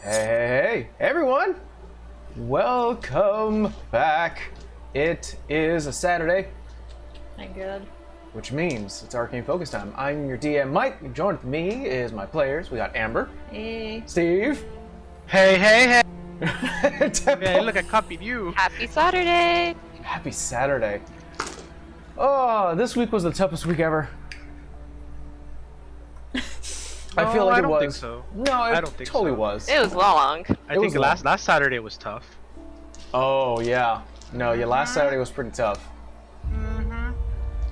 Hey, everyone! Welcome back. It is a Saturday, Thank God. which means it's Arcane Focus time. I'm your DM, Mike. Joined with me is my players. We got Amber, Hey. Steve, Hey! Temple. Hey, look, I copied you. Happy Saturday! Happy Saturday. Oh, this week was the toughest week ever. I feel like I don't it was. think so. No, I don't think totally so. was. It was long. I It think was last Saturday was tough. Oh, yeah. No, yeah, last Saturday was pretty tough.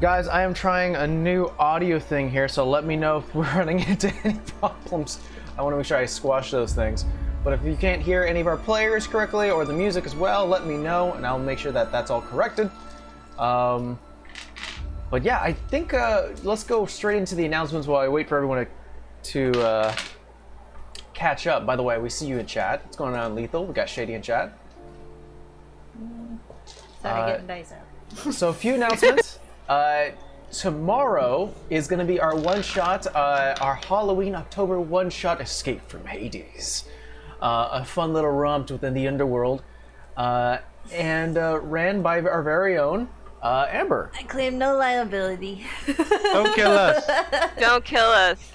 Guys, I am trying a new audio thing here, so let me know if we're running into any problems. I want to make sure I squash those things. But if you can't hear any of our players correctly, or the music as well, let me know, and I'll make sure that that's all corrected. But yeah, I think let's go straight into the announcements while I wait for everyone to catch up. By the way, we see you in chat. What's going on, Lethal? We got Shady in chat. Started getting dice out. So a few announcements. Tomorrow is going to be our one-shot, our Halloween October one-shot Escape from Hades. A fun little romp within the underworld, and ran by our very own Amber. I claim no liability. Don't kill us. Don't kill us.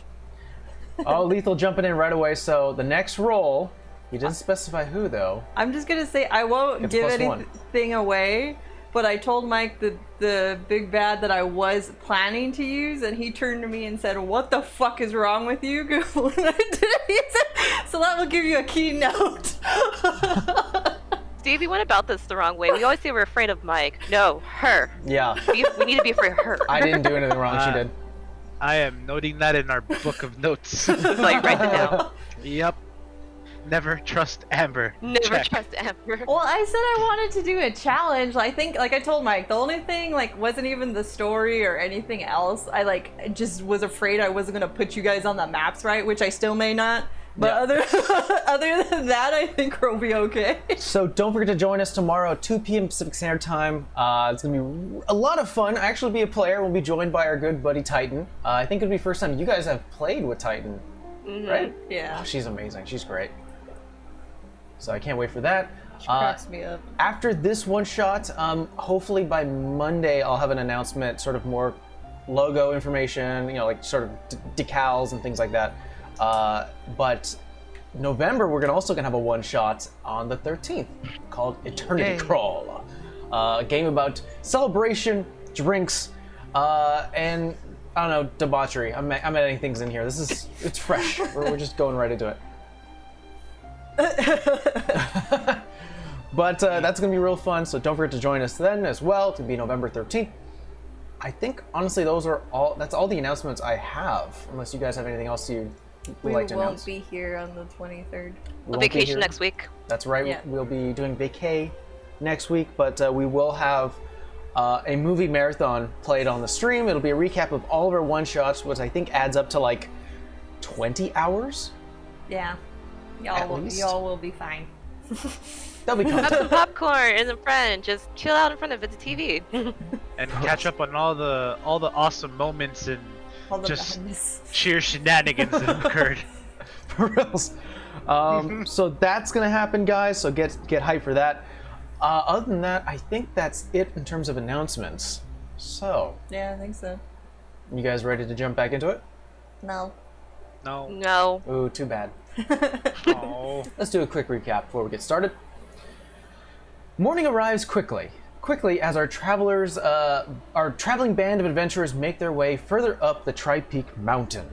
Oh, Lethal jumping in right away. So the next roll, you didn't specify who though. I'm just gonna say I won't It's give +1. anything away, but I told Mike the big bad that I was planning to use, and he turned to me and said, "What the fuck is wrong with you?" When I did it. So that will give you a keynote. Steve, you went about this the wrong way. We always say we're afraid of Mike. No, her. Yeah, We need to be afraid of her. I didn't do anything wrong. She did. I am noting that in our book of notes. Like, write it down. Yep. Never trust Amber. Never Check. trust Amber. Well, I said I wanted to do a challenge. I think, like I told Mike, the only thing wasn't even the story or anything else. I just was afraid I wasn't gonna put you guys on the maps right, which I still may not. But Yeah. other than that, I think we'll be okay. So don't forget to join us tomorrow at 2 p.m. Pacific Standard Time. It's going to be a lot of fun. Actually be a player. We'll be joined by our good buddy Titan. I think it'll be the first time you guys have played with Titan, right? Yeah. Oh, she's amazing. She's great. So I can't wait for that. She cracks me up. After this one shot, hopefully by Monday I'll have an announcement, sort of more logo information, you know, like sort of decals and things like that. But November, we're also gonna have a one-shot on the 13th called Eternity Yay. Crawl, a game about celebration, drinks, and I don't know, debauchery. I'm adding things in here. It's fresh. we're just going right into it. But that's gonna be real fun. So don't forget to join us then as well. To be November 13th. I think honestly that's all the announcements I have. Unless you guys have anything else you would We like to won't announce. be here on the 23rd. We won't be Vacation here. next week. That's right. Yeah. We'll be doing vacay next week, but we will have a movie marathon played on the stream. It'll be a recap of all of our one shots, which I think adds up to like 20 hours. Yeah. At least. Y'all will be fine. That'll be Have fun. some popcorn and a friend. Just chill out in front of the TV. And catch up on all the awesome moments and All the just badness. sheer shenanigans that occurred. For reals. So that's gonna happen, guys. So get hyped for that. Other than that, I think that's it in terms of announcements. So, Yeah, I think so. you guys ready to jump back into it? No. No. No. Ooh, too bad. Oh. Let's do a quick recap before we get started. Morning arrives quickly as our traveling band of adventurers make their way further up the Tri-Peak Mountain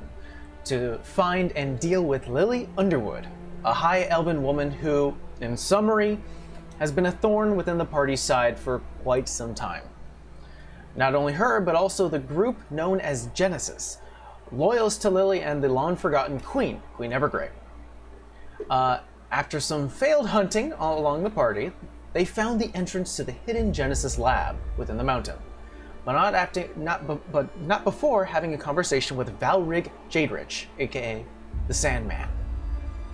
to find and deal with Lily Underwood, a high elven woman who, in summary, has been a thorn within the party's side for quite some time. Not only her, but also the group known as Genesis, loyalists to Lily and the long-forgotten Queen Evergrey. After some failed hunting all along the party, they found the entrance to the hidden Genesis lab within the mountain, but not before having a conversation with Valrig Jaderich, aka the Sandman.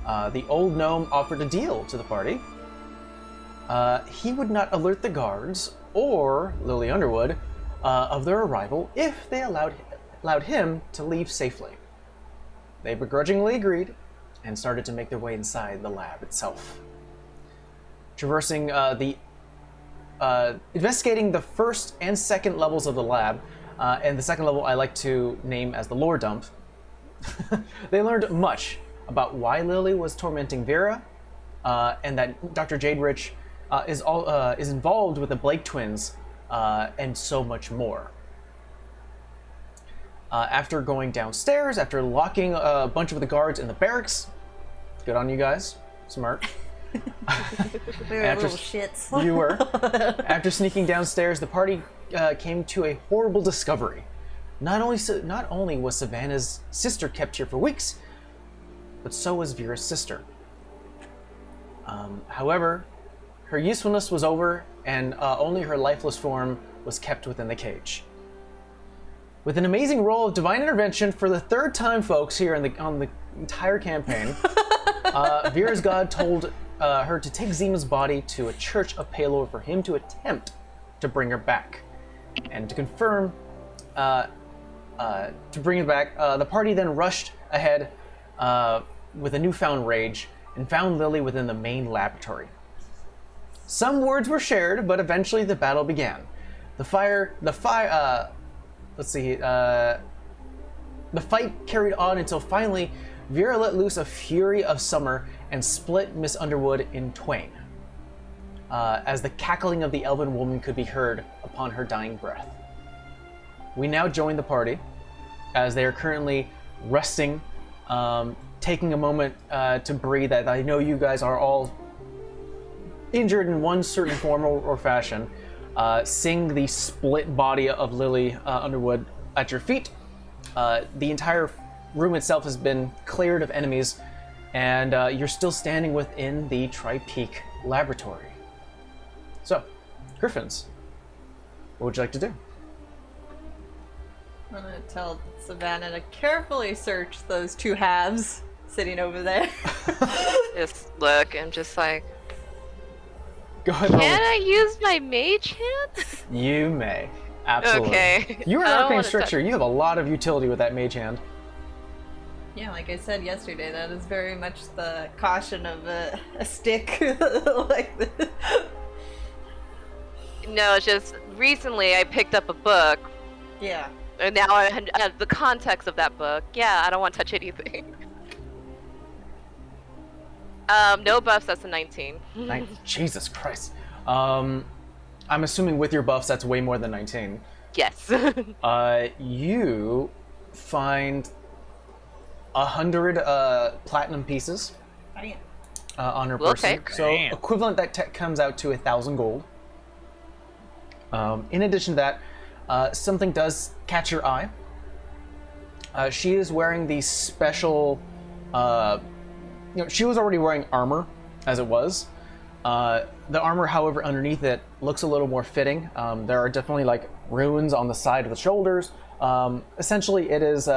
The old gnome offered a deal to the party. He would not alert the guards or Lily Underwood of their arrival if they allowed him to leave safely. They begrudgingly agreed, and started to make their way inside the lab itself. Traversing investigating the first and second levels of the lab, and the second level I like to name as the lore dump, they learned much about why Lily was tormenting Vera, and that Dr. Jade Rich is involved with the Blake twins, and so much more. After going downstairs, after locking a bunch of the guards in the barracks, good on you guys, smart. We were little shits. You were. After sneaking downstairs, the party came to a horrible discovery. Not only was Savannah's sister kept here for weeks, but so was Vera's sister. However, her usefulness was over, and only her lifeless form was kept within the cage. With an amazing roll of divine intervention for the third time, folks, here on the entire campaign, Vera's god told her to take Zima's body to a church of Palor for him to attempt to bring her back. And to confirm, to bring her back, the party then rushed ahead with a newfound rage and found Lily within the main laboratory. Some words were shared, but eventually the battle began. The fight carried on until finally Vera let loose a fury of summer and split Miss Underwood in twain, as the cackling of the elven woman could be heard upon her dying breath. We now join the party, as they are currently resting, taking a moment to breathe. I know you guys are all injured in one certain form or fashion. Seeing the split body of Lily Underwood at your feet, the entire room itself has been cleared of enemies, and you're still standing within the Tri-Peak laboratory. So, Griffins, what would you like to do? I'm gonna tell Savannah to carefully search those two halves sitting over there. Just look and just like, Go ahead. can I use my mage hand? You may. Absolutely. Okay. You are I an don't arcane wanna structure. You have a lot of utility with that mage hand. Yeah, like I said yesterday, that is very much the caution of a stick like this. No, it's just recently I picked up a book, Yeah. and now I have the context of that book. Yeah, I don't want to touch anything. No buffs, that's a 19. Jesus Christ. I'm assuming with your buffs, that's way more than 19. Yes. You find 100 platinum pieces Bam. on her We'll person. take. So Damn. equivalent that comes out to 1,000 gold. In addition to that, something does catch your eye. She is wearing the special. She was already wearing armor as it was. The armor, however, underneath it looks a little more fitting. There are definitely like runes on the side of the shoulders. Essentially, it is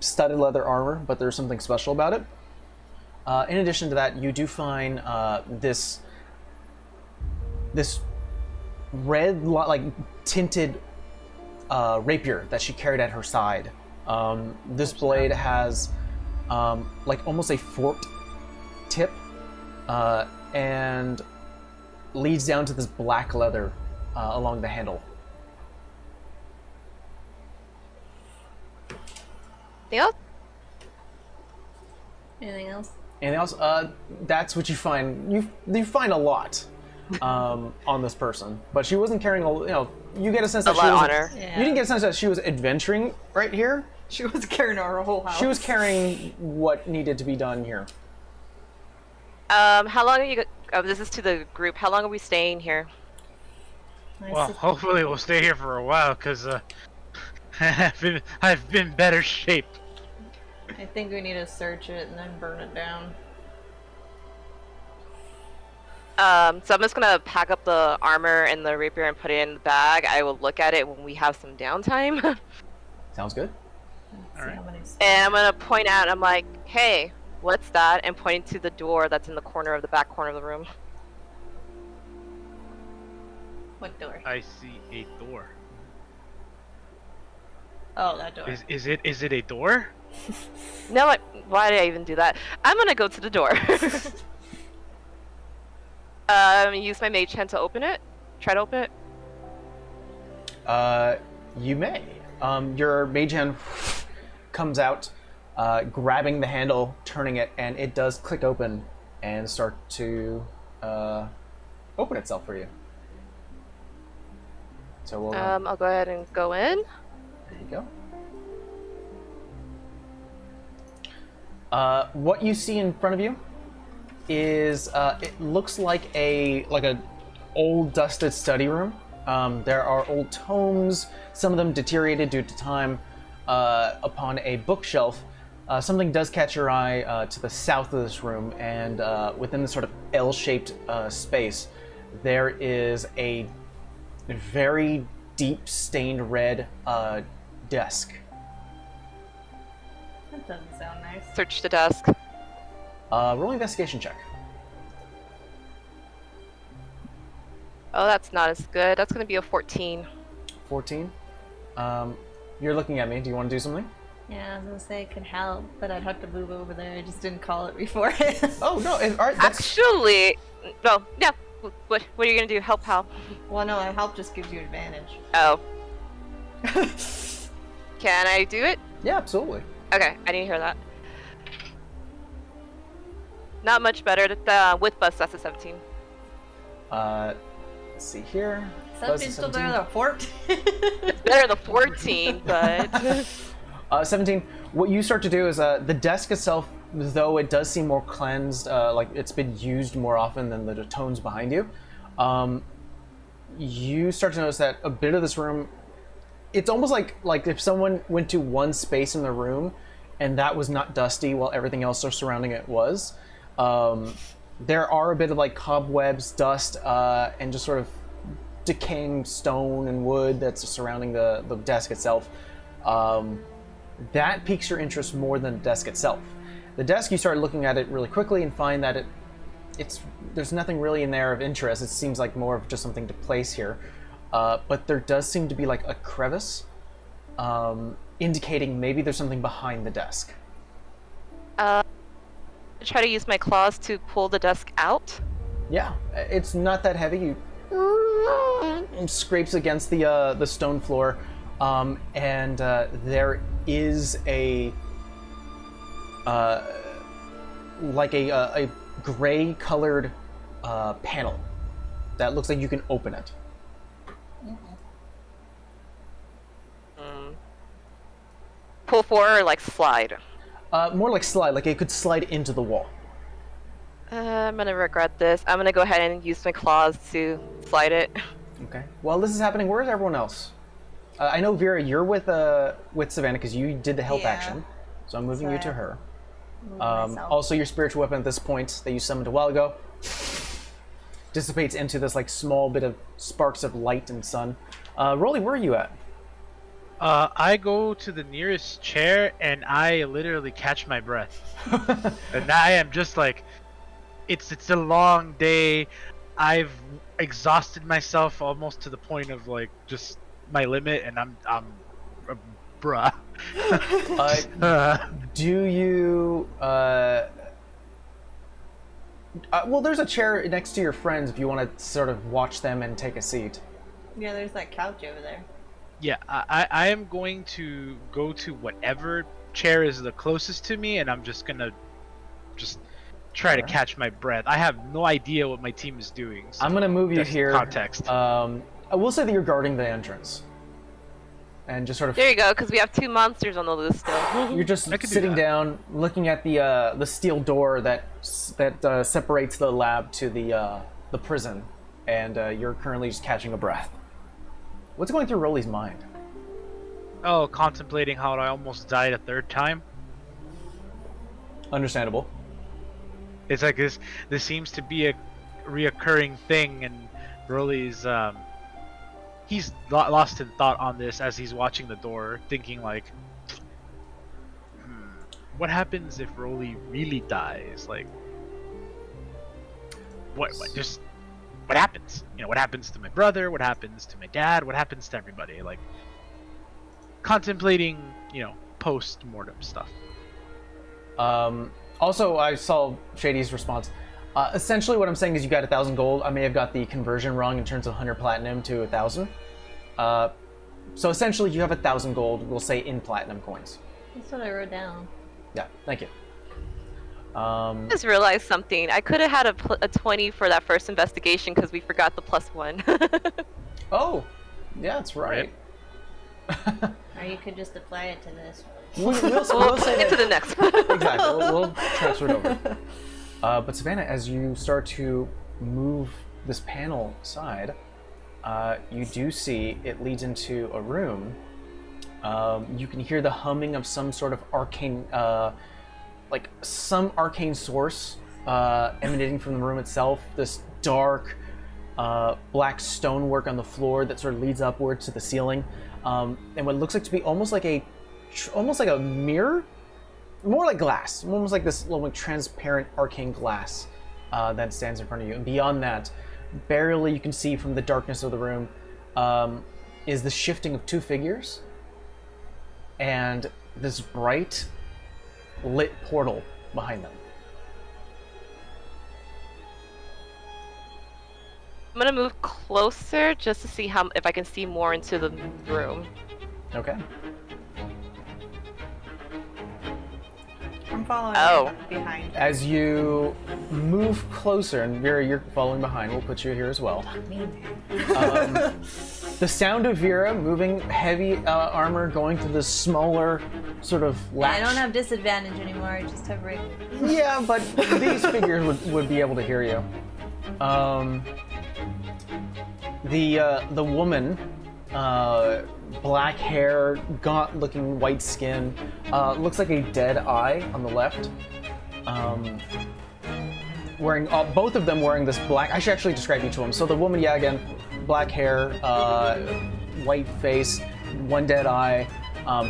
studded leather armor, but there's something special about it. In addition to that, you do find this red, like tinted rapier that she carried at her side. This blade has like almost a forked tip, and leads down to this black leather along the handle. Yep. Anything else? Anything else? That's what you find. You find a lot on this person, but she wasn't carrying you get a sense that A she lot was. on her. Yeah. You didn't get a sense that she was adventuring right here. She was carrying our whole house. She was carrying what needed to be done here. How long are you? This is to the group. How long are we staying here? Well, hopefully we'll stay here for a while, cause I've been better shape. I think we need to search it and then burn it down. So I'm just gonna pack up the armor and the rapier and put it in the bag. I will look at it when we have some downtime. Sounds good. Let's see how many And I'm gonna point out, I'm like, hey, what's that? And pointing to the door that's in the corner of the back corner of the room. What door? I see a door. Oh, that door. Is it a door? No, why did I even do that? I'm gonna go to the door. Use my mage hand to open it. Try to open it. You may. Your mage hand comes out, grabbing the handle, turning it, and it does click open and start to open itself for you. So we'll. I'll go ahead and go in. There you go. What you see in front of you is it looks like a old dusted study room. There are old tomes, some of them deteriorated due to time. Upon a bookshelf, something does catch your eye to the south of this room, and within this sort of L-shaped space, there is a very deep stained red desk. That doesn't sound nice. Search the desk. Roll investigation check. Oh, that's not as good. That's gonna be a 14. 14. You're looking at me. Do you want to do something? Yeah, I was gonna say it could help, but I'd have to move over there. I just didn't call it before. Oh no! All right. That's... Actually, no. Yeah. What are you gonna do? Help how? Well, no, help just gives you advantage. Oh. Can I do it? Yeah, absolutely. Okay, I didn't hear that. Not much better. With bus, that's a 17. Let's see here. Something's still better than a 14. It's better than 14, but... 17. What you start to do is the desk itself, though it does seem more cleansed, like it's been used more often than the tones behind you, you start to notice that a bit of this room, it's almost like if someone went to one space in the room and that was not dusty while everything else surrounding it was. There are a bit of like cobwebs, dust, and just sort of decaying stone and wood that's surrounding the desk itself. That piques your interest more than the desk itself. The desk, you start looking at it really quickly and find that there's nothing really in there of interest. It seems like more of just something to place here. But there does seem to be like a crevice, indicating maybe there's something behind the desk. Try to use my claws to pull the desk out. Yeah, it's not that heavy. It scrapes against the stone floor, and there is a gray-colored panel that looks like you can open it. Pull forward or like slide? More like slide, like it could slide into the wall. I'm gonna regret this. I'm gonna go ahead and use my claws to slide it. Okay. While this is happening, where is everyone else? I know, Vera, you're with Savannah because you did the help action, so I'm moving you to her. Also, your spiritual weapon at this point that you summoned a while ago dissipates into this like small bit of sparks of light and sun. Rolly, where are you at? I go to the nearest chair and I literally catch my breath. And I am just like, it's a long day. I've exhausted myself almost to the point of like just my limit, and I'm bruh. Do you? Well, there's a chair next to your friends if you want to sort of watch them and take a seat. Yeah, there's that couch over there. Yeah, I am going to go to whatever chair is the closest to me, and I'm just gonna try to catch my breath. I have no idea what my team is doing. So I'm gonna move you here. Context. I will say that you're guarding the entrance, and just sort of. There you go, because we have 2 monsters on the loose still. You're just sitting down, looking at the steel door that separates the lab to the prison, and you're currently just catching a breath. What's going through Rolly's mind? Oh, contemplating how I almost died a third time. Understandable. It's like this seems to be a reoccurring thing, and Rolly's he's lost in thought on this as he's watching the door, thinking like, what happens if Rolly really dies? Like, what happens? You know, what happens to my brother? What happens to my dad? What happens to everybody? Like, contemplating, post-mortem stuff. Also, I saw Shady's response. Essentially, what I'm saying is you got 1,000 gold. I may have got the conversion wrong in terms of 100 platinum to 1,000. So essentially, you have 1,000 gold. We'll say in platinum coins. That's what I wrote down. Yeah, thank you. I just realized something. I could have had a 20 for that first investigation because we forgot the +1. Oh, yeah, that's right. Or you could just apply it to this. We'll say Into that. the next one. Exactly. We'll transfer it over. But Savannah, as you start to move this panel aside, you do see it leads into a room. You can hear the humming of some sort of arcane, some arcane source emanating from the room itself. This dark, black stonework on the floor that sort of leads upwards to the ceiling, and what looks like to be almost like a mirror, more like glass, almost like this little transparent arcane glass that stands in front of you. And beyond that, barely you can see from the darkness of the room, is the shifting of two figures and this bright lit portal behind them. I'm gonna move closer just to see if I can see more into the room. Okay. I'm following behind. As you move closer, and Vera, you're following behind, we'll put you here as well. The sound of Vera moving heavy armor going through this smaller sort of latch. I don't have disadvantage anymore, I just have regular. Yeah, but these figures would be able to hear you. The woman, black hair, gaunt-looking white skin, looks like a dead eye on the left. Wearing both of them wearing this black. I should actually describe each of them. So the woman, yeah, again, black hair, white face, one dead eye,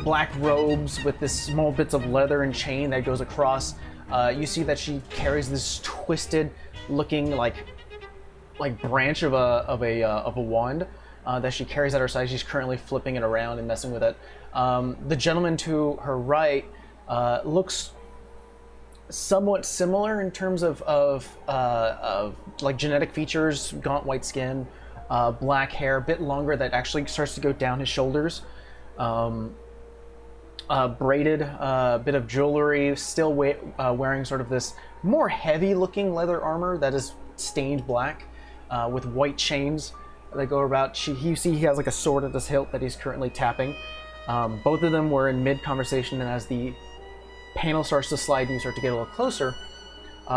black robes with this small bits of leather and chain that goes across. You see that she carries this twisted-looking like branch of a wand that she carries at her side. She's currently flipping it around and messing with it. The gentleman to her right looks somewhat similar in terms of like genetic features, gaunt white skin, black hair, a bit longer that actually starts to go down his shoulders. Braided, bit of jewelry, still wearing sort of this more heavy-looking leather armor that is stained black with white chains that go about. You see he has like a sword at his hilt that he's currently tapping. Both of them were in mid-conversation, and as the panel starts to slide and you start to get a little closer,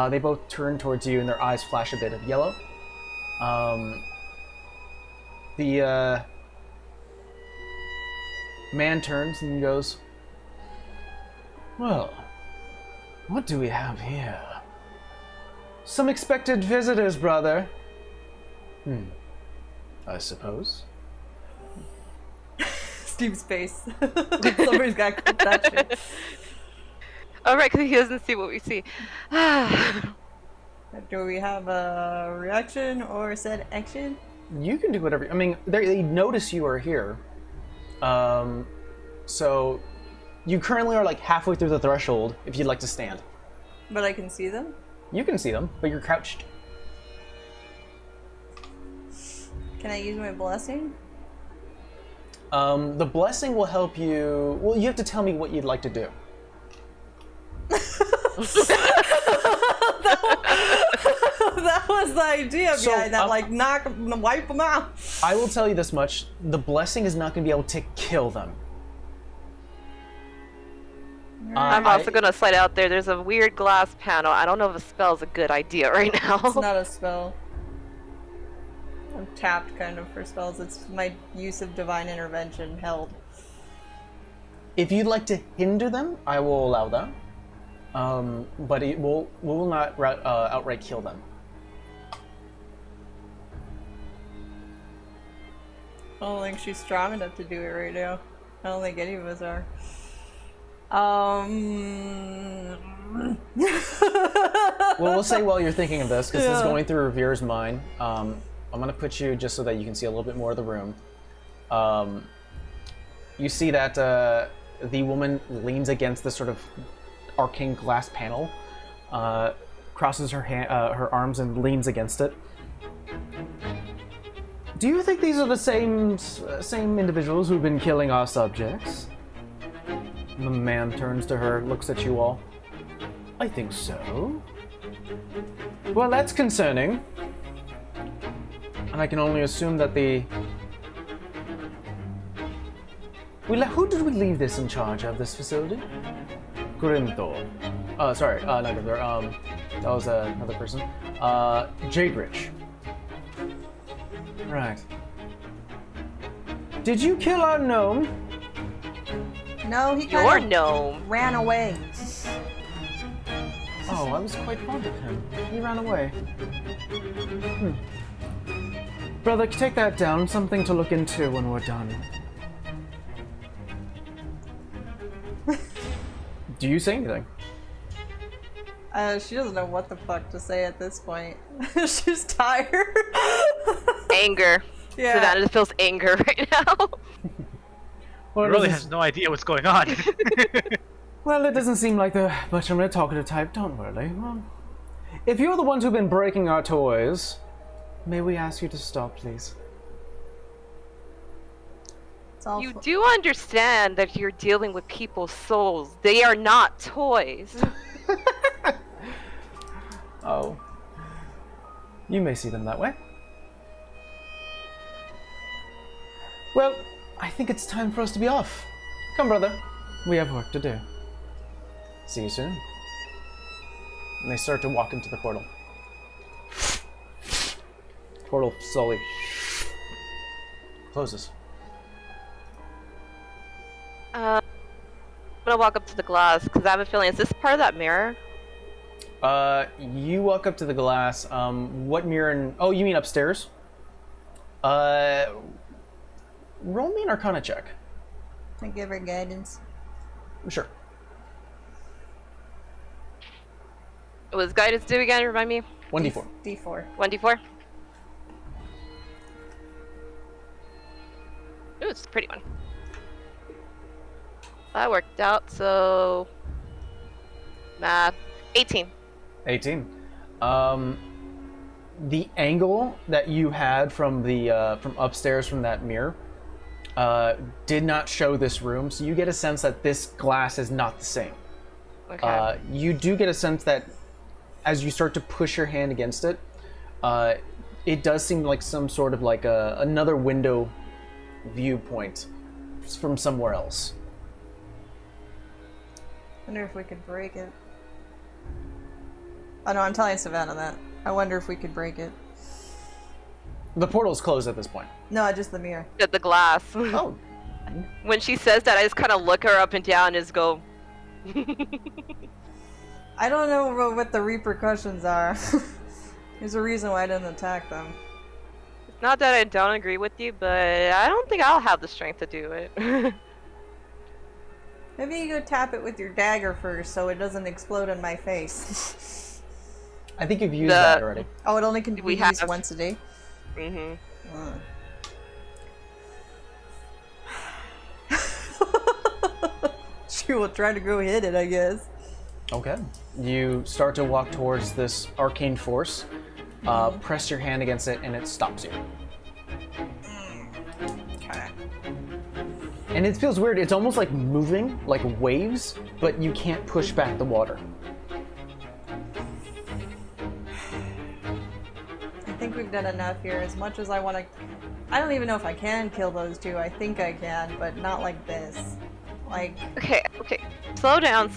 they both turn towards you and their eyes flash a bit of yellow. The man turns and goes, "Well, what do we have here? Some expected visitors, brother." I suppose. Steve's face. Somebody's got to clip that shit. All right, because he doesn't see what we see. Do we have a reaction or said action? You can do whatever. I mean, they notice you are here. So you currently are like halfway through the threshold if you'd like to stand. But I can see them? You can see them, but you're crouched. Can I use my blessing? The blessing will help you. Well, you have to tell me what you'd like to do. That was the idea behind that, like wipe them out. I will tell you this much: the blessing is not going to be able to kill them. I'm also gonna slide out there. There's a weird glass panel. I don't know if a spell's a good idea right now. It's not a spell. I'm tapped kind of for spells. It's my use of divine intervention held. If you'd like to hinder them, I will allow that. But it will not outright kill them. I don't think she's strong enough to do it right now. I don't think any of us are. Well, we'll say while you're thinking of this, because this is going through Revera's mind, I'm going to put you just so that you can see a little bit more of the room. you see that the woman leans against this sort of arcane glass panel, crosses her arms and leans against it. Do you think these are the same individuals who've been killing our subjects? The man turns to her, looks at you all. I think so. Well, that's concerning. And I can only assume that who did we leave this in charge of this facility? Grimthor. Sorry, not Grimthor. That was another person. Jagrich. Right. Did you kill our gnome? No, he Your kind of gnome. ran away. Oh, I was quite fond of him. He ran away. Brother, take that down. Something to look into when we're done. Do you say anything? She doesn't know what the fuck to say at this point. She's tired. Anger. Yeah. Savannah feels anger right now. Well, Really has no idea what's going on. Well, it doesn't seem like the much of a talkative type. Don't worry. Well, if you're the ones who've been breaking our toys, may we ask you to stop, please? It's all You do understand that you're dealing with people's souls. They are not toys. Oh. You may see them that way. Well, I think it's time for us to be off. Come, brother. We have work to do. See you soon. And they start to walk into the portal. Portal slowly closes. I'm gonna walk up to the glass because I have a feeling, is this part of that mirror? You walk up to the glass. What mirror? Oh, you mean upstairs? Roll me an Arcana check. I give her guidance. Sure. What was guidance do again? Remind me. 1d4. D4. 1d4. Ooh, it's a pretty one. That worked out, so... Math. 18. 18. The angle that you had from the from upstairs from that mirror did not show this room, so you get a sense that this glass is not the same. Okay. You do get a sense that as you start to push your hand against it, it does seem like some sort of like another window viewpoint from somewhere else. Wonder if we could break it. Oh no, I'm telling Savannah that. I wonder if we could break it. The portal's closed at this point. No, just the mirror. At the glass. Oh. When she says that, I just kind of look her up and down and just go... I don't know what the repercussions are. There's a reason why I didn't attack them. It's not that I don't agree with you, but I don't think I'll have the strength to do it. Maybe you go tap it with your dagger first so it doesn't explode in my face. I think you've used that already. Oh, it only can be We used have. once a day? Mm-hmm. She will try to go hit it, I guess. Okay. You start to walk towards this arcane force, press your hand against it, and it stops you. Okay. And it feels weird. It's almost like moving, like waves, but you can't push back the water. I think we've done enough here. As much as I want to... I don't even know if I can kill those two. I think I can, but not like this. Like... Okay. Slow down.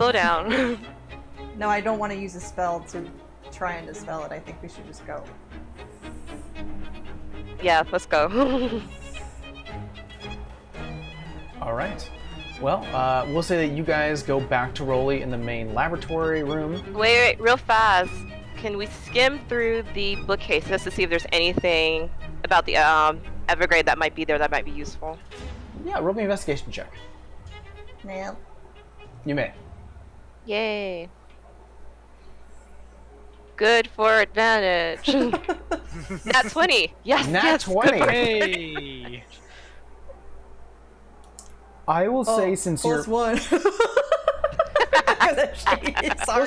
No, I don't want to use a spell to try and dispel it. I think we should just go. Yeah, let's go. All right. Well, we'll say that you guys go back to Rolly in the main laboratory room. Wait, real fast. Can we skim through the bookcases to see if there's anything about the Evergrade that might be there that might be useful? Yeah, roll me an investigation check. Nail. You may. Yay. Good for advantage. Nat 20. Yes, Nat yes. 20. Good for- Hey! I will say since plus you're... 1. What's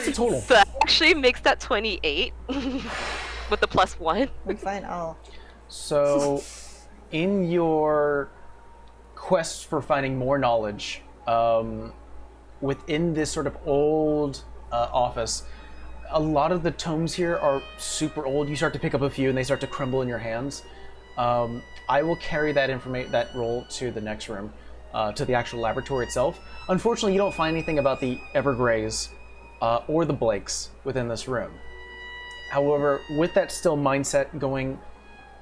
the total? So that actually makes that 28 with the plus 1. We find all. So, in your quest for finding more knowledge, within this sort of old office, a lot of the tomes here are super old. You start to pick up a few and they start to crumble in your hands. I will carry that roll to the next room, to the actual laboratory itself. Unfortunately, you don't find anything about the Evergrays or the Blakes within this room. However, with that still mindset going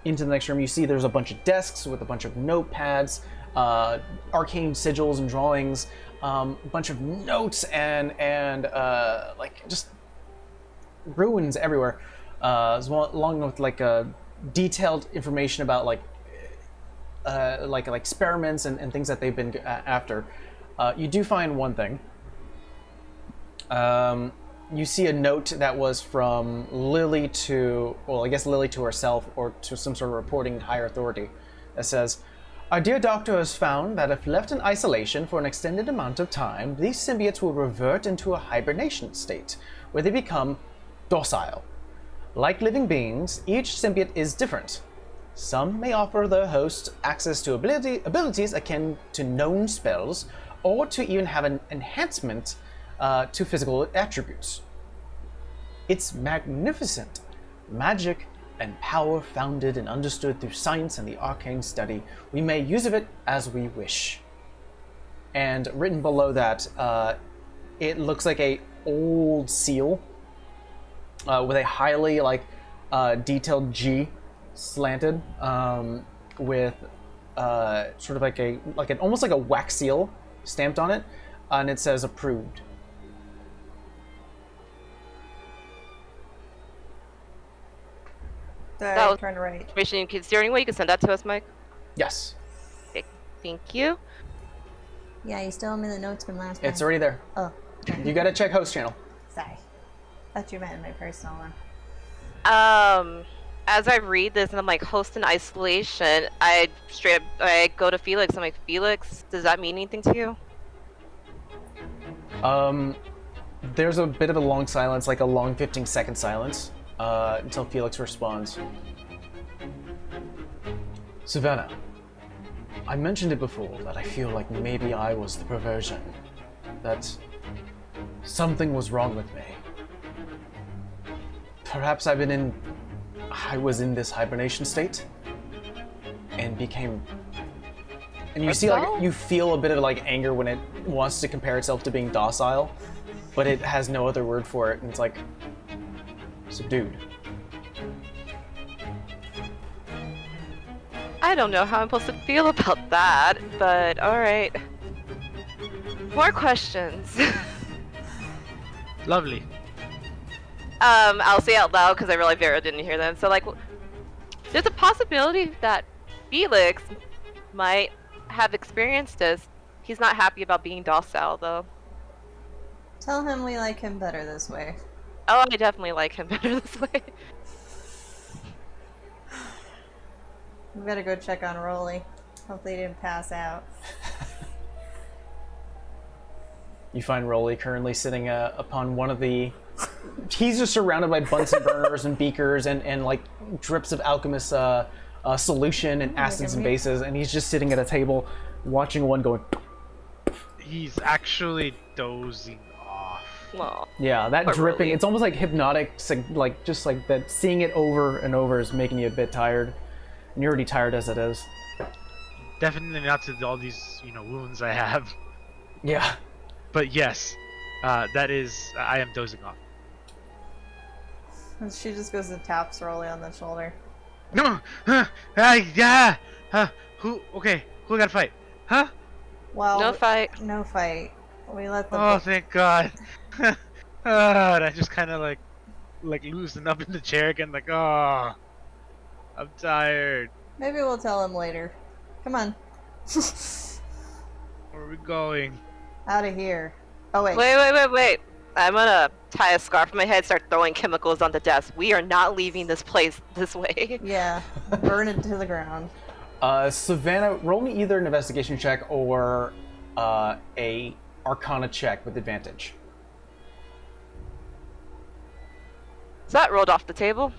into the next room, you see there's a bunch of desks with a bunch of notepads, arcane sigils and drawings, a bunch of notes and like just ruins everywhere, along with like detailed information about like experiments and things that they've been after. You do find one thing. You see a note that was from Lily to, well, I guess Lily to herself or to some sort of reporting higher authority that says, "Our dear doctor has found that if left in isolation for an extended amount of time, these symbiotes will revert into a hibernation state, where they become docile. Like living beings, each symbiote is different. Some may offer their host access to abilities akin to known spells, or to even have an enhancement to physical attributes. It's magnificent. Magic and power founded and understood through science and the arcane study. We may use of it as we wish." And written below that, it looks like a old seal with a highly detailed G slanted, with sort of almost like a wax seal stamped on it, and it says "approved." That was Turn right. information. Is there any way you can send that to us, Mike? Yes, Okay, thank you. Yeah, you still have me the notes from last time. it's already there. Oh, You gotta check host channel. sorry. Thought you meant my personal one. As I read this and I'm like, host in isolation, I go to Felix. I'm like, Felix, does that mean anything to you? There's a bit of a long silence, like a long 15-second silence, until Felix responds. "Savannah, I mentioned it before that I feel like maybe I was the perversion, that something was wrong with me. Perhaps I was in this hibernation state and became..." And you see, you feel a bit of anger when it wants to compare itself to being docile, but it has no other word for it, and it's like, subdued. I don't know how I'm supposed to feel about that, but alright. More questions. Lovely. I'll say out loud because I realized Vera didn't hear them. So, there's a possibility that Felix might have experienced this. He's not happy about being docile, though. Tell him we like him better this way. Oh, I definitely like him better this way. We better go check on Rolly. Hopefully he didn't pass out. You find Rolly currently sitting upon one of the... He's just surrounded by Bunsen burners and beakers and drips of alchemist solution and acids and bases, and he's just sitting at a table watching one going... He's actually dozing off. Aw. Yeah, that But dripping, really- it's almost like hypnotic, just like that. Seeing it over and over is making you a bit tired, and you're already tired as it is. Definitely not to all these, wounds I have. Yeah. But yes, that is, I am dozing off. And she just goes and taps Rolly on the shoulder. No, who gotta fight? Huh? Well, No fight. No fight. We let the Oh, thank God. And I just kind of like loosen up in the chair again, I'm tired. Maybe we'll tell him later. Come on. Where are we going? Out of here. Oh, wait. Wait. I'm gonna tie a scarf on my head, start throwing chemicals on the desk. We are not leaving this place this way. Yeah. Burn it to the ground. Savannah, roll me either an investigation check or a Arcana check with advantage. So that rolled off the table.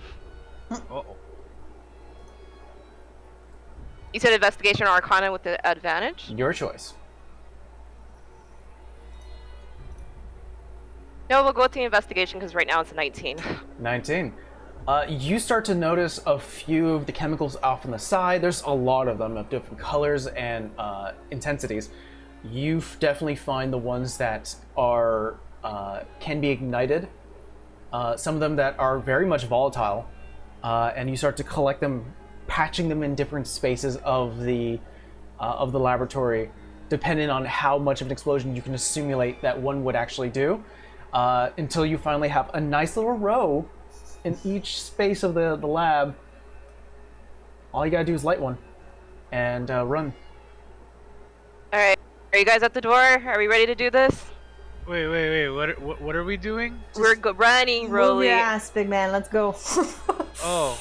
Uh-oh. You said investigation or arcana with the advantage? Your choice. No, we'll go with the investigation because right now it's a 19. 19. You start to notice a few of the chemicals off on the side. There's a lot of them of different colors and intensities. You definitely find the ones that are can be ignited. Some of them that are very much volatile, and you start to collect them, patching them in different spaces of the laboratory, depending on how much of an explosion you can assimilate that one would actually do, until you finally have a nice little row in each space of the lab. All you gotta do is light one and run. All right, are you guys at the door? Are we ready to do this? Wait. What are we doing? We're running, Move Rolly. your ass, big man. Let's go. Oh,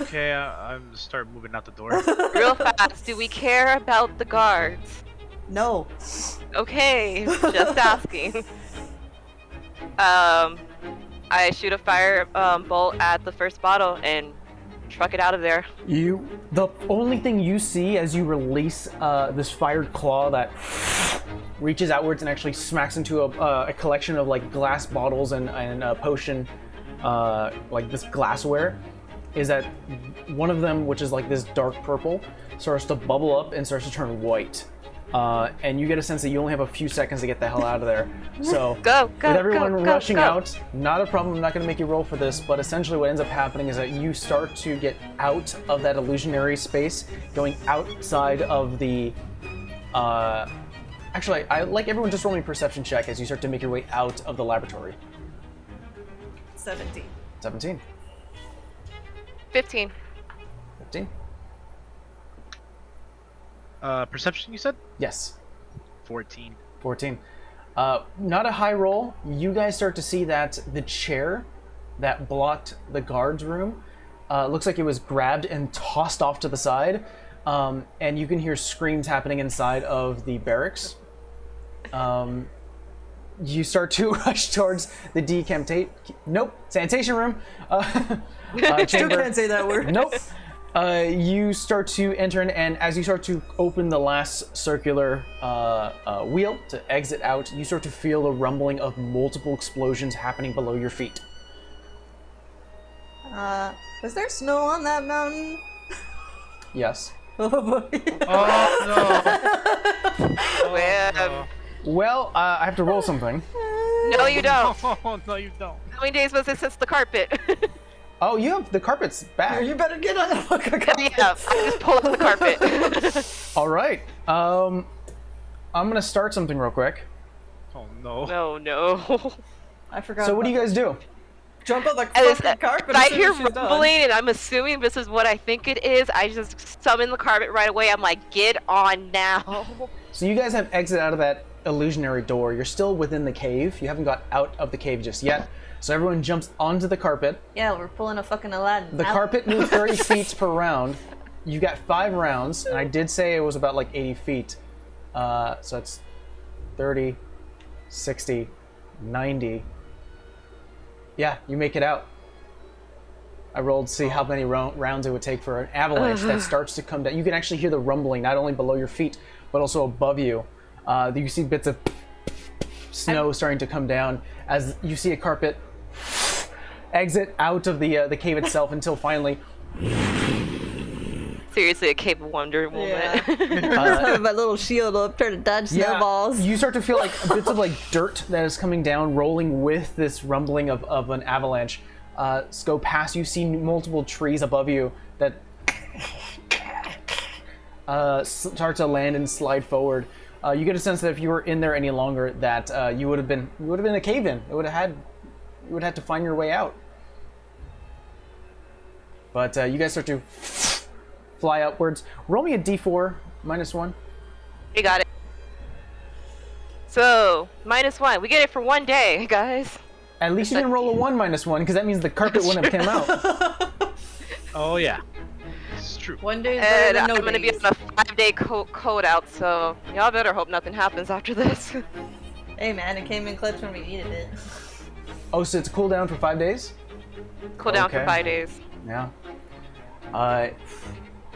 okay. I'm gonna start moving out the door. Real fast. Do we care about the guards? No. Okay, just asking. I shoot a fire bolt at the first bottle and truck it out of there. The only thing you see as you release this fired claw that reaches outwards and actually smacks into a collection of like glass bottles and potion, like this glassware, is that one of them, which is like this dark purple, starts to bubble up and starts to turn white. And you get a sense that you only have a few seconds to get the hell out of there. So, Go, with everyone go, rushing go. out, not a problem. I'm not going to make you roll for this, but essentially what ends up happening is that you start to get out of that illusionary space, going outside of the. Actually, I like everyone just rolling a perception check as you start to make your way out of the laboratory. 17. 17, 15. 15. Perception, you said? Yes. 14. 14. Not a high roll. You guys start to see that the chair that blocked the guards room looks like it was grabbed and tossed off to the side. And you can hear screams happening inside of the barracks. You start to rush towards the sanitation room. Still Chamber. can't say that word. Nope. You start to enter in, and as you start to open the last circular wheel to exit out, you start to feel the rumbling of multiple explosions happening below your feet. Was there snow on that mountain? Yes. Oh boy. Oh no! Well, Well, I have to roll something. no, you don't. Oh no, you don't. How many days was it since the carpet? Oh, you have the carpets back. You better get on the fucking carpet. Yeah, I just pull up the carpet. All right. I'm gonna start something real quick. Oh no. No. I forgot. So what do you guys do? Jump on the I just- fucking carpet? I as soon hear as she's done. rumbling, and I'm assuming this is what I think it is. I just summon the carpet right away. I'm like, get on now. So you guys have exit out of that illusionary door. You're still within the cave. You haven't got out of the cave just yet. So everyone jumps onto the carpet. Yeah, we're pulling a fucking Aladdin. The carpet moves 30 feet per round. You got 5 rounds, and I did say it was about like 80 feet. So it's 30, 60, 90. Yeah, you make it out. I rolled to see how many rounds it would take for an avalanche that starts to come down. You can actually hear the rumbling, not only below your feet, but also above you. You see bits of snow starting to come down as you see a carpet exit out of the cave itself until finally Seriously, a Cave of Wonder moment. Yeah. Having my little shield up, trying to dodge snowballs. you start to feel like bits of like dirt that is coming down, rolling with this rumbling of an avalanche. Go past. You see multiple trees above you that start to land and slide forward. You get a sense that if you were in there any longer, that you would have been a cave-in. You would have had to find your way out. But you guys start to fly upwards. Roll me a d4 -1. You got it. So, -1. We get it for one day, guys. At least you didn't roll a 1 -1, because that means the carpet wouldn't have come out. Oh yeah. This is true. True. One day is better And than no I'm gonna be days. on a 5-day code out, so y'all better hope nothing happens after this. Hey man, it came in clutch when we needed it. Oh, so it's a cooldown for 5 days? Cool down Okay. for 5 days. Yeah.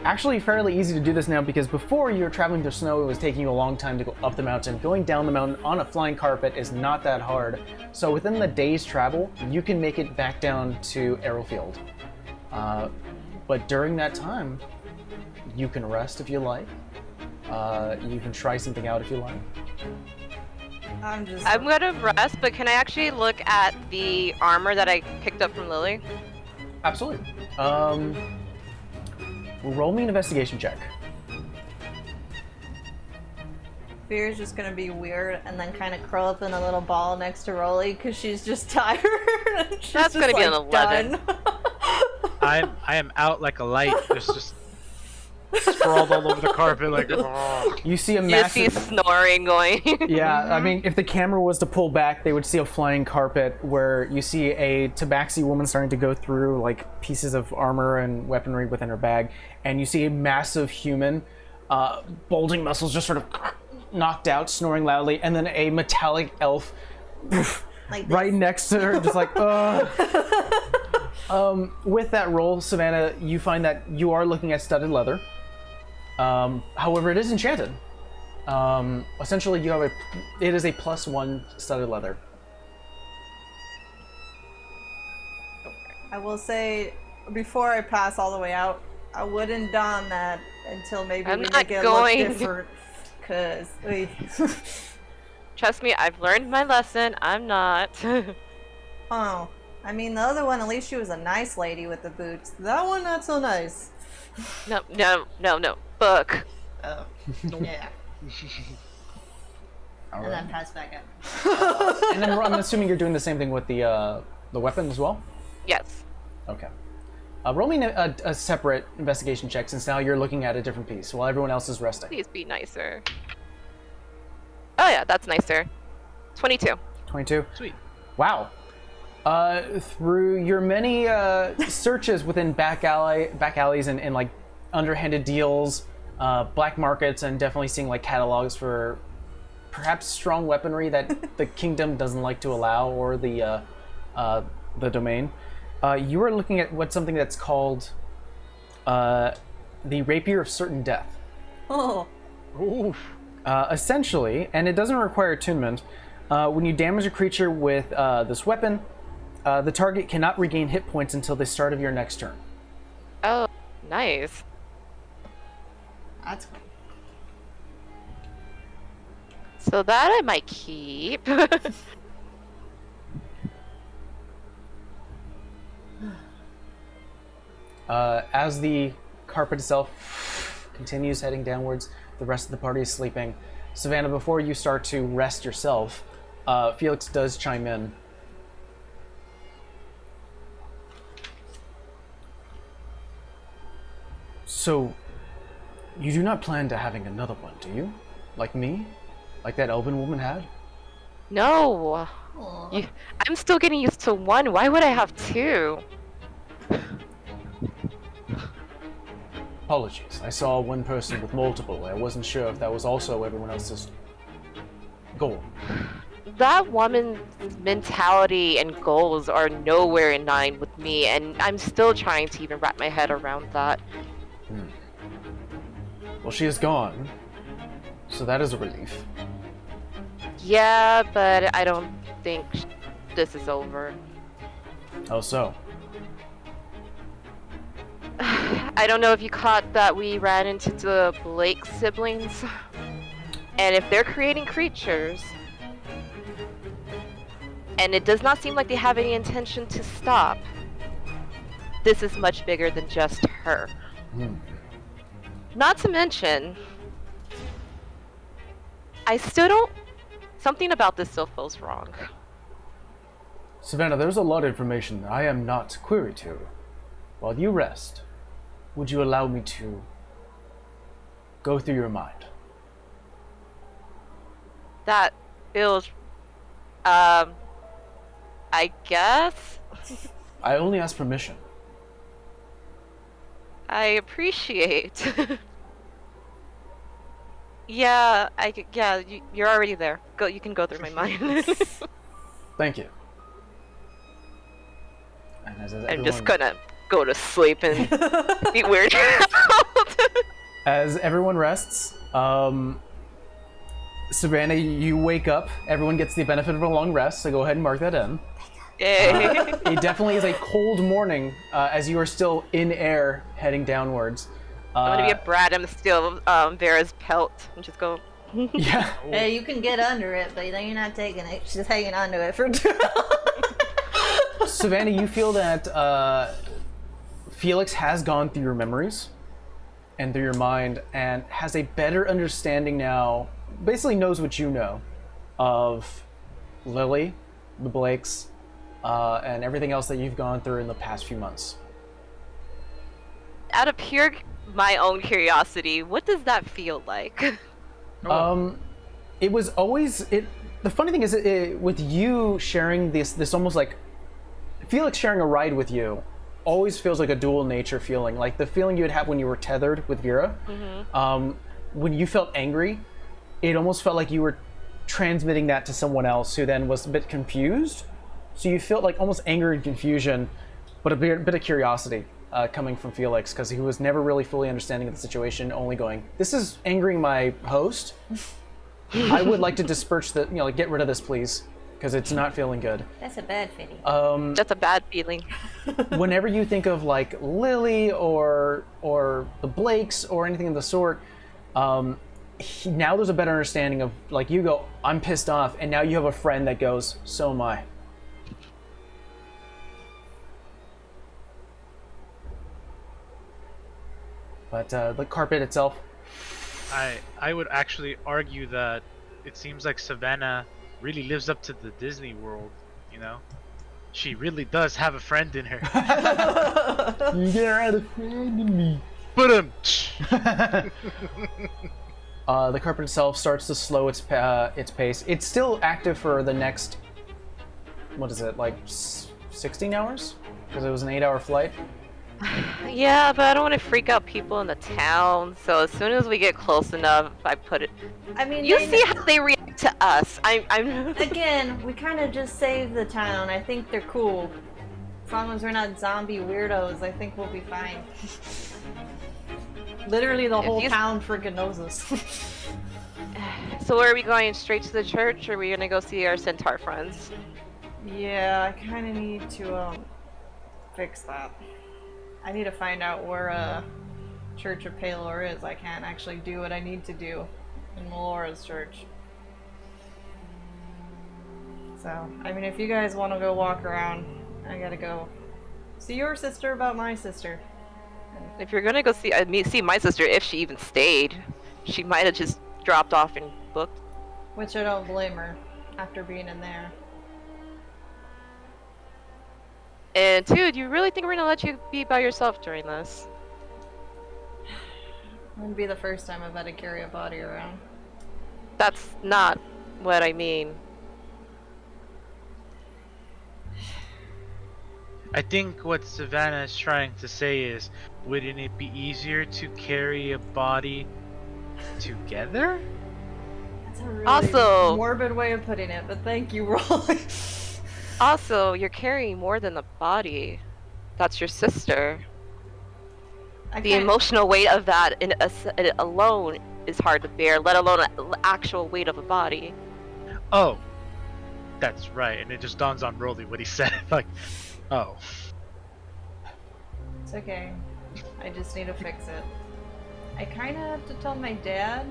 Actually, fairly easy to do this now because before you were traveling through snow, it was taking you a long time to go up the mountain. Going down the mountain on a flying carpet is not that hard. So within the day's travel, you can make it back down to Arrowfield. But during that time, you can rest if you like. You can try something out if you like. I'm gonna rest, but can I actually look at the armor that I picked up from Lily? Absolutely. Roll me an investigation check. Fear's just gonna be weird and then kind of curl up in a little ball next to Rolly because she's just tired. She's That's just, gonna be an like, 11. done. I am out like a light. There's just sprawled all over the carpet like. Oh. You see a You just see massive... snoring going. Yeah, I mean, if the camera was to pull back, they would see a flying carpet where you see a tabaxi woman starting to go through like pieces of armor and weaponry within her bag, and you see a massive human, bulging muscles just sort of knocked out, snoring loudly, and then a metallic elf Like right next to her, just like, with that roll, Savannah, you find that you are looking at studded leather. However, it is enchanted. Essentially, you have it is a +1 studded leather. I will say, before I pass all the way out, I wouldn't don that until maybe I'm we not make it going. look different. Cause Trust me, I've learned my lesson. I'm not. oh, I mean the other one, at least she was a nice lady with the boots. That one, not so nice. No. Book. Oh, yeah. All And then right. pass back up. And then I'm assuming you're doing the same thing with the weapon as well. Yes. Okay. Roll me a separate investigation check since now you're looking at a different piece while everyone else is resting. Please be nicer. Oh yeah, that's nicer. 22. 22. Sweet. Wow. Through your many searches within back alleys and like underhanded deals, black markets, and definitely seeing like catalogs for perhaps strong weaponry that the kingdom doesn't like to allow, or the domain, you are looking at something that's called the Rapier of Certain Death. Oh, Oof. Essentially, and it doesn't require attunement, when you damage a creature with this weapon, the target cannot regain hit points until the start of your next turn. Oh, nice. That's cool. So that I might keep. As the carpet itself continues heading downwards, the rest of the party is sleeping. Savannah, before you start to rest yourself, Felix does chime in. So, you do not plan to having another one, do you? Like me? Like that elven woman had? No. I'm still getting used to one. Why would I have two? Apologies. I saw one person with multiple. I wasn't sure if that was also everyone else's goal. That woman's mentality and goals are nowhere in line with me, and I'm still trying to even wrap my head around that. Well, she is gone, so that is a relief. Yeah, but I don't think this is over. How so? I don't know if you caught that we ran into the Blake siblings. And if they're creating creatures, and it does not seem like they have any intention to stop, this is much bigger than just her. Not to mention, I still don't... Something about this still feels wrong. Savannah, there's a lot of information I am not query to. While you rest, would you allow me to go through your mind? That feels... I guess? I only ask permission. I appreciate. Yeah, yeah, you're already there. Go, you can go through my mind. Thank you. And as I'm just everyone- gonna go to sleep and be weird. As everyone rests, Savannah, you wake up. Everyone gets the benefit of a long rest, so go ahead and mark that in. Yay. It definitely is a cold morning as you are still in air heading downwards. I'm gonna be a brat and steal Vera's pelt and just go. Yeah. Hey, you can get under it, but then you're not taking it. She's hanging onto it for too long. Savannah, you feel that Felix has gone through your memories and through your mind and has a better understanding now, basically knows what you know of Lily, the Blakes, and everything else that you've gone through in the past few months. Out of pure my own curiosity, what does that feel like? It was always the funny thing is with you sharing this almost like Felix sharing a ride with you always feels like a dual nature feeling, like the feeling you would have when you were tethered with Vera. When you felt angry, it almost felt like you were transmitting that to someone else who then was a bit confused. So you felt like almost anger and confusion, but a bit of curiosity coming from Felix, because he was never really fully understanding of the situation, only going, "This is angering my host. I would like to disperse the, like, get rid of this, please, because it's not feeling good." That's a bad fitting. That's a bad feeling. Whenever you think of like Lily or the Blakes or anything of the sort, now there's a better understanding of, like, you go, "I'm pissed off," and now you have a friend that goes, "So am I." But the carpet itself. I would actually argue that it seems like Savannah really lives up to the Disney World, you know? She really does have a friend in her. You got a friend in me. But The carpet itself starts to slow its pace. It's still active for the next, what is it, like 16 hours? Because it was an 8-hour flight. Yeah, but I don't want to freak out people in the town. So as soon as we get close enough, I put it. I mean, You see how they react to us. I'm. Again, we kind of just saved the town. I think they're cool. As long as we're not zombie weirdos, I think we'll be fine. Literally, the whole you- town freaking knows us. So are we going straight to the church, or are we gonna go see our centaur friends? Yeah, I kind of need to fix that. I need to find out where Church of Palor is. I can't actually do what I need to do in Melora's church. So, I mean, if you guys want to go walk around, I gotta go see your sister about my sister. If you're gonna go see my sister, if she even stayed, she might have just dropped off and booked. Which I don't blame her after being in there. And two, do you really think we're gonna let you be by yourself during this? It wouldn't be the first time I've had to carry a body around. That's not what I mean. I think what Savannah is trying to say is, wouldn't it be easier to carry a body together? That's a really Also- morbid way of putting it, but thank you, Rolly. Also, you're carrying more than the body. That's your sister. The emotional weight of that it alone is hard to bear, let alone the actual weight of a body. Oh, that's right. And it just dawns on Rolly what he said. Like, oh. It's okay. I just need to fix it. I kind of have to tell my dad.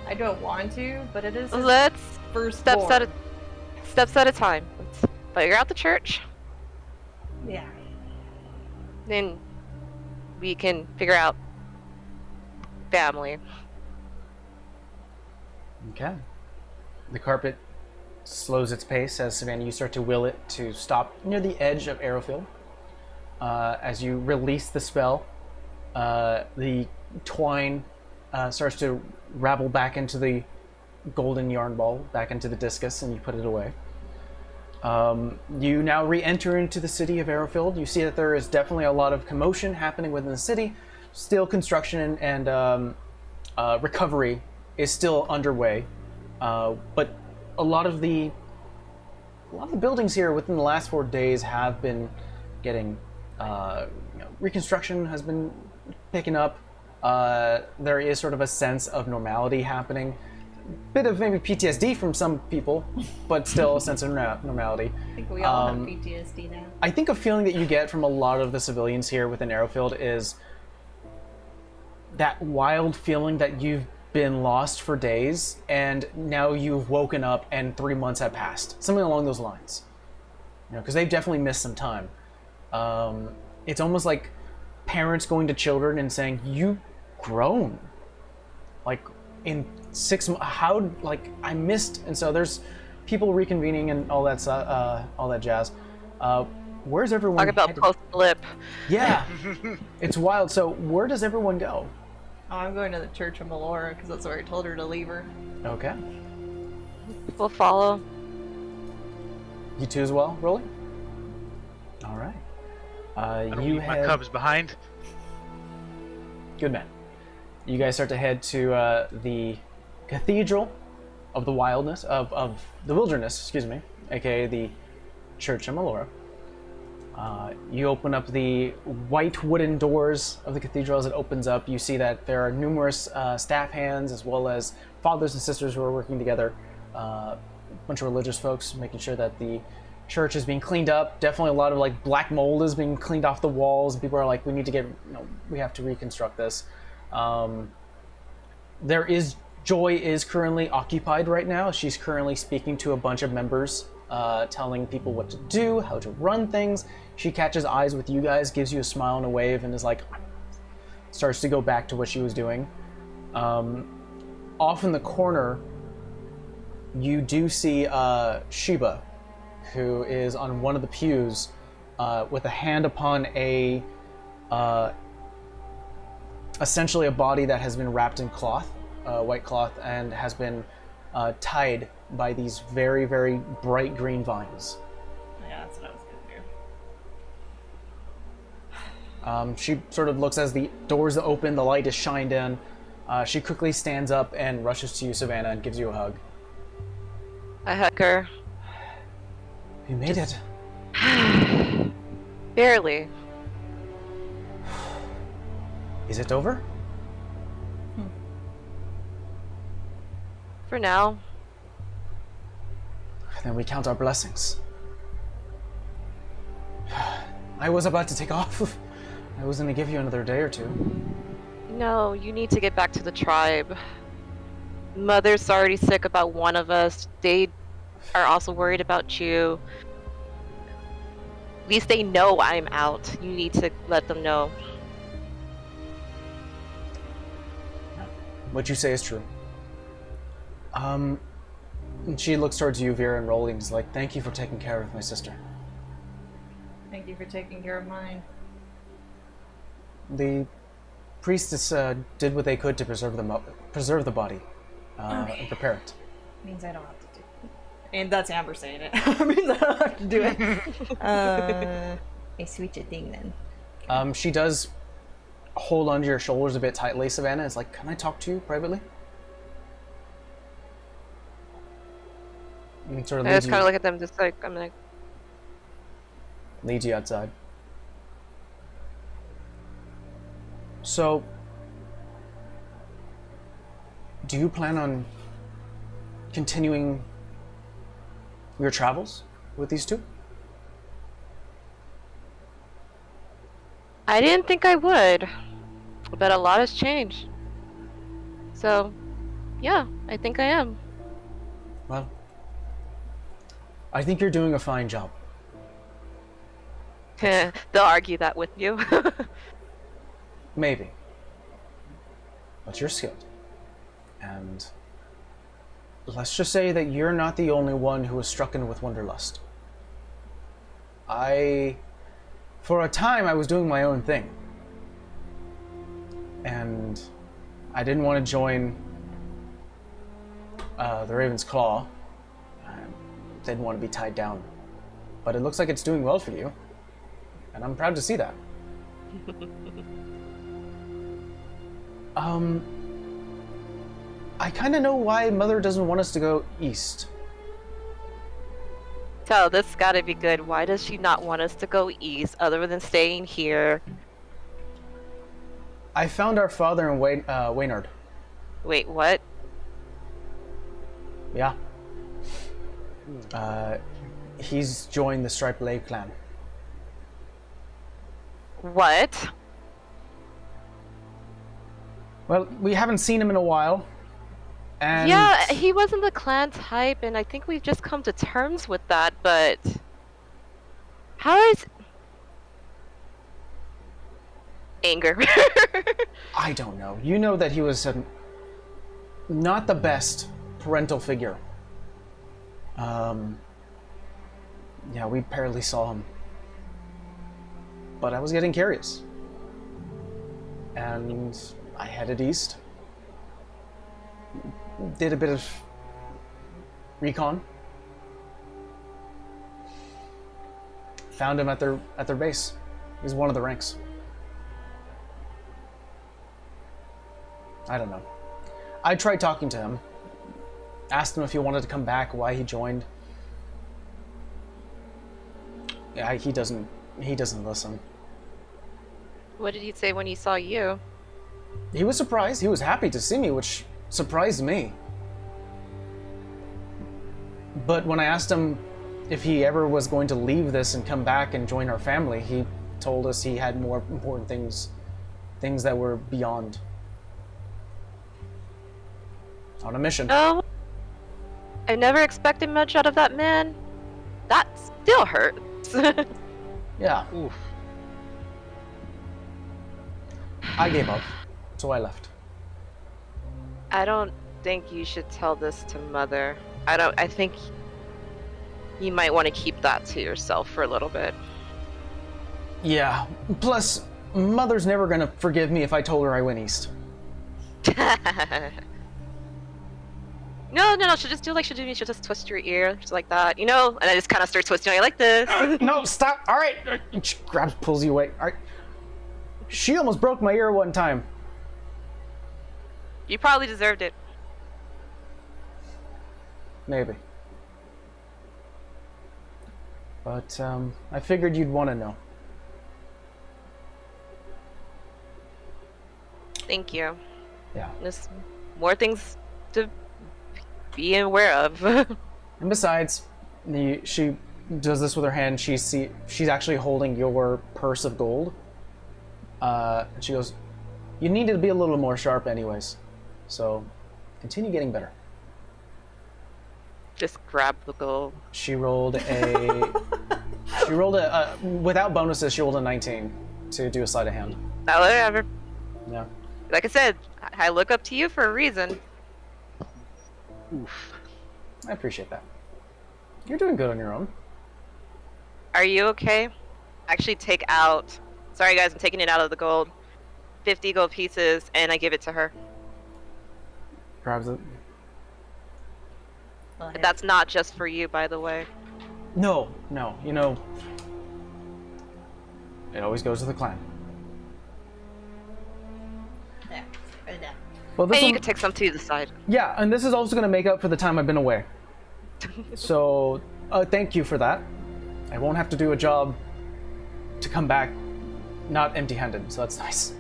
I don't want to, but it is his Let's first steps at a time. Let's figure out the church, Yeah. then we can figure out family. Okay. The carpet slows its pace as Savannah, you start to will it to stop near the edge of Arrowfield. As you release the spell, the twine starts to ravel back into the golden yarn ball, back into the discus, and you put it away. You now re-enter into the city of Arrowfield. You see that there is definitely a lot of commotion happening within the city. Still, construction and recovery is still underway, but a lot of the buildings here within the last 4 days have been getting reconstruction has been picking up. There is sort of a sense of normality happening. Bit of maybe PTSD from some people, but still a sense of normality. I think we all have PTSD now. I think a feeling that you get from a lot of the civilians here within Arrowfield is that wild feeling that you've been lost for days and now you've woken up and 3 months have passed. Something along those lines. Because they've definitely missed some time. It's almost like parents going to children and saying, "You've grown. Like, in 6 months, how, like, I missed," and so there's people reconvening and all that jazz. Where's everyone? Talk about headed? post-blip. Yeah, it's wild. So where does everyone go? Oh, I'm going to the Church of Melora because that's where I told her to leave her. Okay, We'll follow. you two as well, Rolly. All right. I don't You leave my head. cubs behind. Good man. You guys start to head to the Cathedral of the Wilderness of the Wilderness, excuse me, aka the Church of Melora. You open up the white wooden doors of the cathedral. As it opens up, you see that there are numerous staff hands as well as fathers and sisters who are working together. A bunch of religious folks making sure that the church is being cleaned up. Definitely a lot of like black mold is being cleaned off the walls. People are like, we need to get, we have to reconstruct this. Joy is currently occupied right now. She's currently speaking to a bunch of members, telling people what to do, how to run things. She catches eyes with you guys, gives you a smile and a wave, and is like, starts to go back to what she was doing. Off in the corner, you do see Sheba, who is on one of the pews with a hand upon essentially a body that has been wrapped in cloth, white cloth, and has been tied by these very, very bright green vines. Yeah, that's what I was gonna do. She sort of looks as the doors open, the light is shined in. She quickly stands up and rushes to you, Savannah, and gives you a hug. I hug her. You made it. Barely. Is it over? For now. Then we count our blessings. I was about to take off. I was going to give you another day or two. No, you need to get back to the tribe. Mother's already sick about one of us. They are also worried about you. At least they know I'm out. You need to let them know. What you say is true. And she looks towards you, Vera, and Rolling is like, thank you for taking care of my sister. Thank you for taking care of mine. The priestess did what they could to preserve the body and prepare it. Means I don't have to do it. And that's Amber saying it. Means I don't have to do it. I switch a thing then. She does hold onto your shoulders a bit tightly, Savannah. It's like, can I talk to you privately? And sort of I just kind of look at them, just like, I'm like, leads you outside. So, do you plan on continuing your travels with these two? I didn't think I would, but a lot has changed. So, yeah, I think I am. Well, I think you're doing a fine job. They'll argue that with you. Maybe. But you're skilled. And let's just say that you're not the only one who was stricken with wanderlust. For a time, I was doing my own thing. And I didn't want to join the Raven's Claw. I didn't want to be tied down but it looks like it's doing well for you. And I'm proud to see that. I kind of know why Mother doesn't want us to go east. So this gotta be good. Why does she not want us to go east other than staying here? I found our father in Waynard. Wait, what? Yeah. He's joined the Stripe Lay clan. What? Well, we haven't seen him in a while. And Yeah, he wasn't the clan type, and I think we've just come to terms with that, but... How is... Anger. I don't know. You know that he was not the best parental figure. Yeah, we barely saw him. But I was getting curious. And I headed east. Did a bit of recon. Found him at their base. He's one of the ranks. I don't know. I tried talking to him. Asked him if he wanted to come back, why he joined. Yeah, he doesn't listen. What did he say when he saw you? He was surprised. He was happy to see me, which surprised me. But when I asked him if he ever was going to leave this and come back and join our family, he told us he had more important things that were beyond. On a mission. No. I never expected much out of that man. That still hurts. Yeah, Oof. I gave up, so I left. I don't think you should tell this to Mother. I think you might want to keep that to yourself for a little bit. Yeah, plus, Mother's never gonna forgive me if I told her I went east. No, she'll just do like she'll do me. She'll just twist your ear, just like that, you know? And I just kind of start twisting you like this. No, stop! Alright! She grabs, pulls you away. Alright. She almost broke my ear one time. You probably deserved it. Maybe. But, I figured you'd want to know. Thank you. Yeah. There's more things to be aware of. And besides, she does this with her hand. She's actually holding your purse of gold. And she goes, "You need to be a little more sharp anyways. So, continue getting better." Just grab the gold. She rolled a... without bonuses, she rolled a 19 to do a sleight of hand. Whatever. Yeah. Like I said, I look up to you for a reason. Oof. I appreciate that. You're doing good on your own. Are you okay? Actually take out... Sorry guys, I'm taking it out of the gold. 50 gold pieces, and I give it to her. Grabs it. But that's not just for you, by the way. No. You know, it always goes to the clan. There. Right there. Well, this Hey, you one, can take some to the side. yeah, and this is also going to make up for the time I've been away. So, thank you for that. I won't have to do a job to come back not empty-handed, so that's nice.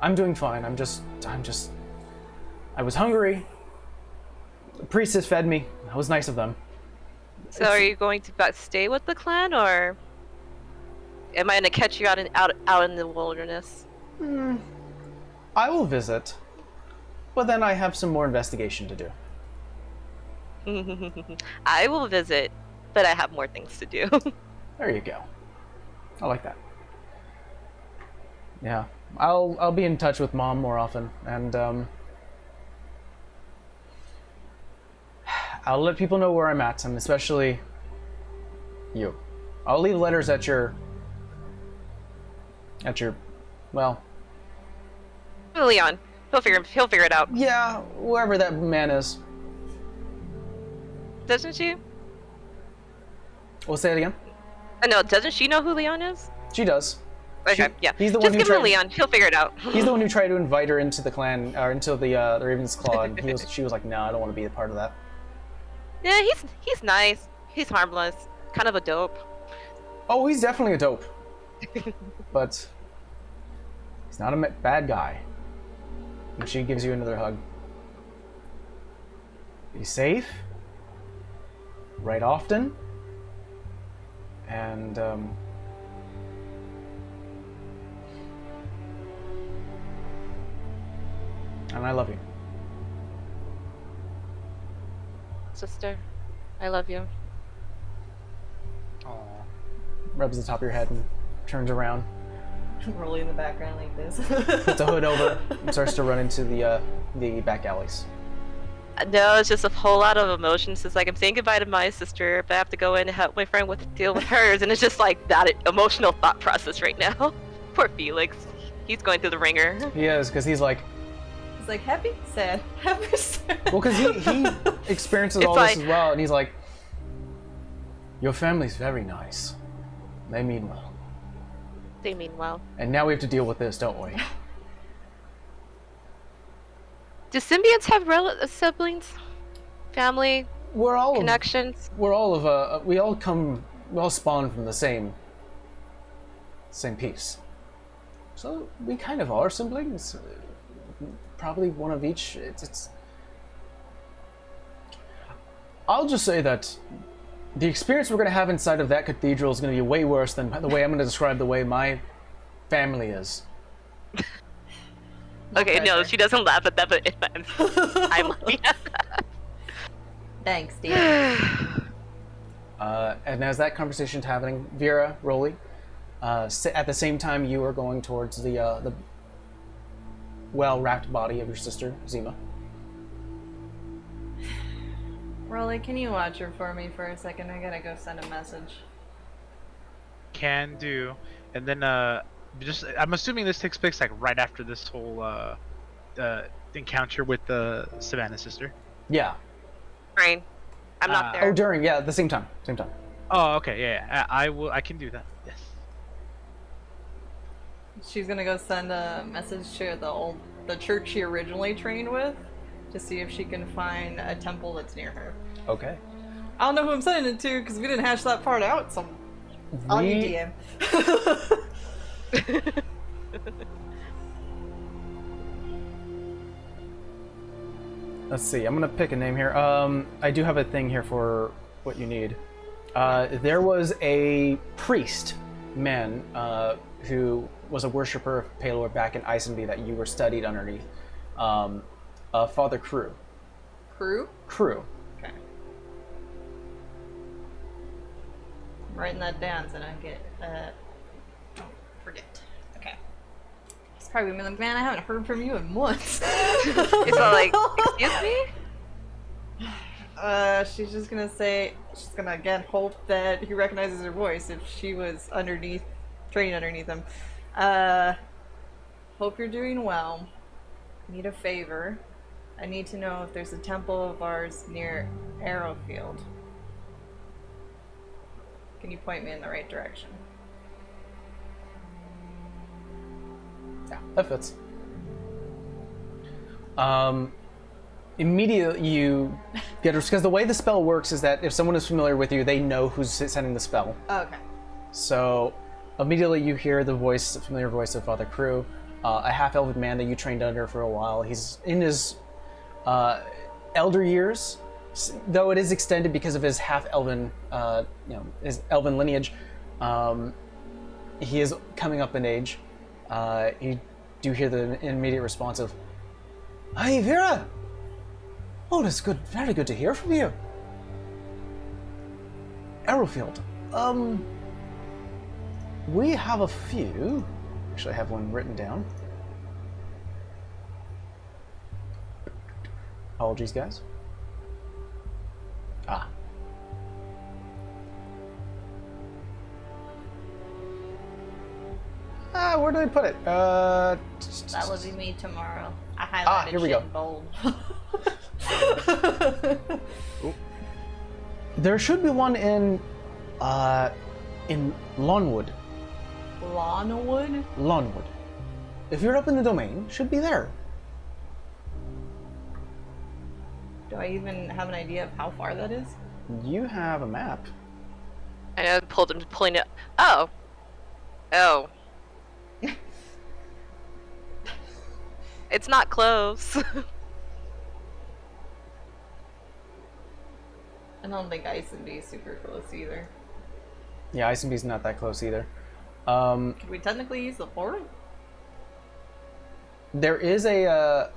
I'm doing fine. I was hungry. The priestess fed me. That was nice of them. So are you going to stay with the clan, or am I going to catch you out in the wilderness? I will visit, but then I have some more investigation to do. I will visit, but I have more things to do. There you go. I like that. Yeah, I'll be in touch with Mom more often, and I'll let people know where I'm at, and especially you. I'll leave letters at your well, Leon, he'll figure it out. yeah, wherever that man is. Doesn't she? We'll say it again. No, doesn't she know who Leon is? She does. Okay, She- yeah. he's the Just one who give him to tried- Leon. He'll figure it out. He's the one who tried to invite her into the clan, or into the Raven's Claw, and she was like, "No, I don't want to be a part of that." Yeah, he's nice. He's harmless. Kind of a dope. Oh, he's definitely a dope, but he's not a bad guy. And she gives you another hug. Be safe. Write often. And I love you. Sister, I love you. Aw. Rubs the top of your head and turns around, Rolly in the background like this. puts a hood over, and starts to run into the back alleys. No, it's just a whole lot of emotions. It's like I'm saying goodbye to my sister, but I have to go in and help my friend deal with hers, and it's just like that emotional thought process right now. Poor Felix. He's going through the ringer. He is, because he's like, He's like, happy, sad, happy, sad. well, because he experiences It's all this like- as well, and he's like, your family's very nice. They mean well. They mean well. And now we have to deal with this, don't we? Do symbionts have siblings? Family? We're all Connections? we all spawn from the same piece. So we kind of are siblings. Probably one of each. It's I'll just say that the experience we're going to have inside of that cathedral is going to be way worse than the way I'm going to describe the way my family is. Okay, no, pressure. she doesn't laugh at that, but I'm laughing at that. Thanks, Steve. And as that conversation's happening, Vera, Rolly, at the same time you are going towards the well-wrapped body of your sister, Zima. Rolly, can you watch her for me for a second? I gotta go send a message. Can do. And then I'm assuming this takes place like right after this whole encounter with the Savannah sister. Yeah. Fine. I'm not Oh, there. During, yeah, at the same time. Oh, okay, yeah. I will. I can do that. Yes. She's gonna go send a message to the church she originally trained with to see if she can find a temple that's near her. Okay. I don't know who I'm sending it to because we didn't hash that part out. So I'll We- DM. Let's see. I'm gonna pick a name here. I do have a thing here for what you need. There was a priest man who was a worshiper of Palor back in Isenby that you were studied underneath. Father Crew. Crew? Crew. Okay. I'm writing that down so I don't get don't forget. Okay. He's probably gonna be like, man, I haven't heard from you in months. It's all like, excuse me? She's just gonna say, she's gonna again hope that he recognizes her voice if she was training underneath him. Hope you're doing well. Need a favor. I need to know if there's a temple of ours near Arrowfield. Can you point me in the right direction? Yeah, that fits. Immediately you get because the way the spell works is that if someone is familiar with you, they know who's sending the spell. Okay. So immediately you hear the familiar voice of Father Crew, a half-elven man that you trained under for a while. He's in his elder years, though it is extended because of his half-elven, his elven lineage. He is coming up in age. You do hear the immediate response of, "Hey, Vera! Oh, that's good. Very good to hear from you. Arrowfield. We have a few. Actually, I have one written down. Apologies, guys. Where did I put it? That will be me tomorrow. I highlighted here we shit go. in bold. There should be one in Lawnwood. Lawnwood? Lawnwood. If you're up in the domain, should be there. Do I even have an idea of how far that is? You have a map. And I pulling it. Oh. Oh. It's not close. I don't think Ice and B is super close either. Yeah, ICB's not that close either. Could we technically use the fort? There is a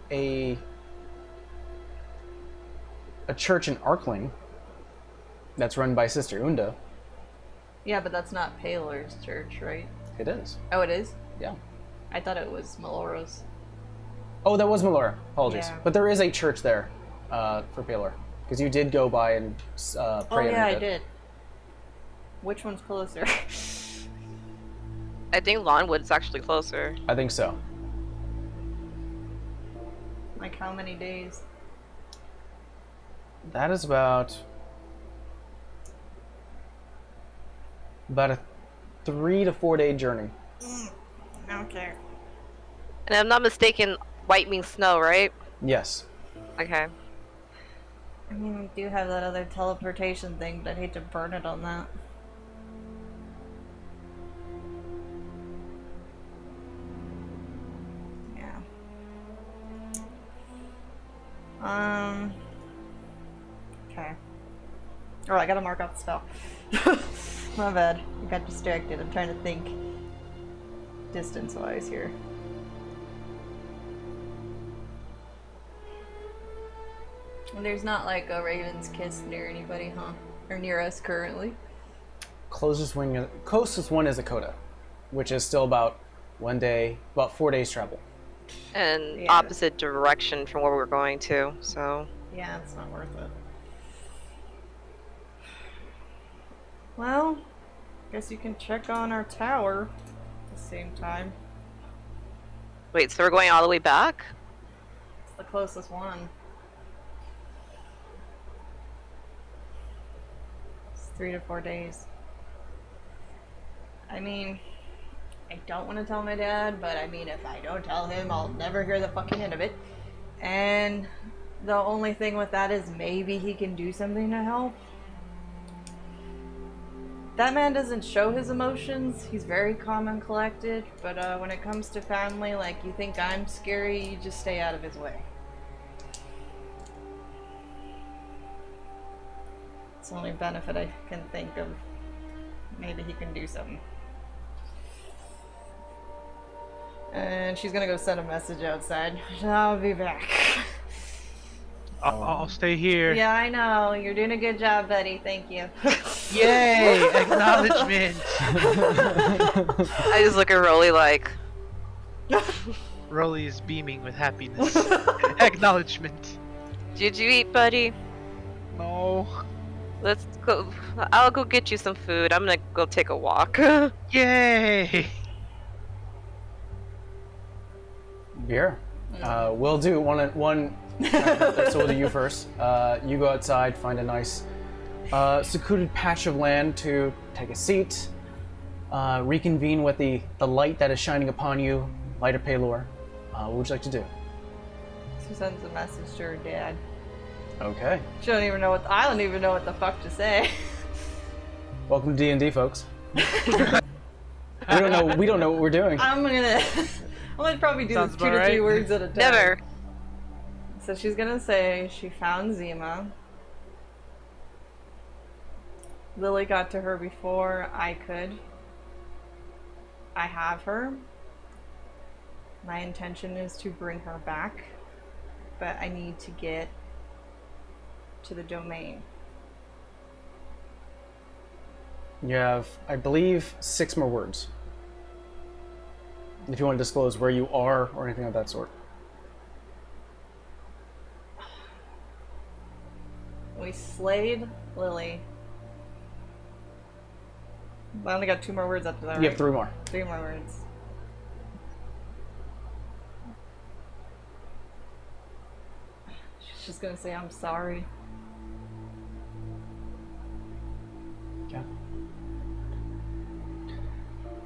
church in Arkling that's run by Sister Unda. Yeah, but that's not Paler's church, right? It is. Oh, it is? Yeah. I thought it was Melora's. Oh, that was Melora. Apologies. Yeah. But there is a church there for Palor. Because you did go by and pray Oh, yeah, underneath I it. did. Which one's closer? I think Lawnwood's actually closer. I think so. Like how many days? That is about a 3 to 4 day journey. Okay. And if I'm not mistaken, white means snow, right? Yes. Okay. I mean, we do have that other teleportation thing, but I'd hate to burn it on that. Yeah. Okay. Oh, I gotta mark out the spell. My bad. I got distracted. I'm trying to think distance-wise here. And there's not like a Raven's Kiss near anybody, huh? Or near us currently. Closest one is Akota, which is still about 1 day, about 4 days travel. And Yeah. opposite direction from where we're going to, so. Yeah, it's not worth it. Well, guess you can check on our tower at the same time. Wait, so we're going all the way back? It's the closest one. It's 3 to 4 days. I mean, I don't want to tell my dad, but I mean, if I don't tell him, I'll never hear the fucking end of it. And the only thing with that is maybe he can do something to help. That man doesn't show his emotions. He's very calm and collected, but when it comes to family, like, you think I'm scary, you just stay out of his way. It's the only benefit I can think of. Maybe he can do something. And she's gonna go send a message outside. I'll be back. I'll stay here. Yeah, I know. You're doing a good job, Betty. Thank you. Yay! Acknowledgement. I just look at Rolly like, Rolly is beaming with happiness. Acknowledgement. did you eat, buddy? No. Let's go. I'll go get you some food. I'm gonna go take a walk. Yay! Here. We'll do one. So we'll do you first. You go outside, find a nice secluded patch of land to take a seat, reconvene with the light that is shining upon you, light of Palor. What would you like to do? She sends a message to her dad. Okay. I don't even know what the fuck to say. Welcome to D&D, folks. We don't know what we're doing. I'm gonna probably do Sounds this 2 about to 3 right. words at a time. Never. So she's gonna say she found Zima. Lily got to her before I could. I have her. My intention is to bring her back, but I need to get to the domain. You have, I believe, 6 more words. If you want to disclose where you are or anything of that sort. We slayed Lily. I only got 2 more words after that, You have right? 3 more. 3 more words. She's gonna say, I'm sorry.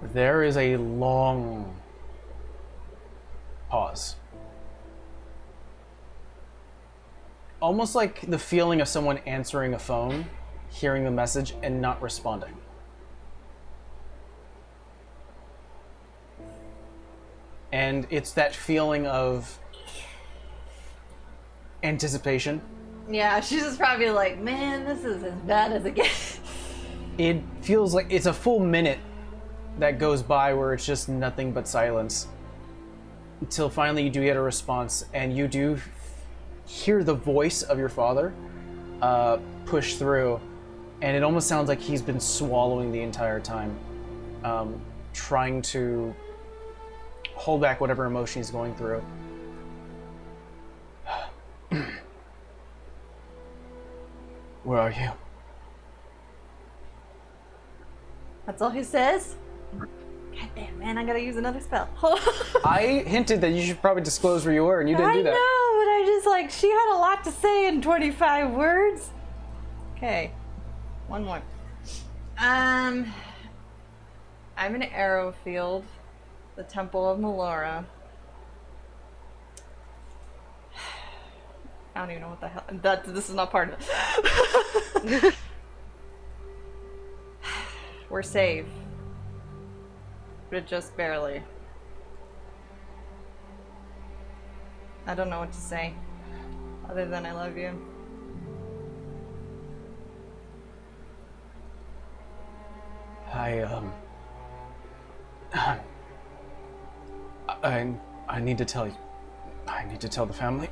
There is a long pause. Almost like the feeling of someone answering a phone, hearing the message, and not responding. And it's that feeling of anticipation. Yeah, she's just probably like, man, this is as bad as it gets. It feels like it's a full minute that goes by where it's just nothing but silence. Until finally you do get a response, and you do hear the voice of your father push through, and it almost sounds like he's been swallowing the entire time, trying to hold back whatever emotion he's going through. Where are you? That's all he says? God damn, man, I gotta use another spell. I hinted that you should probably disclose where you were, and you didn't do that. I know, but I just like, she had a lot to say in 25 words. Okay, one more. I'm in Arrowfield, the Temple of Melora. I don't even know what the hell. This is not part of it. We're safe. But just barely. I don't know what to say. Other than I love you. I need to tell you. I need to tell the family.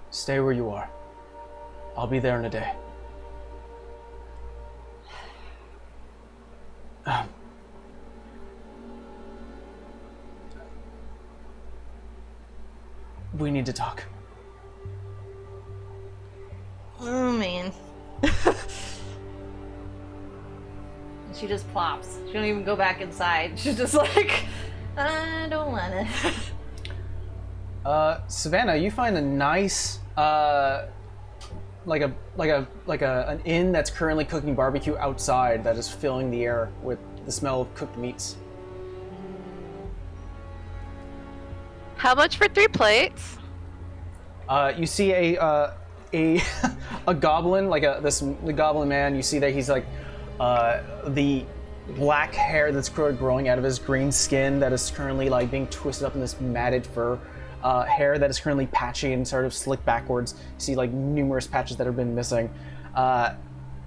Stay where you are. I'll be there in a day. We need to talk. Oh, man. She just plops. She don't even go back inside. She's just like, I don't wanna. Savannah, you find a nice, an inn that's currently cooking barbecue outside that is filling the air with the smell of cooked meats. How much for 3 plates? You see a goblin, the goblin man. You see that he's like the black hair that's growing out of his green skin that is currently like being twisted up in this matted fur. Hair that is currently patchy and sort of slicked backwards. You see like numerous patches that have been missing.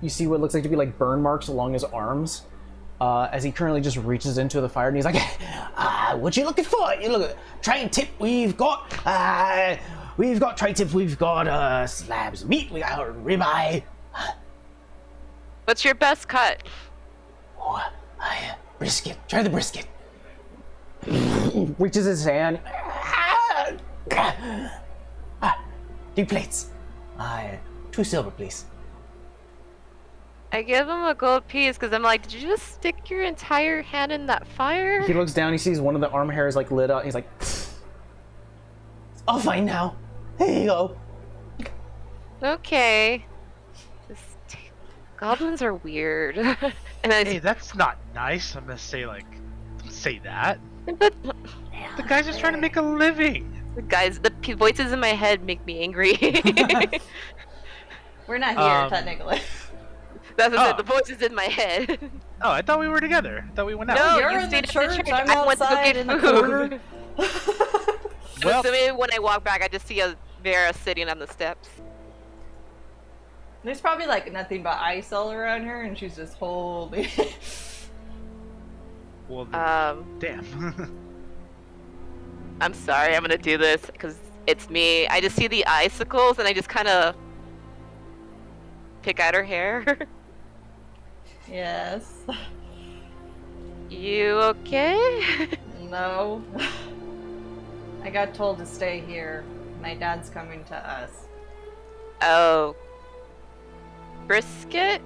You see what looks like to be like burn marks along his arms as he currently just reaches into the fire and he's like, what you looking for? You look trade tip. We've got trade tips. We've got slabs of meat. We got ribeye. What's your best cut? Brisket. Try the brisket. Reaches his hand. 2 plates. 2 silver, please. I give him a gold piece because I'm like, did you just stick your entire hand in that fire? He looks down, he sees one of the arm hairs like lit up, he's like, all fine now. Here you go. Okay. Goblins are weird. And Hey, that's not nice. I'm gonna say don't say that. The guy's just trying to make a living. Guys, the voices in my head make me angry. We're not here, technically. That's what I said, the voices in my head. Oh, I thought we were together. I thought we went out. No, You're you in stayed the at church, I'm I went to go outside get in the food. corner. Well- So maybe when I walk back, I just see a Vera sitting on the steps. There's probably like nothing but ice all around her, and she's just holding it. Well, then, damn. I'm sorry, I'm gonna do this because it's me. I just see the icicles and I just kind of pick at her hair. Yes. You okay? No. I got told to stay here. My dad's coming to us. Oh. Brisket?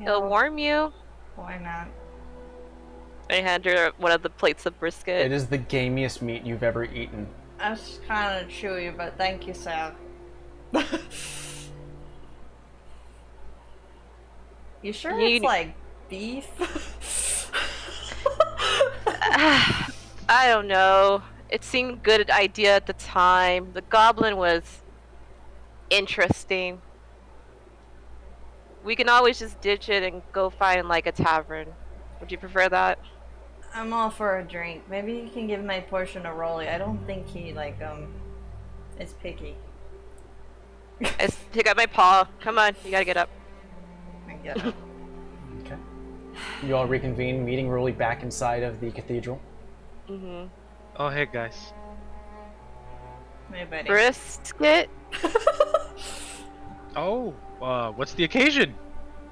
It'll Yeah, warm you. why not? I hand her one of the plates of brisket. It is the gamiest meat you've ever eaten. That's kind of chewy, but thank you, Sal. You sure You- it's like beef? I don't know. It seemed a good idea at the time. The goblin was interesting. We can always just ditch it and go find like a tavern. Would you prefer that? I'm all for a drink. Maybe you can give my portion to Rolly. I don't think he is picky. Let's pick up my paw. Come on, you gotta get up. I get it. Okay. You all reconvene, meeting Rolly back inside of the cathedral. Mm-hmm. Oh, hey guys. My buddy. Brisket, Oh, what's the occasion?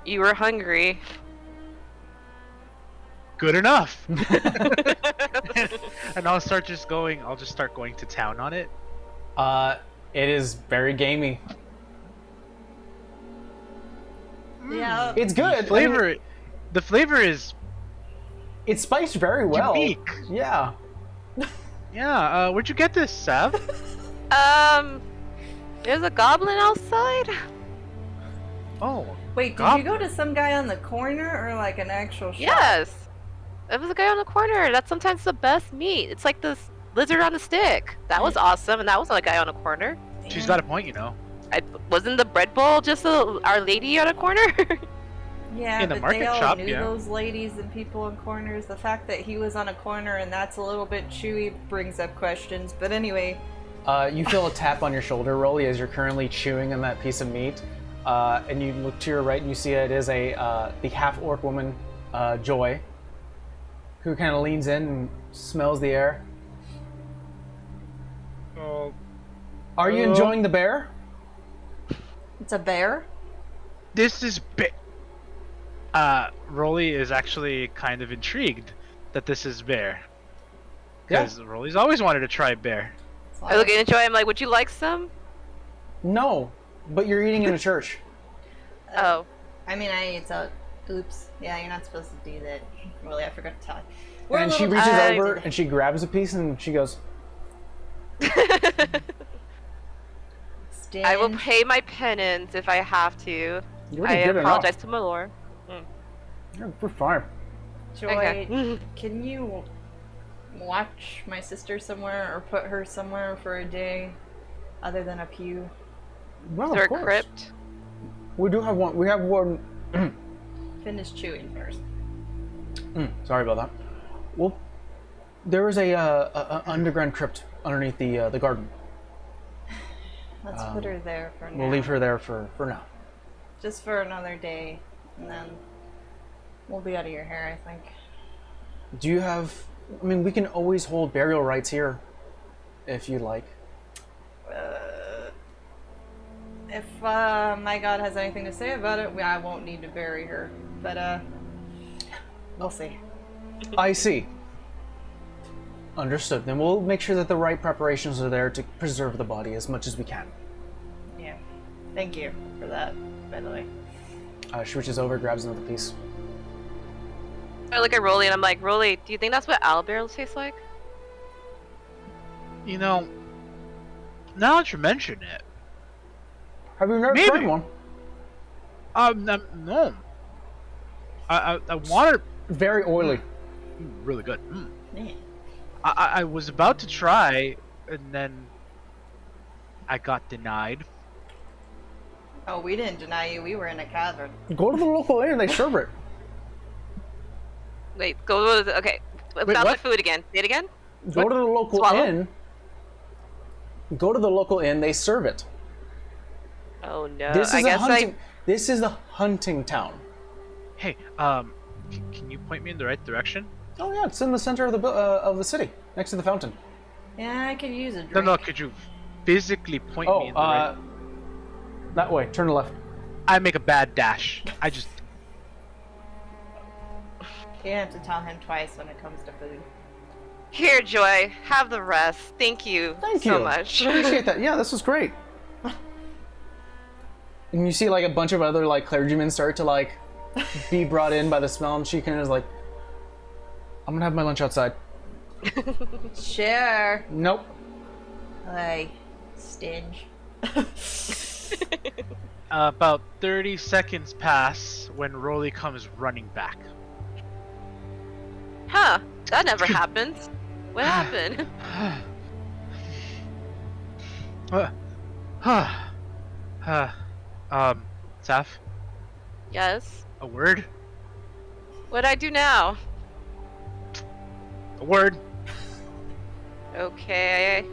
you were hungry. Good enough. And I'll just start going to town on it. It is very gamey. Yeah. It's good. The flavor is It's spiced very well. unique. Yeah. Yeah, where'd you get this, Sav? There's a goblin outside. Oh, Wait, did goblin. you go to some guy on the corner or like an actual shop? Yes. It was a guy on the corner. That's sometimes the best meat. It's like this lizard on a stick. That was awesome, and that wasn't a guy on a corner. She's got a point, you know. Wasn't the bread bowl just Our Lady on a corner? Yeah, In the but market they all shop, knew yeah. those ladies and people in corners. The fact that he was on a corner and that's a little bit chewy brings up questions. But anyway, You feel a tap on your shoulder, Rolly, as you're currently chewing on that piece of meat. And you look to your right and you see it is the half-orc woman, Joy, who kind of leans in and smells the air. Oh, Are you enjoying the bear? it's a bear. this is Rolly is actually kind of intrigued that this is bear. Because Rolly's always wanted to try bear. I look at Joy. I'm like, would you like some? No, but you're eating in a church. Oh. I mean, oops. Yeah, you're not supposed to do that. Really, I forgot to tell you. And she reaches over and she grabs a piece and she goes, I will pay my penance if I have to. "You're I already good apologize enough. to my lord. We're fine." Joy, Okay. can you watch my sister somewhere or put her somewhere for a day other than a pew? Well, Is there of a course. crypt? We do have one. We have one. Finish chewing first. Sorry about that. Well, there is a underground crypt underneath the garden. Let's put her there for now. We'll leave her there for now. Just for another day, and then we'll be out of your hair, I think. Do you have? I mean, we can always hold burial rites here, if you'd like. If my god has anything to say about it, I won't need to bury her. But we'll see. I see. Understood. Then we'll make sure that the right preparations are there to preserve the body as much as we can. Yeah. Thank you for that, by the way. She reaches over, grabs another piece. I look at Rolly and I'm like, Rolly, do you think that's what owlbear tastes like? You know, now that you mention it, Have you never Maybe. tried one? no. I want it Very oily. really good. Man. I was about to try, and then I got denied. Oh, we didn't deny you. We were in a cavern. Go to the local inn and they serve it. Wait, go to the, okay. Found the what? food again. Say it again? Go to the local Swallow? inn. Go to the local inn. They serve it. Oh no. This I is guess This is the hunting town. Hey, can you point me in the right direction? Oh yeah, it's in the center of the city, next to the fountain. Yeah, I could use a drink. No, could you physically point me in the right? That way. Turn left. I make a bad dash. You have to tell him twice when it comes to food. Here, Joy, have the rest. Thank you Thank so you. much. Appreciate that. Yeah, this was great. And you see like a bunch of other like clergymen start to like be brought in by the smell, and she kind of is like, "I'm gonna have my lunch outside." Sure. Nope. Hey, stinge. About 30 seconds pass when Rolly comes running back. Huh? That never happens. What happened? Saf, Yes. a word? What'd I do now? A word? Okay.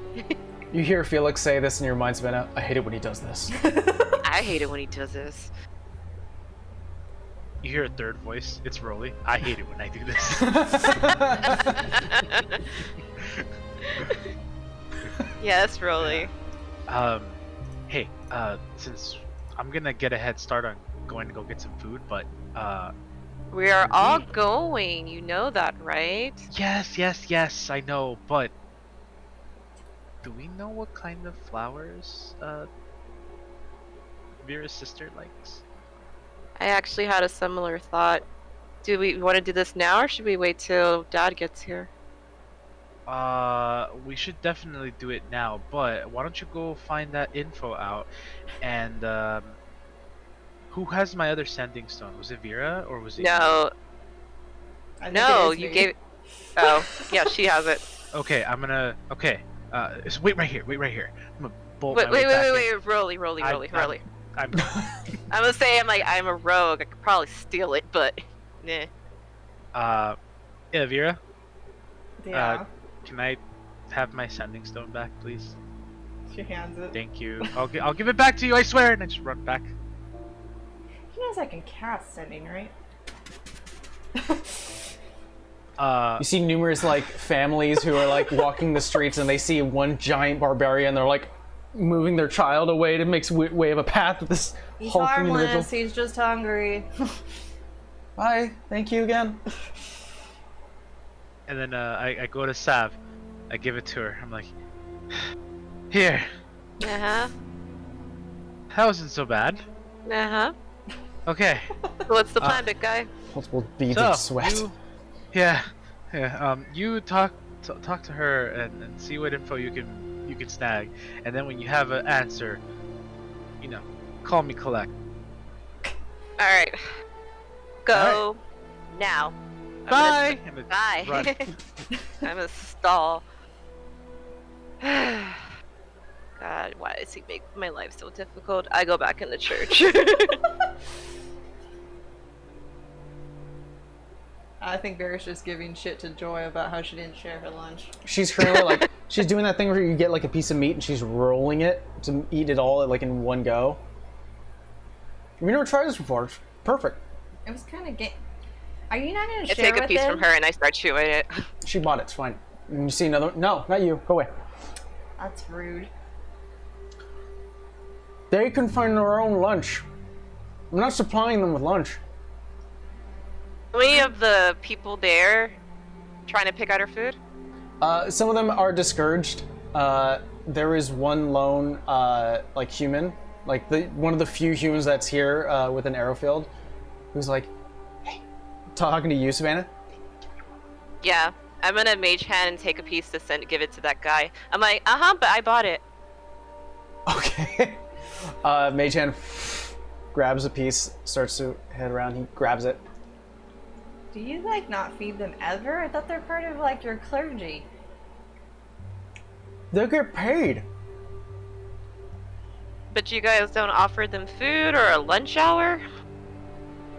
You hear Felix say this in your mind, Savannah. I hate it when he does this. I hate it when he does this. You hear a third voice. It's Rolly. I hate it when I do this. Yes, Rolly. Hey, since I'm gonna get a head start on going to go get some food, but We are all going. You know that, right? yes, I know, but do we know what kind of flowers Vera's sister likes? I actually had a similar thought. Do we want to do this now, or should we wait till Dad gets here? We should definitely do it now, but why don't you go find that info out? And who has my other sanding stone? Was it Vera or was it No, I think no, it is you me. gave. Oh, yeah, she has it. you? Okay, I'm gonna. Okay, so wait right here. I'm gonna bolt Wait, my way wait, back in. wait, Rolly. I'm- I'm I'm gonna say I'm a rogue. I could probably steal it, but nah. yeah, Vera, Yeah. can I have my sanding stone back, please? She hands it. Thank you. I'll give it back to you, I swear, and I just run back. He knows I can cast sending, right? You see numerous like families who are like walking the streets and they see one giant barbarian. They're like moving their child away to make way of a path with this He's hulking individual. harmless. He's just hungry. Bye. Thank you again. And then I go to Sav. I give it to her. I'm like, here. Uh-huh. That wasn't so bad. Uh-huh. Okay. What's the plan, big guy? Multiple beads So of sweat. yeah. You talk to her and see what info you can snag, and then when you have an answer, call me collect. All right. Go now. Bye. Bye. Run. I'm a stall. God, why does he make my life so difficult? I go back in the church. I think Vera's just giving shit to Joy about how she didn't share her lunch. She's currently like she's doing that thing where you get like a piece of meat and she's rolling it to eat it all like in one go. We never tried this before. It's perfect. It was kind of Are you not gonna I share take a with piece him? from her and I start chewing it. She bought it. It's fine. And you see another one? No, not you. Go away. That's rude. They can find their own lunch. I'm not supplying them with lunch. How many of the people there trying to pick out her food? Some of them are discouraged. There is one lone like human, like one of the few humans that's here with an arrow field, who's like, "Hey," talking to you, Savannah. Yeah, I'm gonna mage hand and take a piece to give it to that guy. I'm like, but I bought it. Okay. Mage Hand grabs a piece, starts to head around. He grabs it. Do you like not feed them ever? I thought they're part of like your clergy. They'll get paid. But you guys don't offer them food or a lunch hour?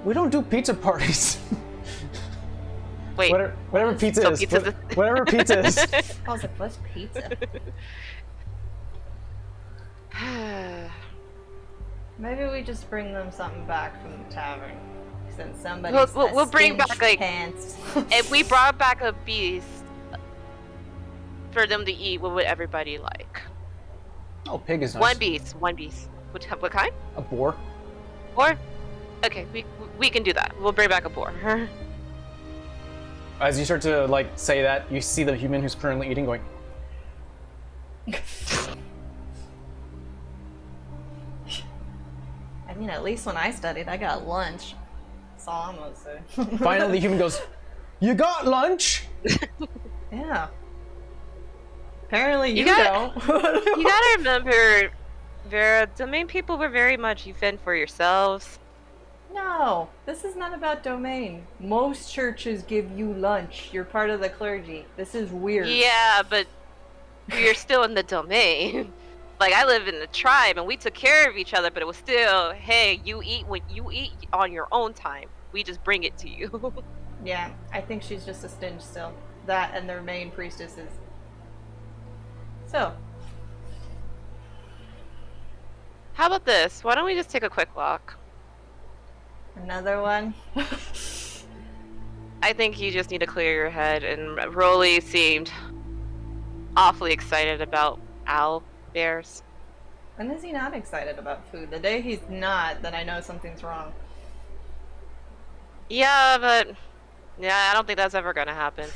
We don't do pizza parties. Wait. Whatever pizza So is. pizza's Whatever pizza is. I was like, what's pizza? Maybe we just bring them something back from the tavern. Since somebody's We'll bring back, like- pants. If we brought back a beast for them to eat, what would everybody like? Oh, pig is nice. One beast. What kind? A boar. Boar? Okay, we can do that. We'll bring back a boar. As you start to like say that, you see the human who's currently eating going. I mean, at least when I studied, I got lunch. That's all I'm gonna say. Finally, the human goes, "You got lunch?" Yeah. Apparently you You don't. You gotta remember, Vera, domain people were very much you fend for yourselves. No, this is not about domain. Most churches give you lunch. You're part of the clergy. This is weird. Yeah, but we are still in the domain. Like, I live in the tribe, and we took care of each other, but it was still, hey, you eat when you eat on your own time. We just bring it to you. Yeah, I think she's just a stinge still. That and their main priestesses. So, How about this? Why don't we just take a quick walk? another one. I think you just need to clear your head, and Rolly seemed awfully excited about owl bears. When is he not excited about food? The day he's not, then I know something's wrong. Yeah, but yeah, I don't think that's ever gonna happen.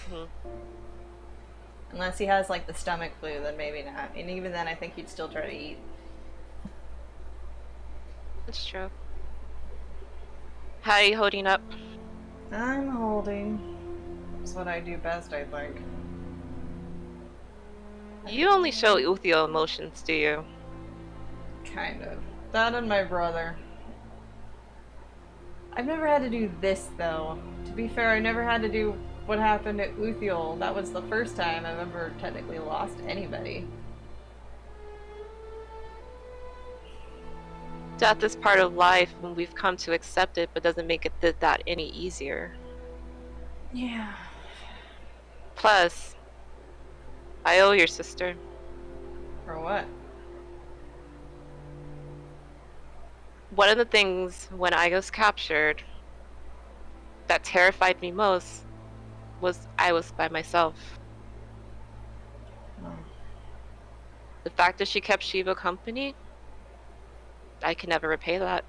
Unless he has like the stomach flu, then maybe not. And even then, I think he'd still try to eat. That's true. How are you holding up? I'm holding. That's what I do best, I think. You only show Uthio emotions, do you? Kind of. That and my brother. I've never had to do this, though. To be fair, I never had to do what happened at Uthiol. That was the first time I've ever technically lost anybody. Death is part of life, and we've come to accept it, but doesn't make it that any easier. Yeah. Plus, I owe your sister. For what? One of the things when I was captured that terrified me most was I was by myself. Oh. The fact that she kept Shiva company, I can never repay that.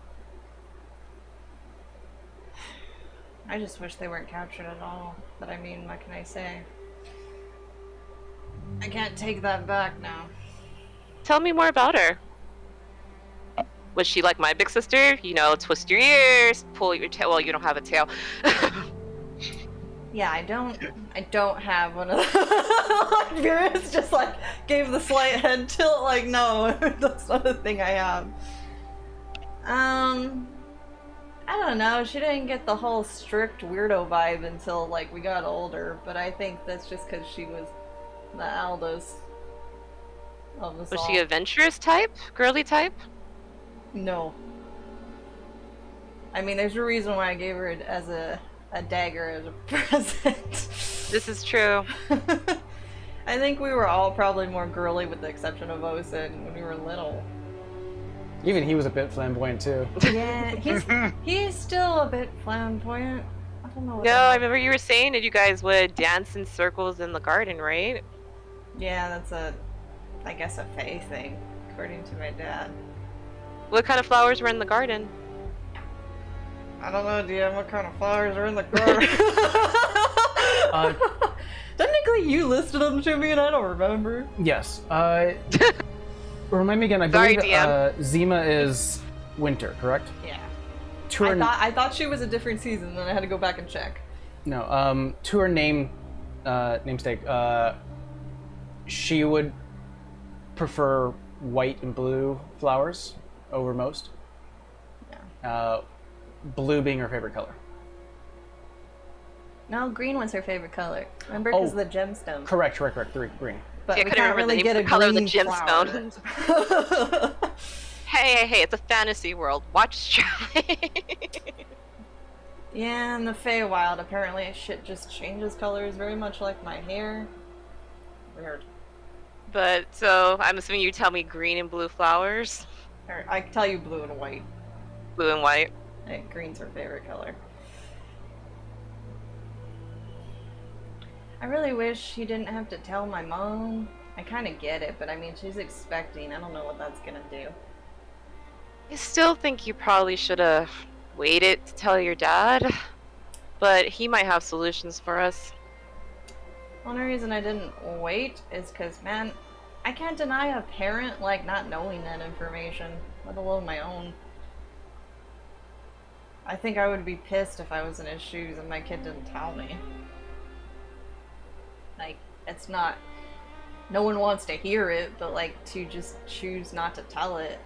I just wish they weren't captured at all. But I mean, what can I say? I can't take that back now. Tell me more about her. Was she like my big sister? You know, twist your ears, pull your tail. Well, you don't have a tail. Yeah, I don't have one of those. Like, Vera's just like gave the slight head tilt, like, no, that's not a thing I have. I don't know, she didn't get the whole strict weirdo vibe until, like, we got older, but I think that's just because she was the eldest of us Was all. she a adventurous type? Girly type? No. I mean, there's a reason why I gave her it as a dagger as a present. This is true. I think we were all probably more girly with the exception of Osen when we were little. Even he was a bit flamboyant too. Yeah, he's still a bit flamboyant. I don't know what No, the I heck. remember you were saying that you guys would dance in circles in the garden, right? Yeah, that's I guess a Fae thing, according to my dad. What kind of flowers were in the garden? I don't know, DM, what kind of flowers are in the garden? Technically, you listed them to me and I don't remember. Yes. Remind me again. I Sorry, believe DM. Zima is winter, correct? Yeah. To her, I thought she was a different season, then I had to go back and check. no. To her namesake. She would prefer white and blue flowers over most. Yeah. Blue being her favorite color. No, green was her favorite color. Remember, because Oh. of the gemstone. Correct. Green. But Yeah, I we couldn't can't remember the really name get of a the color of the green gemstone. flower. Hey, it's a fantasy world. Watch try. Yeah, in the Feywild, apparently shit just changes colors very much like my hair. Weird. But, so, I'm assuming you tell me green and blue flowers? Or, I can tell you blue and white. Blue and white. Hey, green's her favorite color. I really wish he didn't have to tell my mom. I kind of get it, but I mean, she's expecting. I don't know what that's gonna do. I still think you probably should have waited to tell your dad. But he might have solutions for us. Only reason I didn't wait is because, man, I can't deny a parent, like, not knowing that information, let alone my own. I think I would be pissed if I was in his shoes and my kid didn't tell me. Like, no one wants to hear it, but, like, to just choose not to tell it,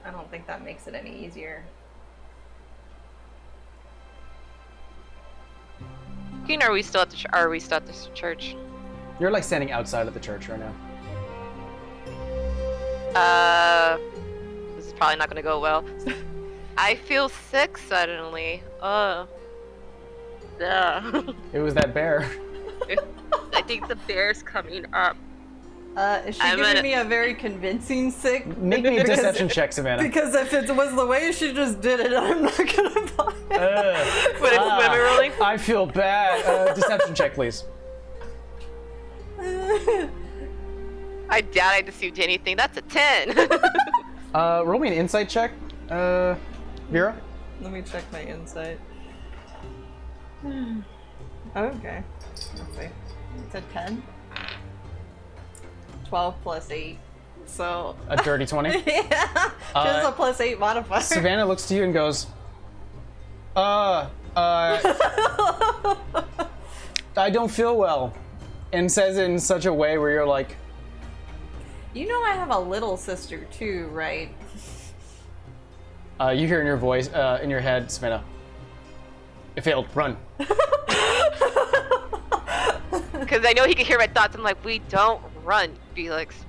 I don't think that makes it any easier. Keen, are we still at the church? You're like standing outside of the church right now. This is probably not gonna go well. I feel sick suddenly. Yeah. It was that bear. I think the bear's coming up. Is she giving me a very convincing sick? Make me a deception check, Savannah. Because if it was the way she just did it, I'm not gonna buy it. What am I rolling? I feel bad. Deception check, please. I doubt I deceived anything. That's a 10. Roll me an insight check, Vera. Let me check my insight. Okay. Let's see. It's a 10. 12 plus 8. So. A dirty 20. Yeah. Just a plus 8 modifier. Savannah looks to you and goes, I don't feel well. And says it in such a way where you're like, You know I have a little sister too, right? you hear in your voice, in your head, Savannah, it failed, run. Because I know he can hear my thoughts. I'm like, we don't run, Felix.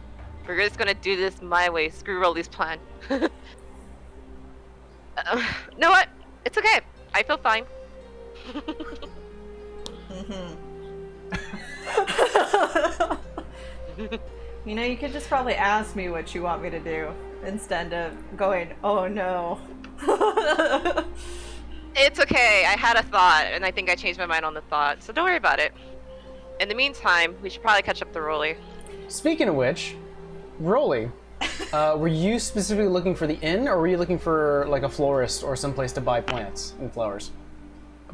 We're just gonna do this my way. Screw Rolly's plan. Know what? It's okay. I feel fine. You know, you could just probably ask me what you want me to do instead of going, oh no. It's okay. I had a thought, and I think I changed my mind on the thought. So don't worry about it. In the meantime, we should probably catch up to Rolly. Speaking of which, Rolly, were you specifically looking for the inn, or were you looking for like a florist or someplace to buy plants and flowers?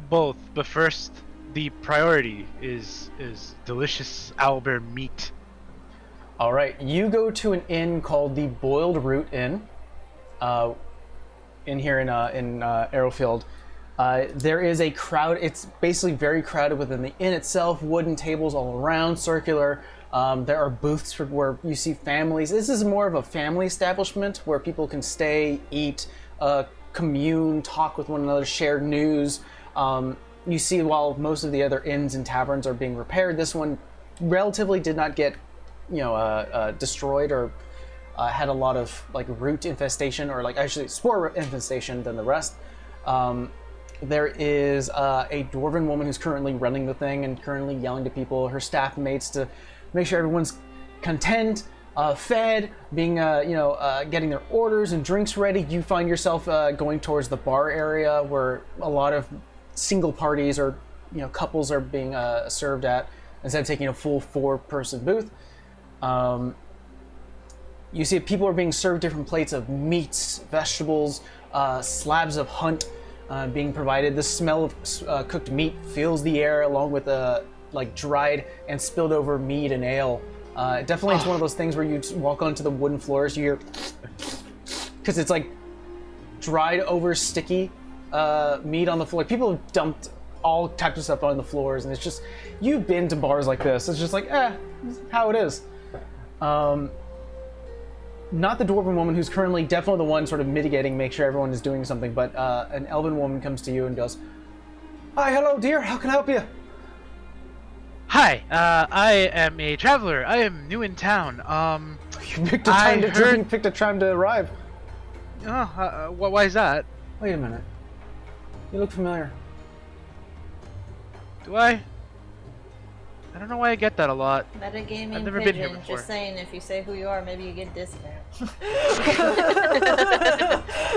Both, but first, the priority is delicious owlbear meat. All right, you go to an inn called the Boiled Root Inn, in here in Arrowfield. There is a crowd. It's basically very crowded within the inn itself. Wooden tables all around, circular. There are booths where you see families. This is more of a family establishment where people can stay, eat, commune, talk with one another, share news. You see, while most of the other inns and taverns are being repaired, this one relatively did not get, destroyed or had a lot of like root infestation or like actually spore infestation than the rest. There is a dwarven woman who's currently running the thing and currently yelling to people, her staff mates, to make sure everyone's content, fed, being, getting their orders and drinks ready. You find yourself going towards the bar area where a lot of single parties or, couples are being served at instead of taking a full 4-person booth. You see people are being served different plates of meats, vegetables, slabs of hunt being provided. The smell of cooked meat fills the air along with dried and spilled over mead and ale. Definitely it's one of those things where you walk onto the wooden floors, you hear, because it's like dried over sticky meat on the floor. People have dumped all types of stuff on the floors, and it's just, you've been to bars like this, it's just like, this is how it is. Not the dwarven woman who's currently definitely the one sort of mitigating, make sure everyone is doing something, but an elven woman comes to you and goes, "Hi, hello dear, how can I help you?" Hi, I am a traveler. I am new in town. You picked a time to arrive. Why is that? Wait a minute. You look familiar. Do I? I don't know why I get that a lot. Metagaming I've never pigeon. been here before. Just saying, if you say who you are, maybe you get discount.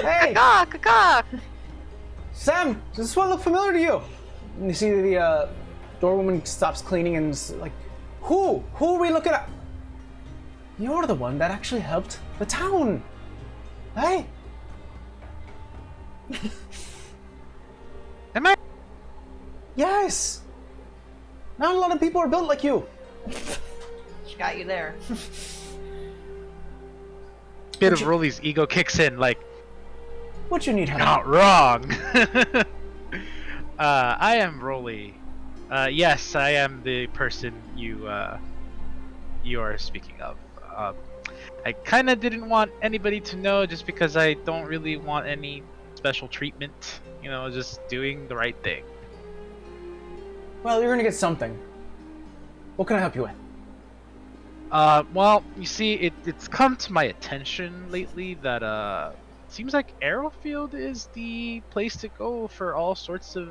Hey, Caw. Sam, does this one look familiar to you? And you see the door woman stops cleaning and is like, Who are we looking at? You're the one that actually helped the town. Hey? Am I? Yes. Not a lot of people are built like you. She got you there. Bit of Rolly's ego kicks in, like, What you need, honey? not wrong. I am Rolly. Yes, I am the person you are speaking of. I kind of didn't want anybody to know just because I don't really want any special treatment. You know, just doing the right thing. Well, you're gonna get something. What can I help you with? Well, you see, it's come to my attention lately that, seems like Arrowfield is the place to go for all sorts of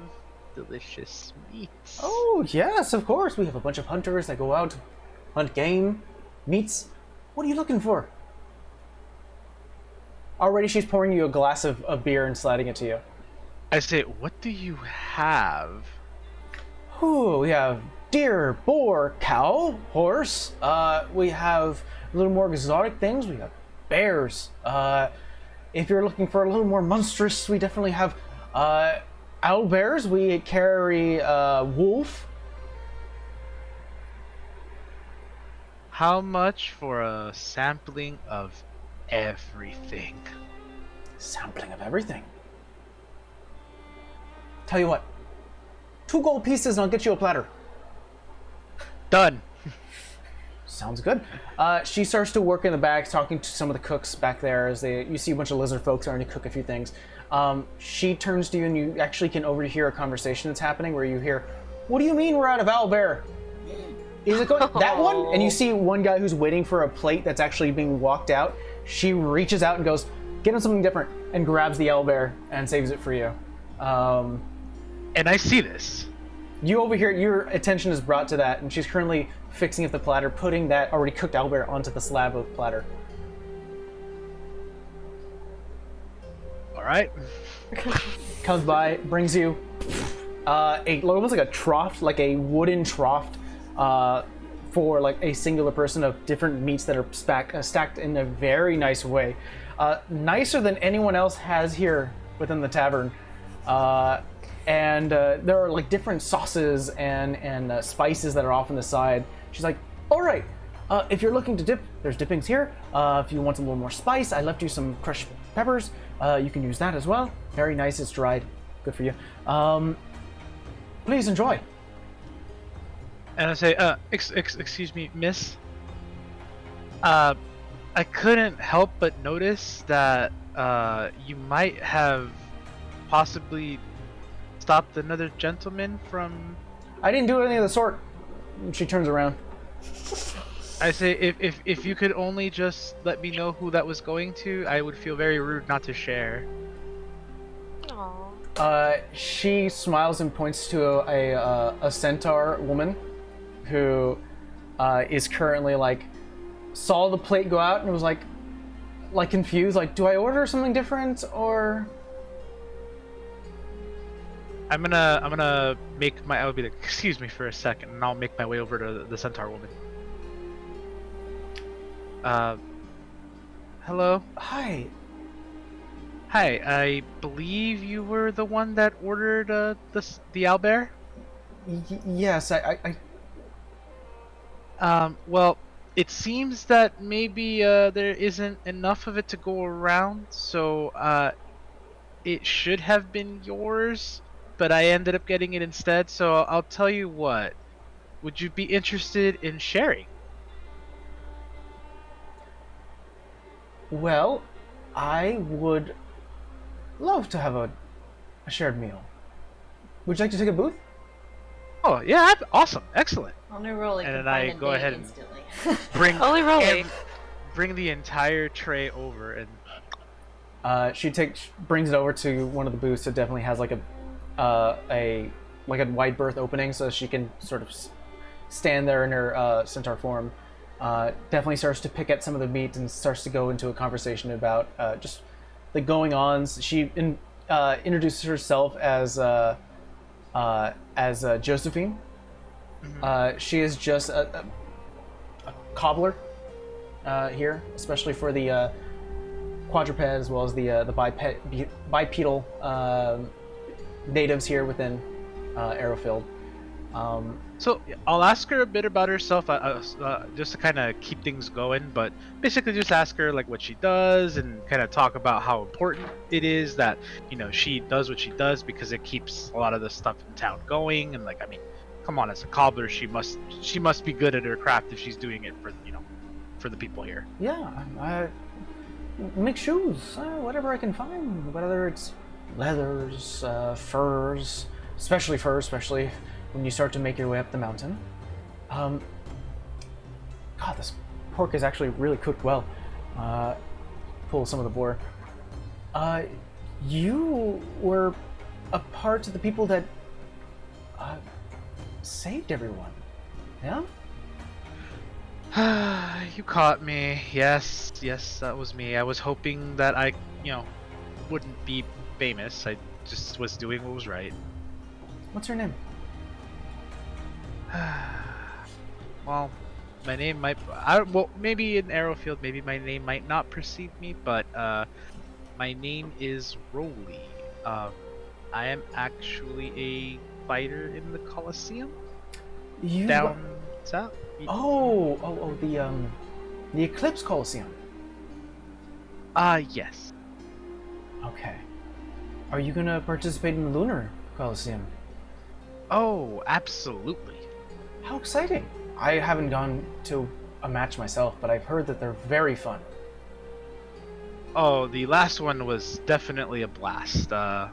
delicious meats. Oh, yes, of course. We have a bunch of hunters that go out, hunt game, meats. What are you looking for? Already she's pouring you a glass of beer and sliding it to you. I say, what do you have? Ooh, we have deer, boar, cow, horse. We have a little more exotic things. We have bears. If you're looking for a little more monstrous, we definitely have owl bears. We carry wolf. How much for a sampling of everything? Sampling of everything. Tell you what, 2 gold pieces and I'll get you a platter. Done. Sounds good. She starts to work in the back, talking to some of the cooks back there as you see a bunch of lizard folks starting to cook a few things. She turns to you and you actually can overhear a conversation that's happening where you hear, "What do you mean we're out of owlbear? Is it going that one?" And you see one guy who's waiting for a plate that's actually being walked out. She reaches out and goes, "Get him something different," and grabs the owlbear and saves it for you. And I see this. You overhear, your attention is brought to that, and she's currently fixing up the platter, putting that already cooked owlbear onto the slab of platter. All right. Comes by, brings you almost like a trough, like a wooden trough for like a singular person of different meats that are stacked in a very nice way. Nicer than anyone else has here within the tavern. And there are like different sauces and spices that are off on the side. She's like, "All right, if you're looking to dip, there's dippings here. If you want a little more spice, I left you some crushed peppers. You can use that as well. Very nice, it's dried. Good for you. Please enjoy." And I say, excuse me, miss. I couldn't help but notice that you might have possibly stopped another gentleman from... "I didn't do anything of the sort." And she turns around. I say, if you could only just let me know who that was going to, I would feel very rude not to share. Aww. She smiles and points to a centaur woman who is currently like, saw the plate go out and was like confused, like, "Do I order something different or?" I'm gonna make my... I'll be like, excuse me for a second, and I'll make my way over to the centaur woman. Hello? Hi. Hi, I believe you were the one that ordered the owlbear? Yes, I Well, it seems that maybe there isn't enough of it to go around, so it should have been yours, but I ended up getting it instead, so I'll tell you what. Would you be interested in sharing? Well, I would love to have a shared meal. Would you like to take a booth? Oh, yeah, awesome, excellent. Only Rolly And can then find I a go date ahead and instantly. Bring Holy roly. bring the entire tray over, and She brings it over to one of the booths. It definitely has like a wide berth opening, so she can sort of stand there in her centaur form. Definitely starts to pick at some of the meat and starts to go into a conversation about just the going-ons. She introduces herself as Josephine. Mhm. She is just a cobbler here, especially for the quadruped as well as the bipedal natives here within Arrowfield. So I'll ask her a bit about herself, just to kind of keep things going. But basically, just ask her like what she does, and kind of talk about how important it is that she does what she does because it keeps a lot of the stuff in town going. And like, I mean, come on, as a cobbler, she must be good at her craft if she's doing it for for the people here. Yeah, make shoes, whatever I can find, whether it's leathers, furs, especially furs, especially when you start to make your way up the mountain. God, this pork is actually really cooked well. Pull some of the boar. You were a part of the people that saved everyone, yeah? You caught me. Yes, that was me. I was hoping that I, wouldn't be famous. I just was doing what was right. What's her name? Well, my name might. Maybe in Arrowfield, maybe my name might not precede me, but my name is Roly. I am actually a fighter in the Colosseum. Down south. The Eclipse Coliseum. Yes. Okay. Are you gonna participate in the Lunar Coliseum? Oh, absolutely. How exciting! I haven't gone to a match myself, but I've heard that they're very fun. Oh, the last one was definitely a blast. I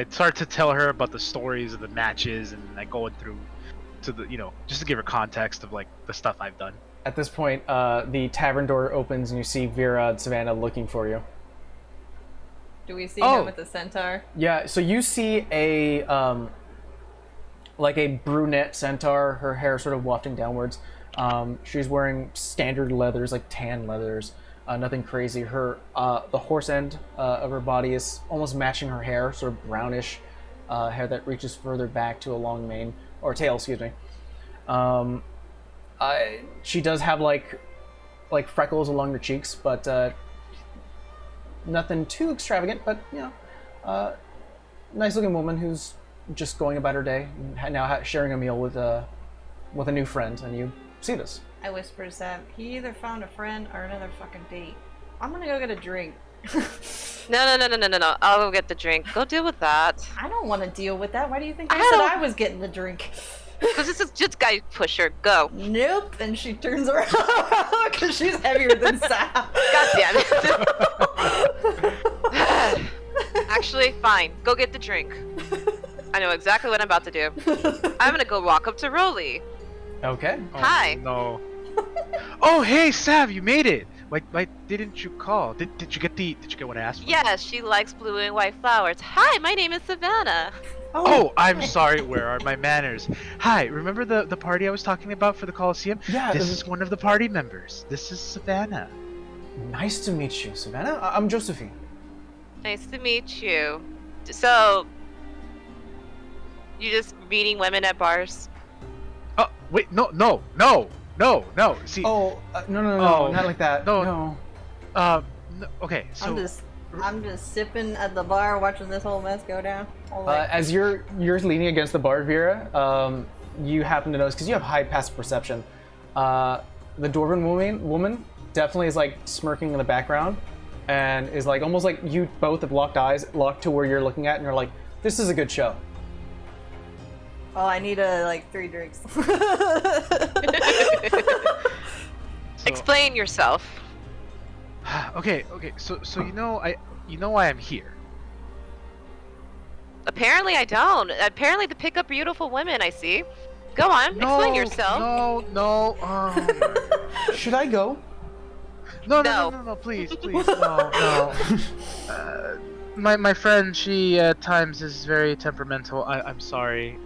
started to tell her about the stories of the matches and like going through to the, just to give her context of like the stuff I've done. At this point, the tavern door opens and you see Vera and Savannah looking for you. Do we see him with the centaur? Yeah, so you see a like a brunette centaur, her hair sort of wafting downwards. She's wearing standard leathers, like tan leathers, nothing crazy. Her the horse end of her body is almost matching her hair, sort of brownish hair that reaches further back to a long mane, or tail, excuse me. She does have like freckles along her cheeks, but nothing too extravagant. But nice looking woman who's just going about her day, now sharing a meal with a new friend, and you see this. I whisper to Sam, he either found a friend or another fucking date. I'm gonna go get a drink. No. I'll go get the drink. Go deal with that. I don't want to deal with that. Why do you think I said I was getting the drink? Because this is just guy pusher. Go. Nope. And she turns around because she's heavier than Sam. God damn it. Actually, fine. Go get the drink. I know exactly what I'm about to do. I'm gonna go walk up to Roly. Okay. Hi. No. Oh, hey, Sav, you made it. Why didn't you call? Did you get what I asked for? Yes, she likes blue and white flowers. Hi, my name is Savannah. Oh, I'm sorry. Where are my manners? Hi, remember the party I was talking about for the Coliseum? Yeah. This is one of the party members. This is Savannah. Nice to meet you, Savannah. I'm Josephine. Nice to meet you. So, you just meeting women at bars? Oh, wait, no. See. Oh, no, not like that. No. Okay, so. I'm just sipping at the bar, watching this whole mess go down. As you're leaning against the bar, Vera, you happen to notice, because you have high passive perception, the dwarven woman definitely is like smirking in the background, and is like almost like you both have locked to where you're looking at, and you're like, this is a good show. Oh, I need 3 drinks. Explain yourself. Okay. So you know why I'm here. Apparently I don't. Apparently to pick up beautiful women, I see. Go on, explain yourself. No. Should I go? No, please, no. My friend, she at times is very temperamental. I'm sorry.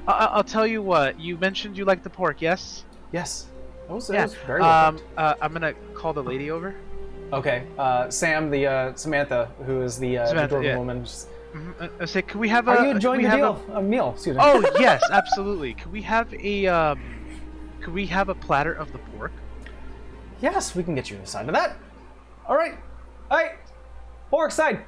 I'll tell you what. You mentioned you like the pork, yes? Yes. That was very well cooked. I'm gonna call the lady over. Okay. Sam, Samantha, who is the dwarven woman. I say, can we have a? Are you enjoying the deal? A meal, excuse me. Oh yes, absolutely. Can we have a platter of the pork? Yes, we can get you a side of that. All right. Pork side.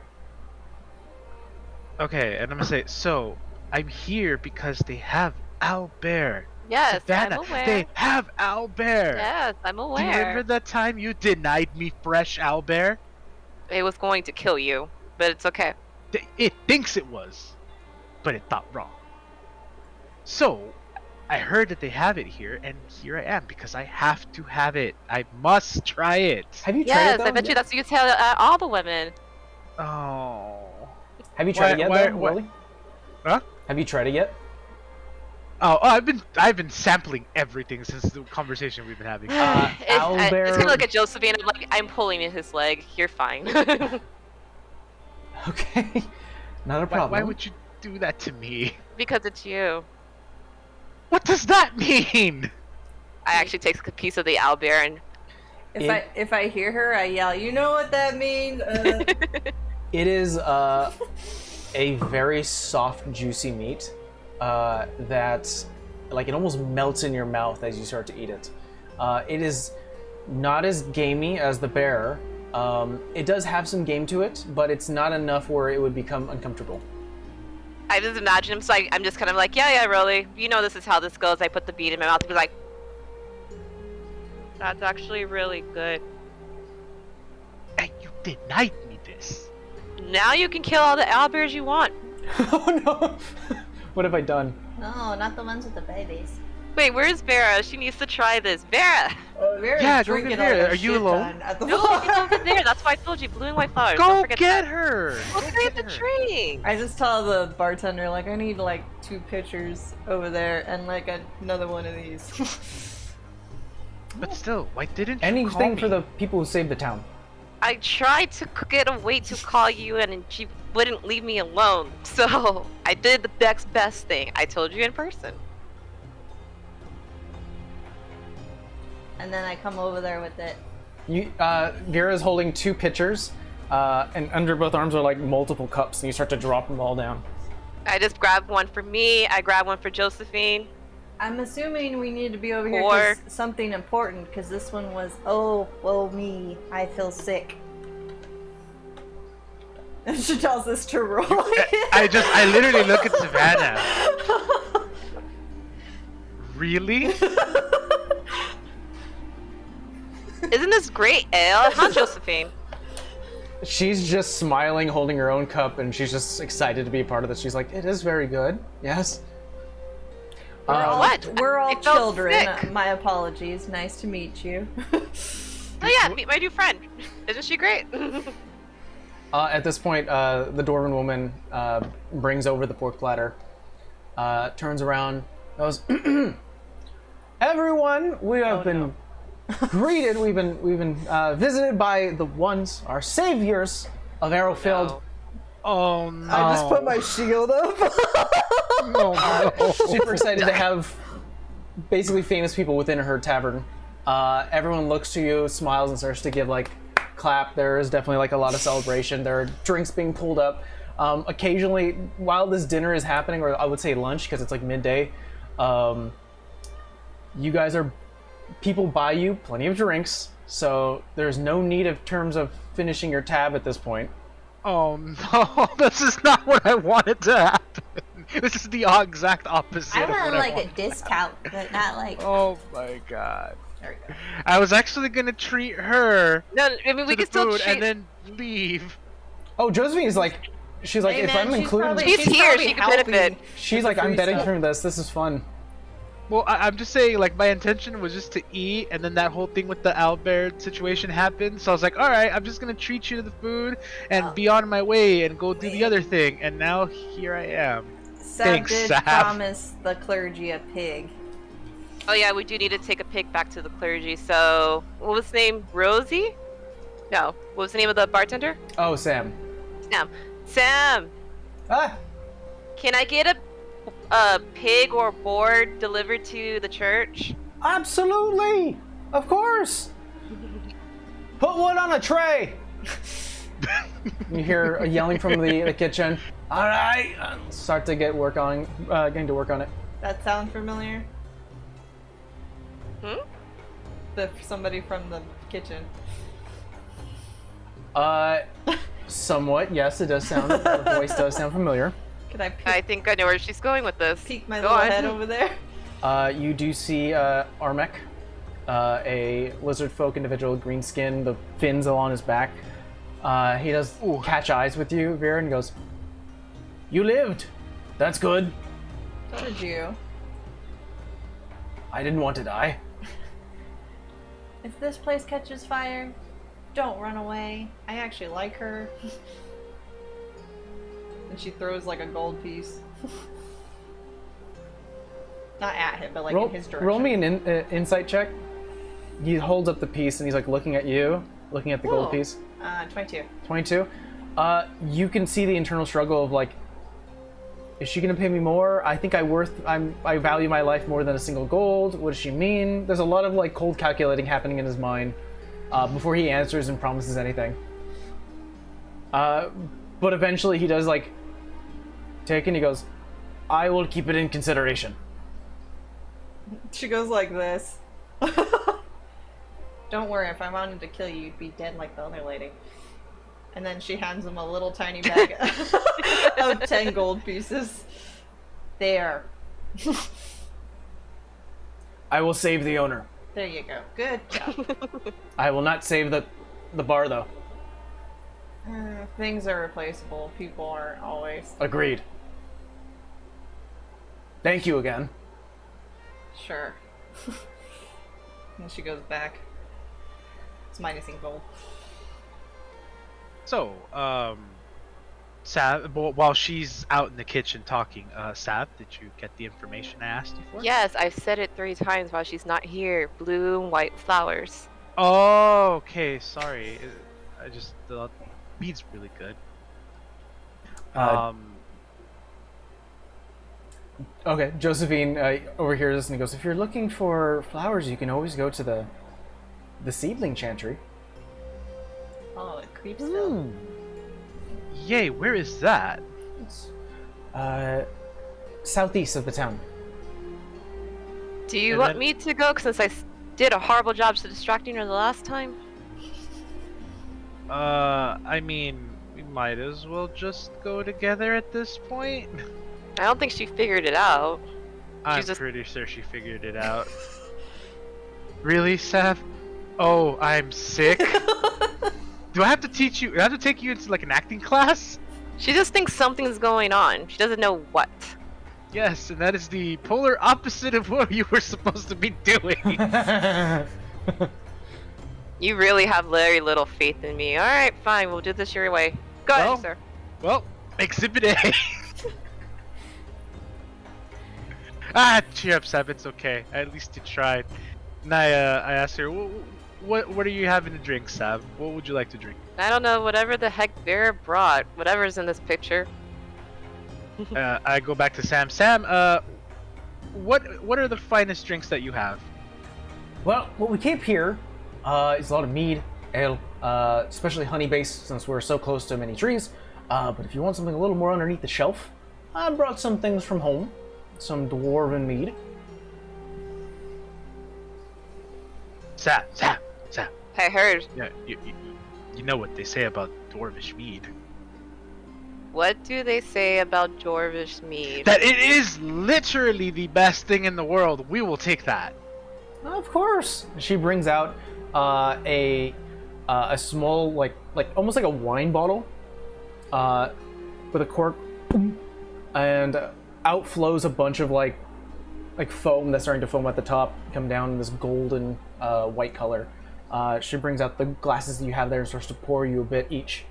Okay, and I'm gonna say, so I'm here because they have owlbear. Yes, Savannah, I'm aware. they have owlbear. Yes, I'm aware. Do you remember that time you denied me fresh owlbear? It was going to kill you, but it's okay. It thinks it was, but it thought wrong. So, I heard that they have it here, and here I am because I have to have it. I must try it. Have you tried it Yes, though? I bet you that's what you tell all the women. Oh. Have you tried it yet, though, why- Willie? Huh? Have you tried it yet? Oh, I've been sampling everything since the conversation we've been having. It's kind Owlbear- of like a Josephine. I'm like, I'm pulling at his leg. You're fine. Okay, not a Why, problem. why would you do that to me? Because it's you. What does that mean? I actually take a piece of the owlbear and If I hear her, I yell, "You know what that means?" It is a very soft, juicy meat that, like, it almost melts in your mouth as you start to eat it. It is not as gamey as the bear. It does have some game to it, but it's not enough where it would become uncomfortable. I just imagine him. So I'm just kind of like, yeah, really. You know, this is how this goes. I put the bead in my mouth and be like, that's actually really good. And you denied me this. Now you can kill all the owlbears you want. Oh no! What have I done? No, not the ones with the babies. Wait, where's Vera? She needs to try this. Vera! Vera's Yeah, go drinking get Vera. all the Are you shit alone? done At the No, it's over there. That's why I told you. Blue and white flowers. Don't Go forget get that. her. Go Go get the her. drink. I just tell the bartender, like, I need like 2 pitchers over there and like another one of these. But still, why didn't you Anything call for me? the people who saved the town. I tried to get a way to call you in, and she wouldn't leave me alone. So I did the next best thing. I told you in person. And then I come over there with it. You, Vera's holding 2 pitchers, and under both arms are like multiple cups, and you start to drop them all down. I just grabbed one for me. I grabbed one for Josephine. I'm assuming we need to be over here Or- 'cause something important, because this one was, oh, woe me, I feel sick. And she tells this to Roy. I literally look at Savannah. Really? Isn't this great ale? Huh, Josephine? She's just smiling, holding her own cup, and she's just excited to be a part of this. She's like, "It is very good. Yes." What? We're all I felt children. sick. My apologies. Nice to meet you. Oh yeah, meet my new friend. Isn't she great? At this point, the dwarven woman brings over the pork platter, turns around, goes, "Everyone, we have been greeted. We've been visited by the ones, our saviors of Arrowfield." No. Oh no. I just put my shield up. no. Super excited to have basically famous people within her tavern. Everyone looks to you, smiles, and starts to give like clap. There is definitely like a lot of celebration. There are drinks being pulled up. Occasionally, while this dinner is happening, or I would say lunch because it's like midday, you guys are, people buy you plenty of drinks, so there's no need of terms of finishing your tab at this point. Oh no, this is not what I wanted to happen. This is the exact opposite I of what want I like a wanted. discount, but not like. Oh my god. There we go. I was actually gonna treat her No, I mean we to can the still food treat. and then leave. Oh, Josephine is like, she's like, Hey, if man, I'm she's including, probably- She's here. probably She can helping. benefit. she's like, I'm free betting stuff. from this. This is fun. Well, I'm just saying, like, my intention was just to eat, and then that whole thing with the owlbear situation happened. So I was like, all right, I'm just gonna treat you to the food and be on my way and go do the other thing. And now here I am. Sab Thanks, did Sab. promise the clergy a pig. Oh yeah, we do need to take a pig back to the clergy. So what was his name? Rosie? No. What was the name of the bartender? Oh, Sam. Sam. Sam. Ah, Can I get a pig or boar delivered to the church? absolutely, of course. Put one on a tray. You hear a yelling from the kitchen. All right, start to getting to work on it. That sound familiar? Hmm? Somebody from the kitchen. Somewhat, yes, it does sound. The voice does sound familiar. Could I I think I know where she's going with this. peek my Go little on. head over there? You do see Armek, a lizard folk individual, green skin, the fins along his back. He does catch eyes with you, Vera, and goes, "You lived. That's good." So did you. I didn't want to die. If this place catches fire, don't run away. I actually like her. And she throws like a gold piece. Not at him, but like in his direction. Roll me an insight check. He holds up the piece and he's like looking at you, looking at the gold piece. 22. 22. You can see the internal struggle of like, is she gonna pay me more? I think I value my life more than a single gold. What does she mean? There's a lot of like cold calculating happening in his mind before he answers and promises anything. But eventually he does like take and he goes, I will keep it in consideration. She goes like this. Don't worry, if I wanted to kill you, you'd be dead like the other lady. And then she hands him a little tiny bag of 10 gold pieces. There. I will save the owner. There you go. Good job. I will not save the bar though. Things are replaceable. People aren't always. Agreed. Thank you again. Sure. And she goes back. It's minusing gold. So, Sav, while she's out in the kitchen talking, Sav, did you get the information I asked you for? Yes, I've said it 3 times while she's not here. Blue and white flowers. Oh, okay. Sorry. I just the bead's really good. Okay, Josephine overhears this and he goes, if you're looking for flowers, you can always go to the Seedling Chantry. Oh, it creeps Phil. Yay, where is that? It's southeast of the town. Do you And want then- me to go since I did a horrible job to distracting her the last time? I mean, we might as well just go together at this point. I don't think she figured it out. I'm just- pretty sure she figured it out. Really, Sav? Oh, I'm sick. Do I have to teach you? Do I have to take you into like an acting class? She just thinks something's going on. She doesn't know what. Yes, and that is the polar opposite of what you were supposed to be doing. You really have very little faith in me. Alright, fine, we'll do this your way. Go Well- ahead, sir. Well, Exhibit A. Cheer up, Sav. It's okay. At least you tried. And I asked her, what are you having to drink, Sav? What would you like to drink? I don't know, whatever the heck Vera brought. Whatever's in this picture. I go back to Sam. Sam, what are the finest drinks that you have? Well, what we keep here is a lot of mead, ale, especially honey-based since we're so close to many trees. But if you want something a little more underneath the shelf, I brought some things from home. Some dwarven mead. Sam. I heard. Yeah, you know what they say about dwarvish mead. What do they say about Dwarvish mead? That it is literally the best thing in the world. We will take that. Of course. She brings out a small, like almost like a wine bottle, with a cork, and out flows a bunch of like foam that's starting to foam at the top, come down in this golden white color. She brings out the glasses that you have there and starts to pour you a bit each.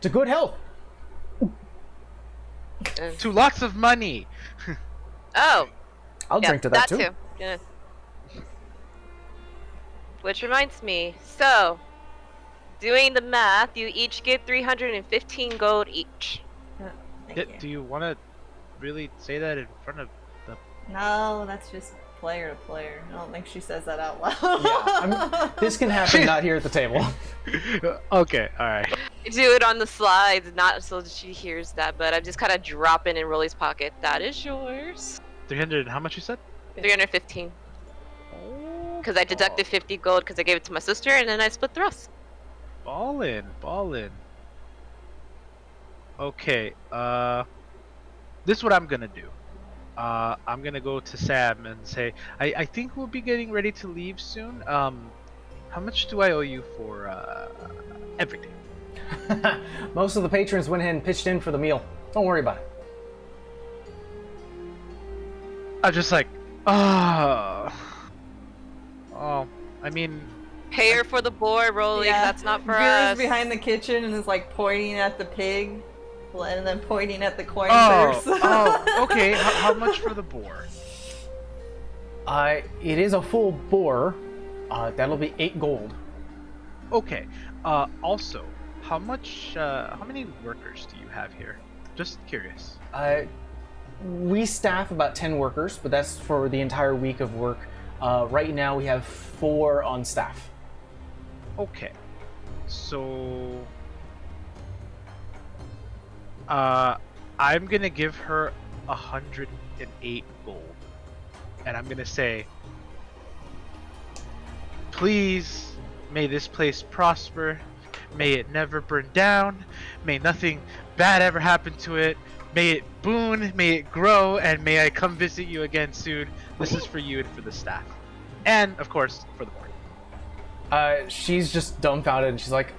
To good health. To lots of money. Oh, I'll yeah, drink to that too. Yeah. Which reminds me, so, doing the math, you each get 315 gold each. Thank Yeah, you. do you want to really say that in front of the... No, that's just player to player. I don't think she says that out loud. Yeah, this can happen not here at the table. Okay, alright. I do it on the slides, not so that she hears that, but I'm just kind of dropping in Rolly's pocket. That is yours. 300, how much you said? 315. Because I deducted 50 gold because I gave it to my sister, and then I split the rest. Ballin'. Okay, this is what I'm gonna do. I'm gonna go to Sam and say, I think we'll be getting ready to leave soon. How much do I owe you for everything? Most of the patrons went ahead and pitched in for the meal. Don't worry about it. I'm just like, oh, I mean, Pay her for the board, Rolly. That's not for Vera's us. behind the kitchen and is like pointing at the pig, and then pointing at the coin oh, purse. okay. How much for the boar? It is a full boar. That'll be 8 gold. Okay. Also, how many workers do you have here? Just curious. We staff about 10 workers, but that's for the entire week of work. Right now we have 4 on staff. Okay. So, I'm gonna give her 108 gold, and I'm gonna say, please, may this place prosper. May it never burn down. May nothing bad ever happen to it. May it boon, may it grow, and may I come visit you again soon. This is for you and for the staff. And, of course, for the board. She's just dumbfounded and she's like,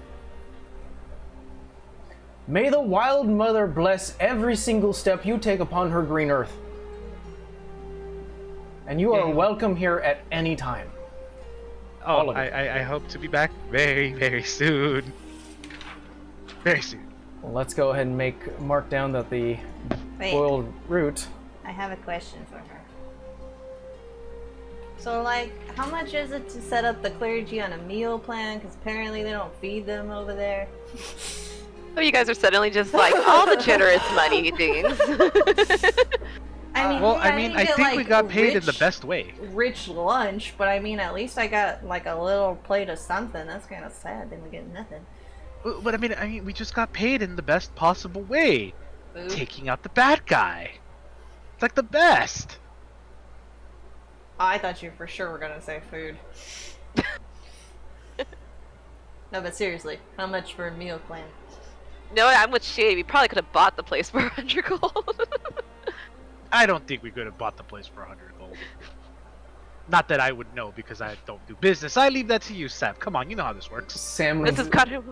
may the Wild Mother bless every single step you take upon her green earth. And you are welcome here at any time. All Oh, of it. I hope to be back very, very soon. Very soon. Well, let's go ahead and mark down that the Wait, boiled root. I have a question for her. So, like, how much is it to set up the clergy on a meal plan? Because apparently they don't feed them over there. Oh, you guys are suddenly just like all the generous money things. I mean, Well, yeah, I mean, didn't I get, think like, we got paid in the rich- best way. Rich lunch, but I mean, at least I got like a little plate of something. That's kind of sad. Then we get nothing. But I mean, we just got paid in the best possible way. Food. Taking out the bad guy. It's like the best. Oh, I thought you for sure were gonna say food. No, but seriously, how much for a meal plan? No, I'm with Shade. We probably could have bought the place for 100 gold. I don't think we could have bought the place for 100 gold. Not that I would know because I don't do business. I leave that to you, Seb. Come on, you know how this works. Sam This leans, is kind of.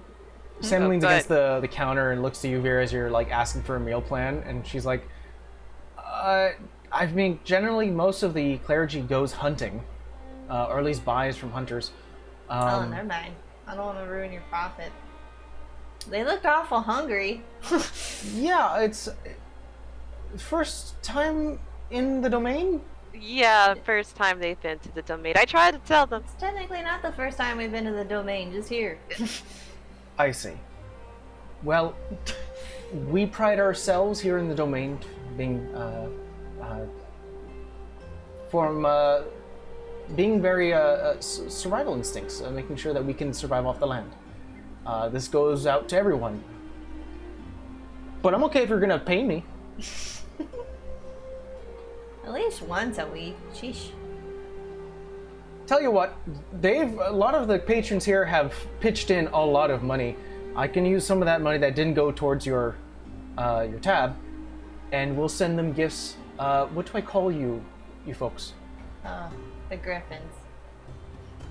Sam leans go against the counter and looks to you, Vera, as you're like asking for a meal plan, and she's like, I mean, generally most of the clergy goes hunting, or at least buys from hunters. Oh, never mind. I don't want to ruin your profit. They looked awful hungry. Yeah, it's first time in the domain. Yeah, first time they've been to the domain. I tried to tell them. It's technically not the first time we've been to the domain, just here. I see. Well, we pride ourselves here in the domain being being very survival instincts, making sure that we can survive off the land. This goes out to everyone. But I'm okay if you're gonna pay me. At least once a week. Sheesh. Tell you what, a lot of the patrons here have pitched in a lot of money. I can use some of that money that didn't go towards your tab, and we'll send them gifts. What do I call you folks? The Griffins.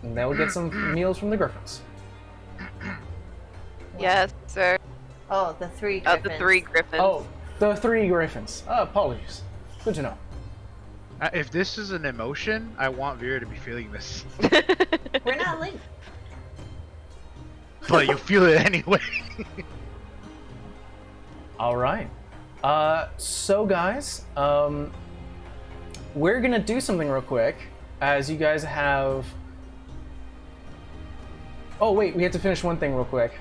And they'll get some meals from the Griffins. Yes, sir. Oh, the 3 Of Griffins. the 3 griffins. Oh, the 3 Griffins. Apologies. Good to know. If this is an emotion, I want Vera to be feeling this. We're not linked. But you feel it anyway. All right. So guys, we're gonna do something real quick, as you guys have. Oh wait, we have to finish one thing real quick.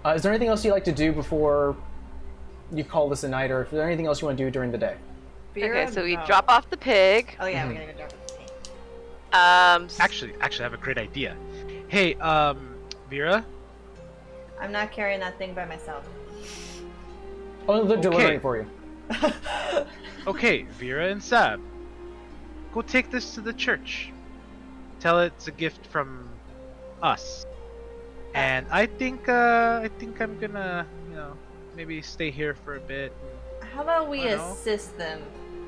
Is there anything else you'd like to do before you call this a night, or if there's anything else you want to do during the day? Okay, so we No. drop off the pig. Oh yeah, we're gonna go drop it. Actually, I have a great idea. Hey, Vera. I'm not carrying that thing by myself. Oh, they're delivering Okay. for you. Okay, Vera and Sab. Go take this to the church. Tell it it's a gift from us. And I think I'm gonna, maybe stay here for a bit. How about we I don't know. assist them?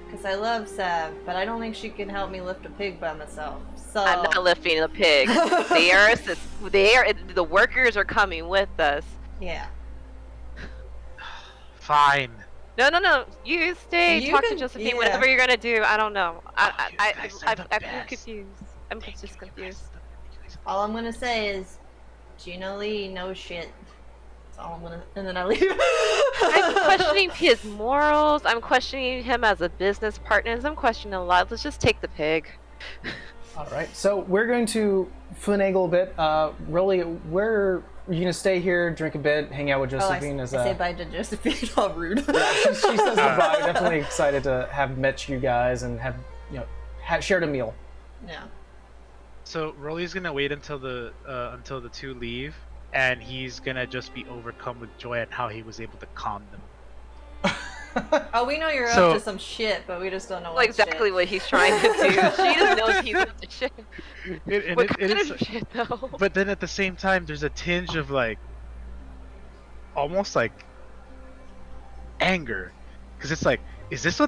Because I love Sav, but I don't think she can help me lift a pig by myself. So I'm not lifting a pig. The workers are coming with us. yeah. Fine. No. You stay. You Talk to can- Josephine. yeah. Whatever you're gonna do. I don't know. You guys are the I'm best. confused. I'm Thank just you, you guys confused. are the- you guys are the- All I'm gonna say is, Gina Lee knows shit. That's all I'm gonna. And then I leave. I'm questioning his morals. I'm questioning him as a business partner. I'm questioning a lot. Let's just take the pig. All right, so we're going to finagle a bit. Really, where are you gonna stay here, drink a bit, hang out with Oh, Josephine? I say bye to Josephine. All rude. She says goodbye. Definitely excited to have met you guys and have shared a meal. Yeah. So Rolly's gonna wait until the two leave, and he's gonna just be overcome with joy at how he was able to calm them. Oh, we know you're So- up to some shit, but we just don't know Well, what exactly shit. what he's trying to do. She just knows he's up to shit. What kind is, of shit, though? but then at the same time, there's a tinge of like, almost like anger, because it's like, is this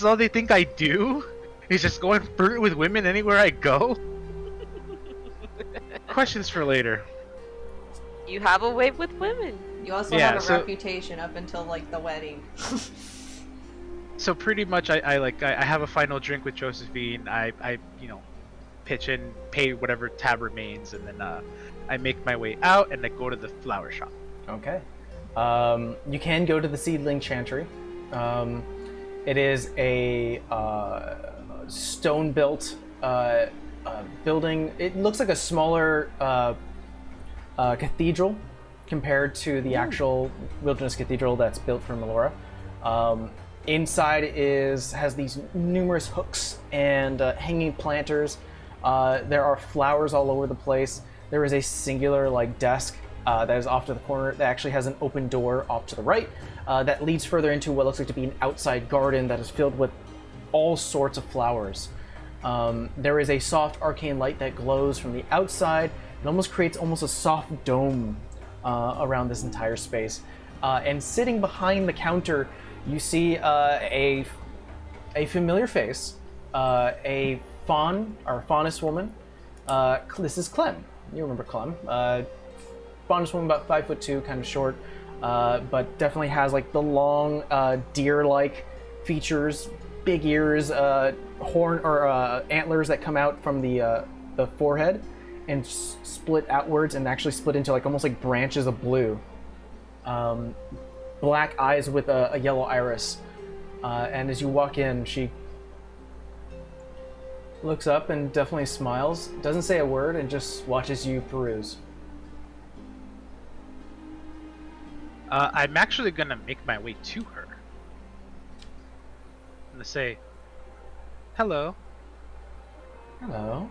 all they think I do? Is just going flirt with women anywhere I go? Questions for later. You have a way with women. You also Yeah, have a so- reputation up until like the wedding. So pretty much, I have a final drink with Josephine. I pitch in, pay whatever tab remains, and then I make my way out and I go to the flower shop. Okay. You can go to the Seedling Chantry. It is a stone-built building. It looks like a smaller cathedral compared to the actual Wilderness Cathedral that's built for Melora. Inside has these numerous hooks and hanging planters. There are flowers all over the place. There is a singular desk that is off to the corner that actually has an open door off to the right that leads further into what looks like to be an outside garden that is filled with all sorts of flowers. There is a soft arcane light that glows from the outside. It almost creates a soft dome around this entire space. And sitting behind the counter, you see a familiar face, a faunus woman. This is Clem. You remember Clem. Faunus woman, about 5'2", kind of short, but definitely has the long deer-like features, big ears, horn or antlers that come out from the forehead and split outwards and actually split into almost like branches of blue. Black eyes with a yellow iris. And as you walk in, she looks up and definitely smiles, doesn't say a word, and just watches you peruse. I'm actually gonna make my way to her. I'm gonna say, "Hello, Hello.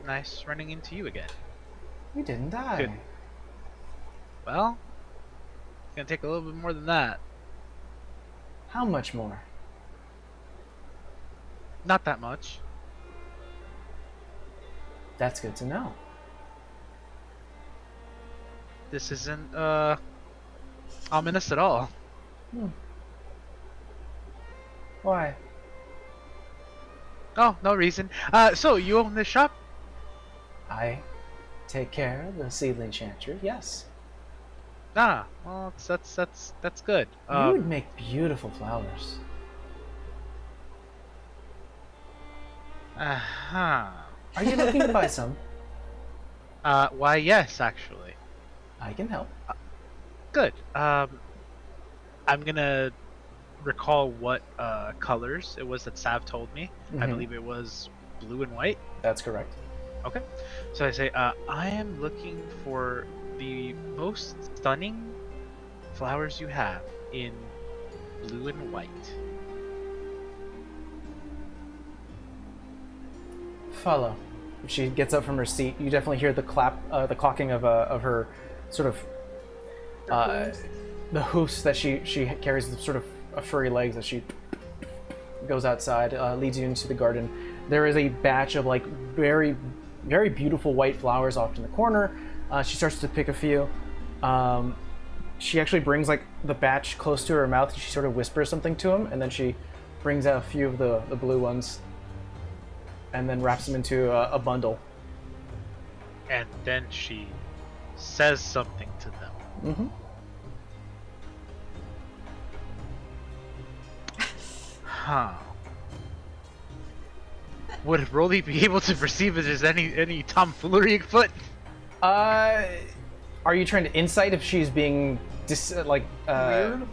nice running into you again." We didn't die. Good. Well, it's gonna take a little bit more than that. How much more? Not that much. That's good to know. This isn't ominous at all. Why? Oh, no reason. So you own this shop? I take care of the Seedling Chantry, yes. Ah, well, that's good. You would make beautiful flowers. Uh-huh. Are you looking to buy some? Why, yes, actually. I can help. Good. I'm gonna recall what colors it was that Sav told me. I Mhm. believe it was blue and white. That's correct. Okay. So I say, I am looking for the most stunning flowers you have in blue and white. Follow. She gets up from her seat. You definitely hear the the clocking of her sort of the hoofs that she carries, the sort of furry legs that she goes outside, leads you into the garden. There is a batch of very, very beautiful white flowers off in the corner. She starts to pick a few. She actually brings the batch close to her mouth, and she sort of whispers something to him, and then she brings out a few of the blue ones, and then wraps them into a bundle. And then she says something to them. Mm-hmm. Huh. Would Rolly be able to perceive if there's any tomfoolery afoot? Are you trying to insight if she's being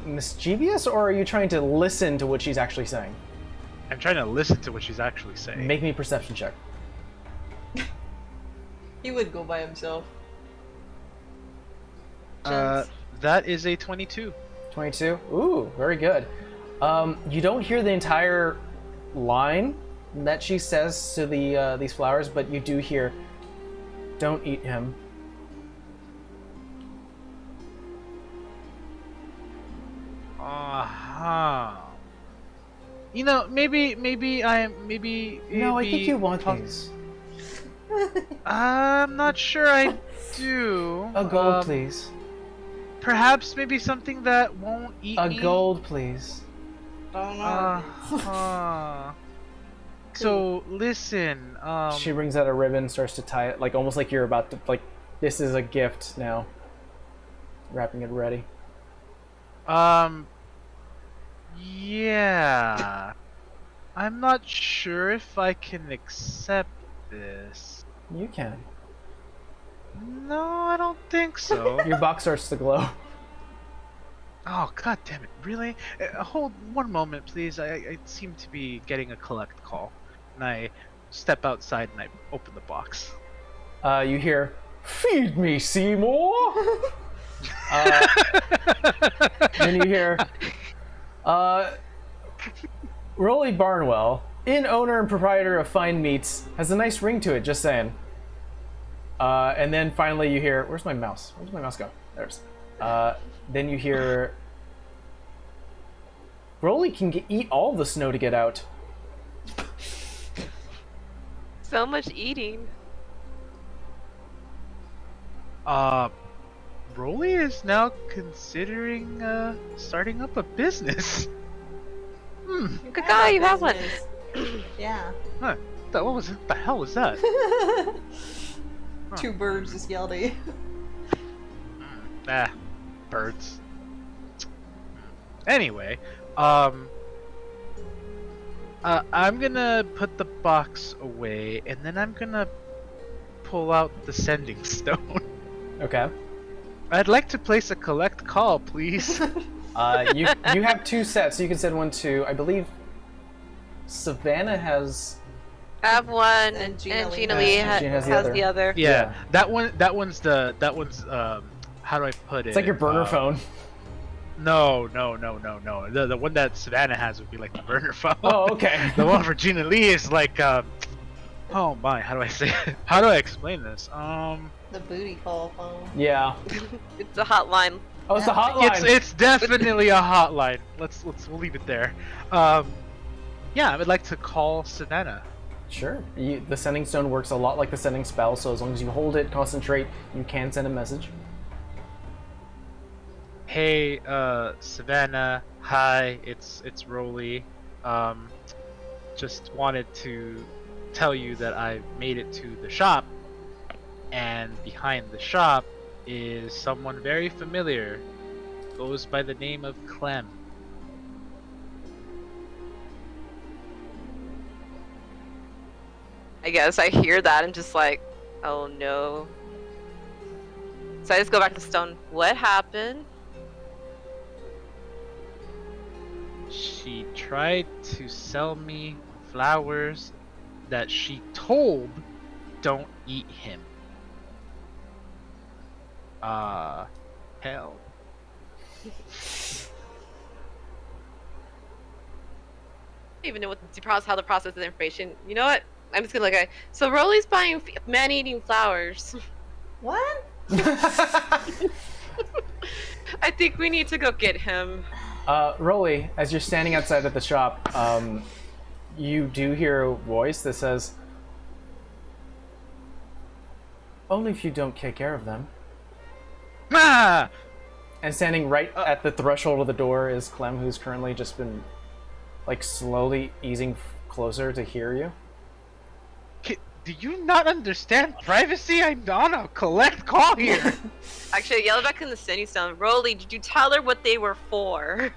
mischievous, or are you trying to listen to what she's actually saying? I'm trying to listen to what she's actually saying. Make me a perception check. He would go by himself. That is a 22. 22. Ooh, very good. You don't hear the entire line that she says to these flowers, but you do hear, "Don't eat him." You know, maybe No, I think you want these. I'm not sure I do. A gold, please. Perhaps maybe something that won't eat A me. gold, please. Don't know. So listen. She brings out a ribbon, starts to tie it, like almost like you're about to, like, this is a gift now. Wrapping it ready. Yeah. I'm not sure if I can accept this. You can. No, I don't think so. Your box starts to glow. Oh, god damn it, really? Hold one moment, please. I seem to be getting a collect call. And I step outside and I open the box. You hear, "Feed me, Seymour!" Then you hear, "Rolly Barnwell, inn owner and proprietor of fine meats, has a nice ring to it, just saying." And then finally you hear, where's my mouse? Where's my mouse go? There's. Then you hear, "Rolly can eat all the snow to get out." So much eating. Rolly is now considering starting up a business. Good guy, you have one. Yeah. Huh? What the hell was that? Two birds just yelled at you. Birds. Anyway, I'm gonna put the box away, and then I'm gonna pull out the sending stone. Okay. I'd like to place a collect call, please. You have two sets. You can send one to, I believe, Savannah has. I have one, And and Gina Lee Gina Lee has the other. Yeah, that one's how do I put it? It's like your burner phone. No. The one that Savannah has would be like the burner phone. Oh, okay. The one for Gina Lee is like, oh my, how do I say it? How do I explain this? The booty call phone. Yeah. It's a hotline. Oh, it's the hotline. It's definitely a hotline. We'll leave it there. Yeah, I would like to call Savannah. Sure. The sending stone works a lot like the sending spell, so as long as you hold it, concentrate, you can send a message. Hey, Savannah. Hi, it's Rolly. Just wanted to tell you that I made it to the shop, and behind the shop is someone very familiar. Goes by the name of Clem. I guess I hear that and just like, oh no. So I just go back to Stone. What happened? She tried to sell me flowers that she told don't eat him. Hell. I don't even know how the process of the information. You know what? I'm just gonna look at it. So Rolly's buying man-eating flowers. What? I think we need to go get him. Rolly, as you're standing outside of the shop, you do hear a voice that says, "Only if you don't take care of them." Ah! And standing right at the threshold of the door is Clem, who's currently just been, like, slowly easing closer to hear you. Do you not understand privacy? I'm on a collect call here. Actually, I yelled back in the city sound. Rolly, did you tell her what they were for?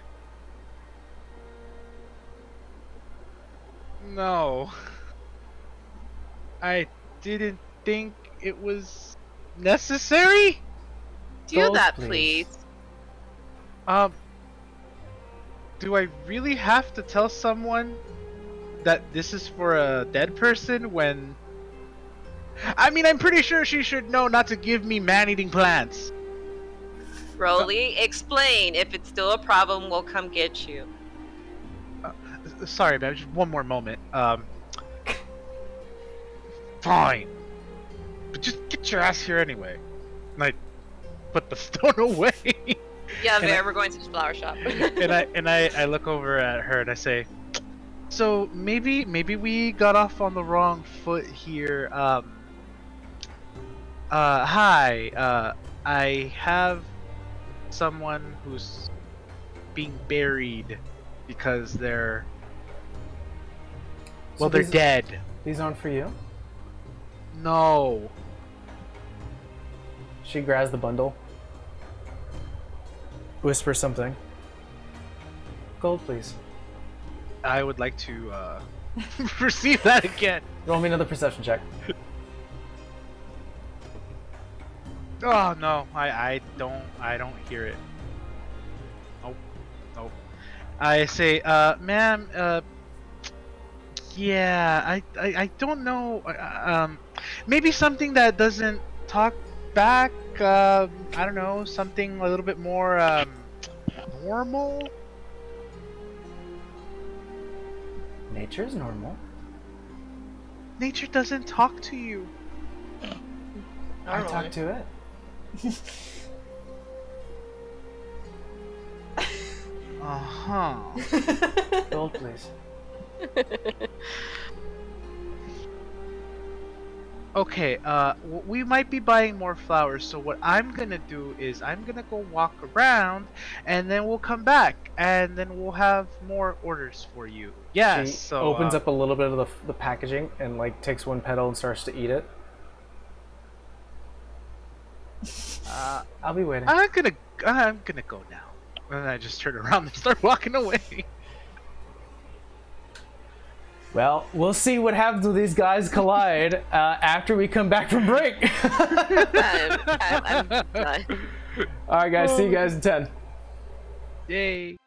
No. I didn't think it was necessary. Do Gold, that, please. please. Um, do I really have to tell someone that this is for a dead person when... I mean, I'm pretty sure she should know not to give me man-eating plants. Broly, explain. If it's still a problem, we'll come get you. Sorry, man, just one more moment. Fine. But just get your ass here anyway. Like, put the stone away. Yeah, And Vera, we're going to the flower shop. and I look over at her and I say, so maybe we got off on the wrong foot here. Hi. I have someone who's being buried because they're So they're these- dead. These aren't for you? No. She grabs the bundle. Whispers something. Gold, please. I would like to receive that again. Roll me another perception check. Oh no, I don't hear it. Nope. I say, ma'am, yeah, I don't know, maybe something that doesn't talk back, I don't know, something a little bit more, normal? Nature's normal. Nature doesn't talk to you. I talk to it. Uh-huh. Gold, please. Okay, we might be buying more flowers, so what I'm gonna do is I'm gonna go walk around, and then we'll come back, and then we'll have more orders for you. Yes, She so... opens up a little bit of the packaging and like takes one petal and starts to eat it. I'll be waiting. I'm gonna go now. And I just turn around and start walking away. Well, we'll see what happens when these guys collide after we come back from break. I'm done. All right, guys. See you guys in 10. Yay.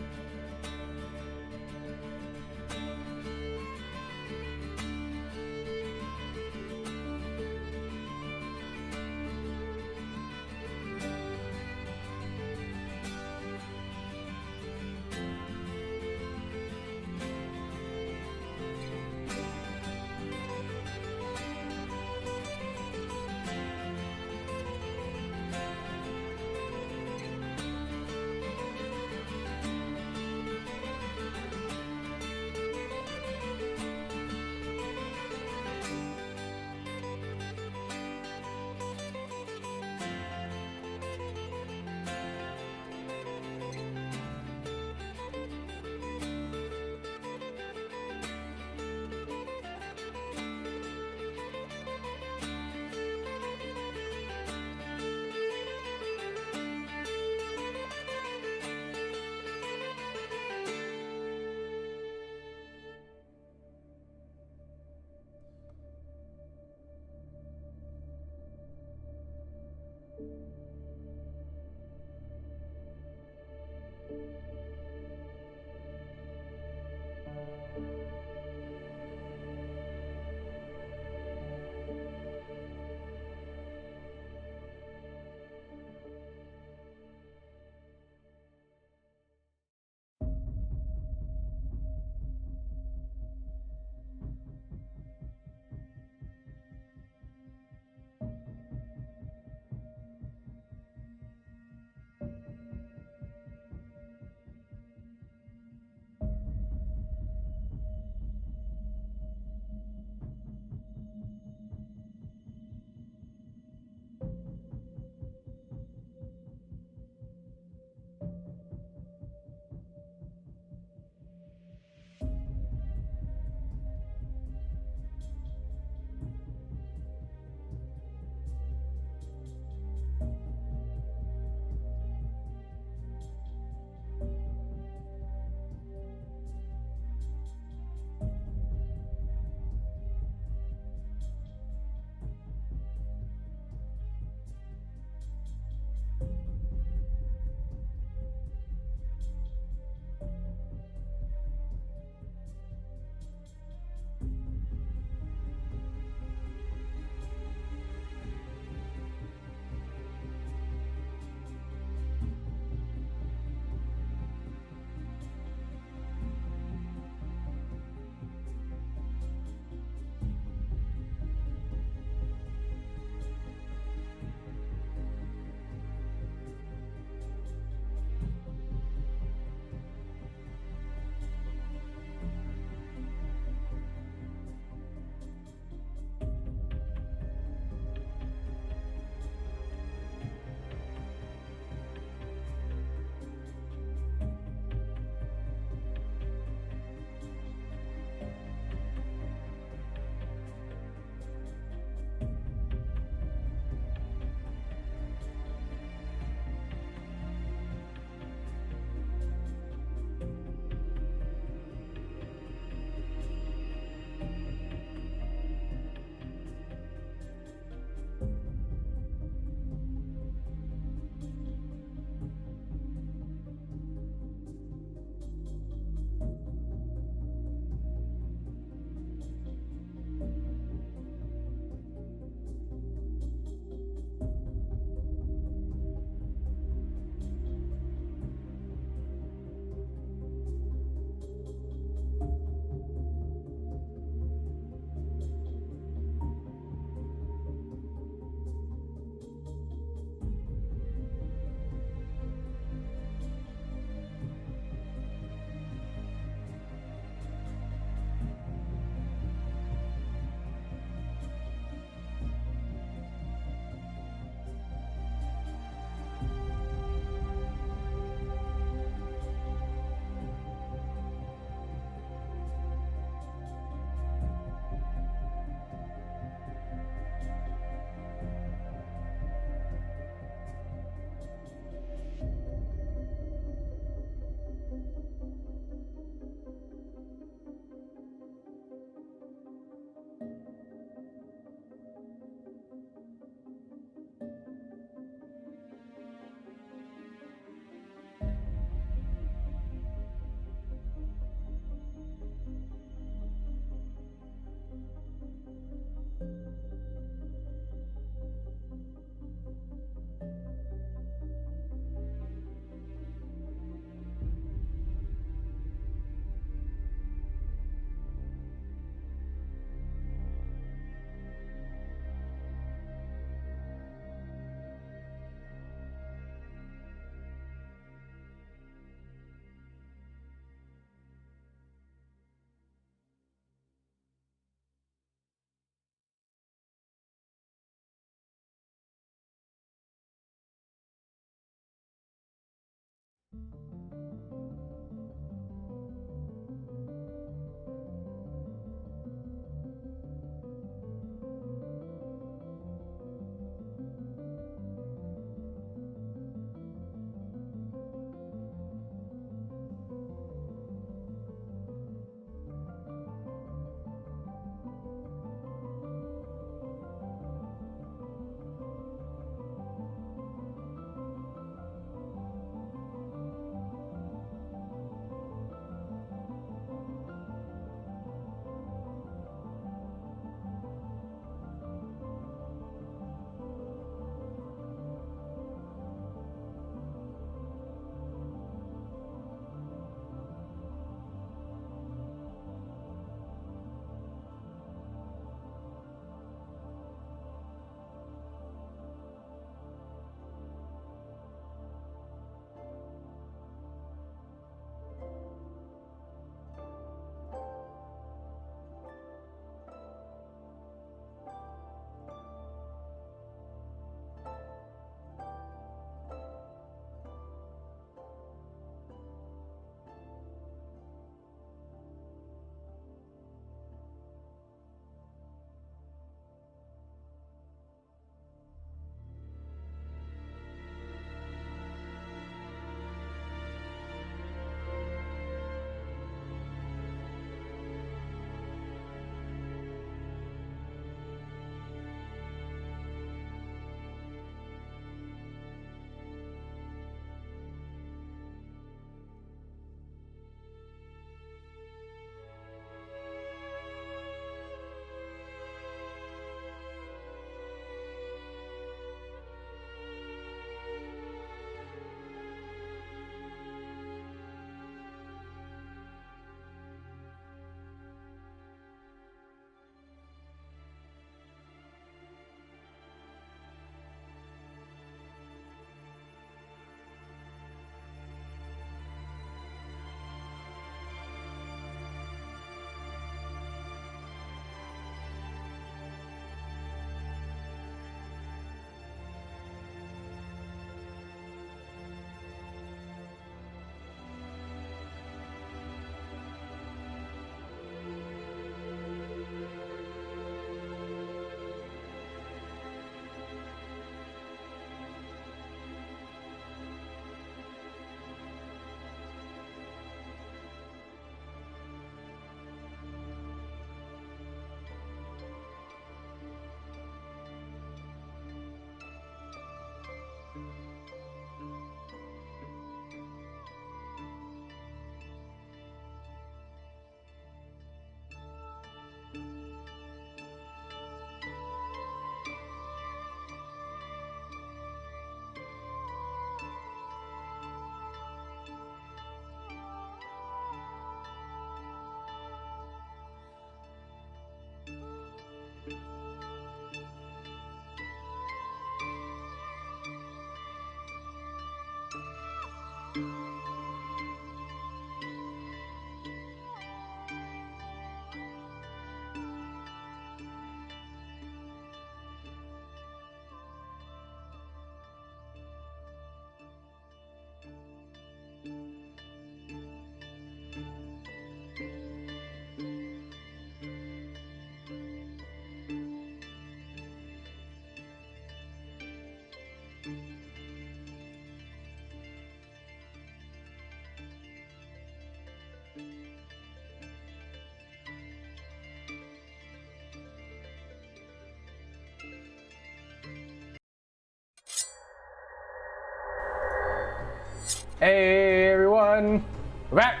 Hey everyone, we're back.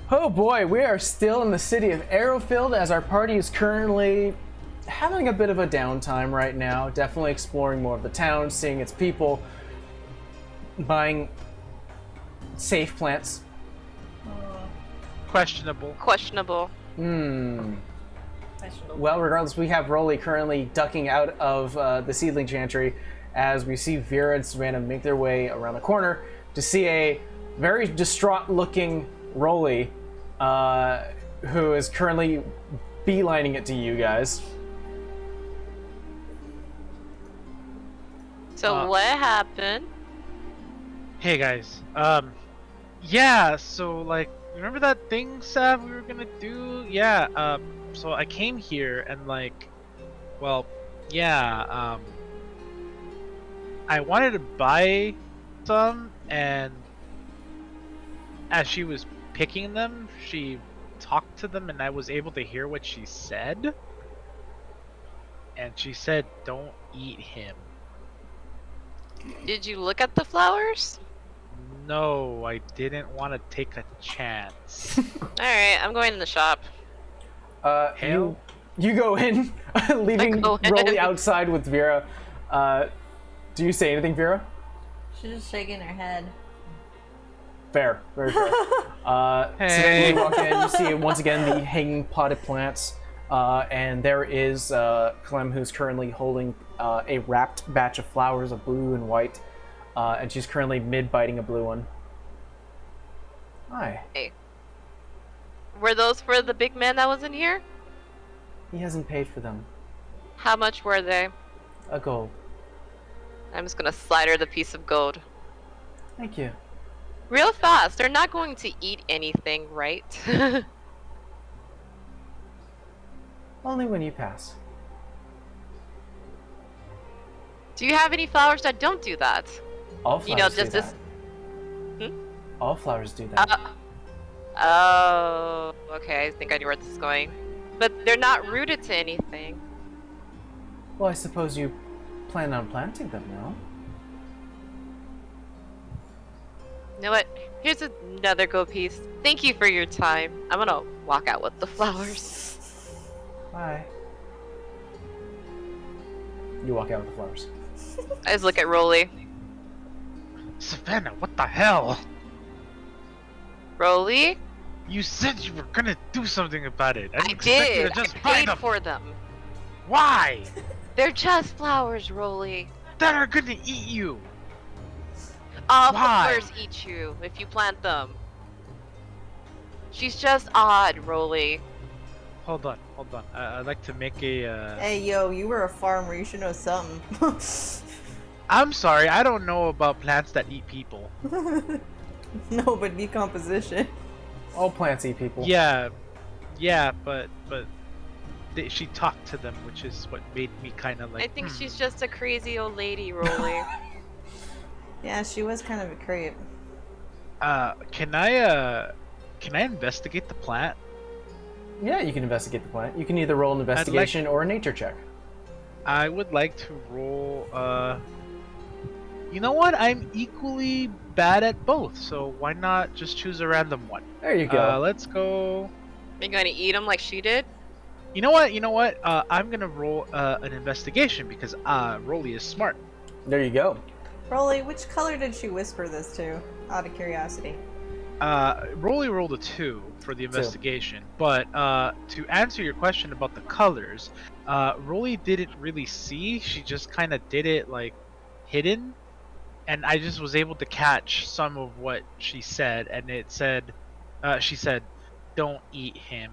Oh boy, we are still in the city of Arrowfield as our party is currently having a bit of a downtime right now. Definitely exploring more of the town, seeing its people, buying safe plants. Questionable. Questionable. Well, regardless, we have Rolly currently ducking out of the Seedling Chantry as we see Vera and Savannah make their way around the corner to see a very distraught-looking Rolly who is currently beelining it to you guys. So what happened? Hey guys. Yeah. So like, remember that thing, Sav, we were gonna do? Yeah. So I came here and like, well, yeah. I wanted to buy some, and as she was picking them, she talked to them, and I was able to hear what she said. And she said, "Don't eat him." Did you look at the flowers? No, I didn't want to take a chance. Alright, I'm going in the shop. Hell. You go in, leaving go in. Rolly outside with Vera. Do you say anything, Vera? She's just shaking her head. Fair, very fair. So then you walk in, you see once again the hanging potted plants, and there is Clem, who's currently holding a wrapped batch of flowers of blue and white, and she's currently mid-biting a blue one. Hi. Hey. Were those for the big man that was in here? He hasn't paid for them. How much were they? A gold. I'm just gonna slide her the piece of gold. Thank you. Real fast. They're not going to eat anything, right? Only when you pass. Do you have any flowers that don't do that? All flowers You know, do just that. this. All flowers do that. Oh, okay. I think I knew where this is going. But they're not rooted to anything. Well, I suppose you plan on planting them, no? You know what? Here's another gold piece. Thank you for your time. I'm gonna walk out with the flowers. Bye. You walk out with the flowers. I just look at Rolly. Savannah, what the hell? Rolly? You said you were gonna do something about it. I didn't expect you did. to just I buy paid them. for them. Why? They're just flowers, Rolly. That are gonna eat you. All Why? flowers eat you if you plant them. She's just odd, Rolly. Hold on. I'd like to make a. Hey, yo, you were a farmer. You should know something. I'm sorry, I don't know about plants that eat people. No, but decomposition. All plants eat people. Yeah, but she talked to them, which is what made me kind of like. I think she's just a crazy old lady, Rolly. Yeah, she was kind of a creep. Can I investigate the plant? Yeah, you can investigate the plant. You can either roll an investigation or a nature check. I would like to roll. You know what? I'm equally bad at both, so why not just choose a random one? There you go. Let's go. Are you gonna eat them like she did? You know what? I'm gonna roll an investigation because Rolly is smart. There you go. Rolly, which color did she whisper this to? Out of curiosity. Rolly rolled a 2 for the investigation, but to answer your question about the colors, Rolly didn't really see. She just kind of did it like hidden, and I just was able to catch some of what she said, and it said, she said, "Don't eat him,"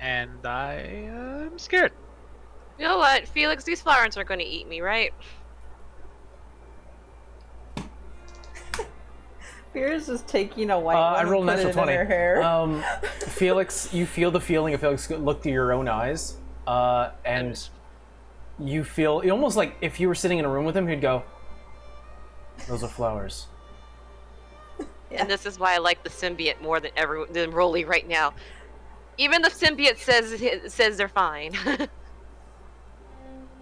and I'm scared. You know what, Felix? These flowers are gonna eat me, right? Vera's just taking a white I one rolled and a put natural it in 20. her hair. Felix, you feel the feeling of Felix look through your own eyes, and you feel almost like if you were sitting in a room with him, he'd go, "Those are flowers." And this is why I like the symbiote more than Rolly right now. Even the symbiote says they're fine.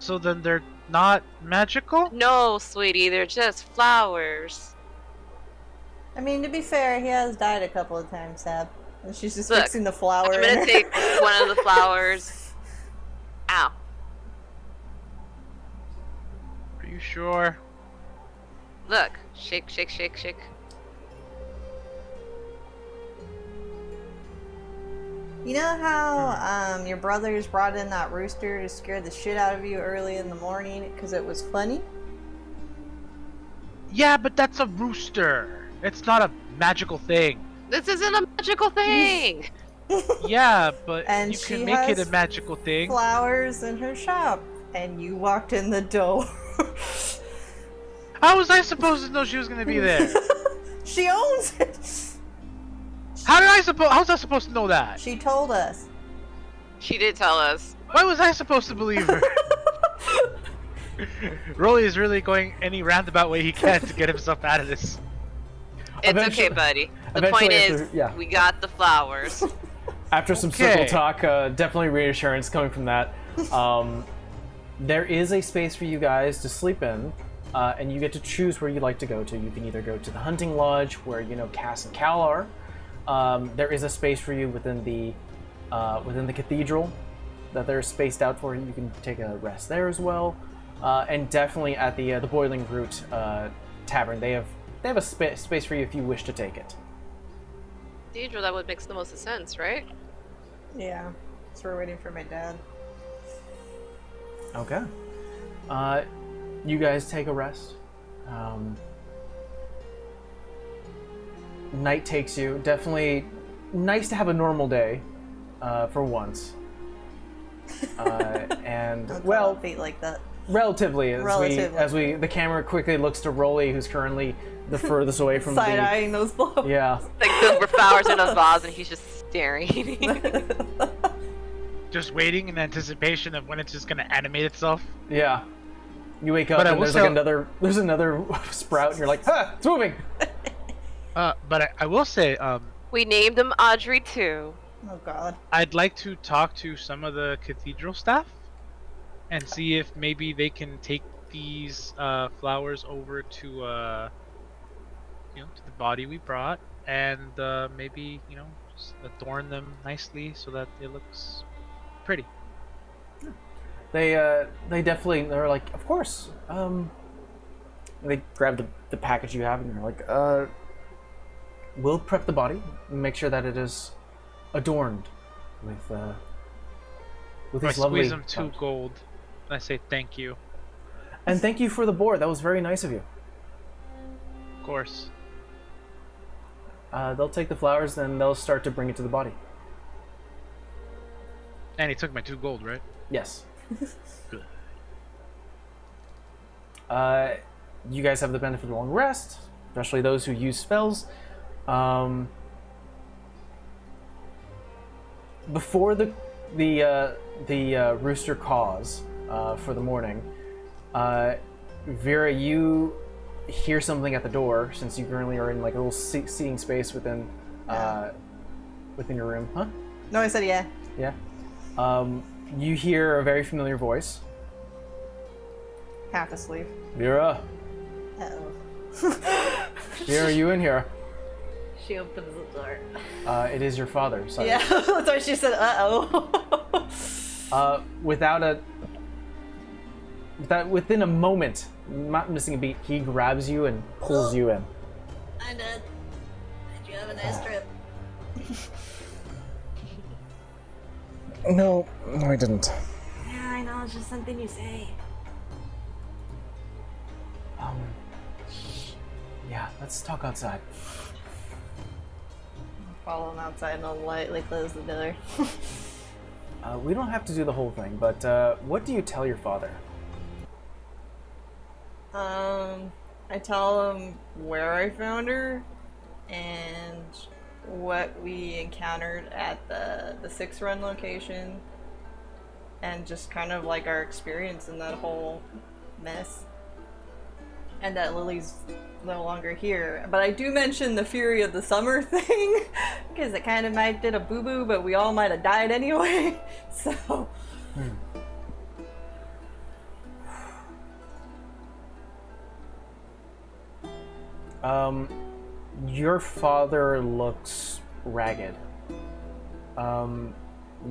So then they're not magical? No, sweetie, they're just flowers. I mean, to be fair, he has died a couple of times, Sab. And she's just Look, fixing the flower. I'm in gonna her- take one of the flowers. Ow. Are you sure? Look. Shake, shake, shake, shake. You know how your brothers brought in that rooster to scare the shit out of you early in the morning because it was funny? Yeah, but that's a rooster. It's not a magical thing. This isn't a magical thing! Yeah, but And you she can make it has a magical thing. Flowers in her shop, and you walked in the door. How was I supposed to know she was gonna be there? She owns it. How was I supposed to know that? She told us. She did tell us. Why was I supposed to believe her? Rolly is really going any roundabout way he can to get himself out of this. It's Eventually- okay, buddy. The eventually point after- is, yeah. we got the flowers. After some Okay. circle talk, definitely reassurance coming from that. There is a space for you guys to sleep in, and you get to choose where you'd like to go to. You can either go to the hunting lodge, where Cass and Cal are. There is a space for you within the cathedral that they're spaced out for. You can take a rest there as well, and definitely at the Boiling Root Tavern. They have a space for you if you wish to take it. Deidre, that would make the most sense, right? Yeah. So we're waiting for my dad. Okay. You guys take a rest. Night takes you. Definitely nice to have a normal day, for once. And Don't well, call it fate like that. relatively, Relatively. as the camera quickly looks to Rolly, who's currently the furthest away from Side eyeing those flowers. Yeah. Like there were flowers in a vase and he's just staring. Just waiting in anticipation of when it's just gonna animate itself. Yeah. You wake up But I and will there's say- there's another sprout, and you're like, "Ah, it's moving." But I will say, We named him Audrey too. Oh god. I'd like to talk to some of the cathedral staff and see if maybe they can take these flowers over to to the body we brought, and maybe just adorn them nicely so that it looks pretty. They they're like, of course. They grab the package you have, and they're like, we'll prep the body, and make sure that it is adorned with I these lovely. squeeze them 2 gold, and I say thank you. And thank you for the board. That was very nice of you. Of course. They'll take the flowers, and they'll start to bring it to the body. And he took my 2 gold, right? Yes. Good. You guys have the benefit of a long rest, especially those who use spells. Before the rooster caws for the morning, Vera, you hear something at the door since you currently are in like a little seating space within your room, huh? No, I said yeah. Yeah. You hear a very familiar voice. Half asleep. Vera, Uh-oh. Vera, are you in here? She opens the door. It is your father. Sorry. Yeah, that's why she said uh-oh. Within a moment, not missing a beat, he grabs you and pulls you in. Hi, Dad. Did you have a nice trip? No, I didn't. Yeah, I know. It's just something you say. Yeah, let's talk outside. Follow him outside and I'll lightly close the door. We don't have to do the whole thing, but what do you tell your father? I tell him where I found her and what we encountered at the 6 run location, and just kind of like our experience in that whole mess, and that Lily's no longer here. But I do mention the Fury of the Summer thing because it kind of might did a boo-boo, but we all might have died anyway. So your father looks ragged.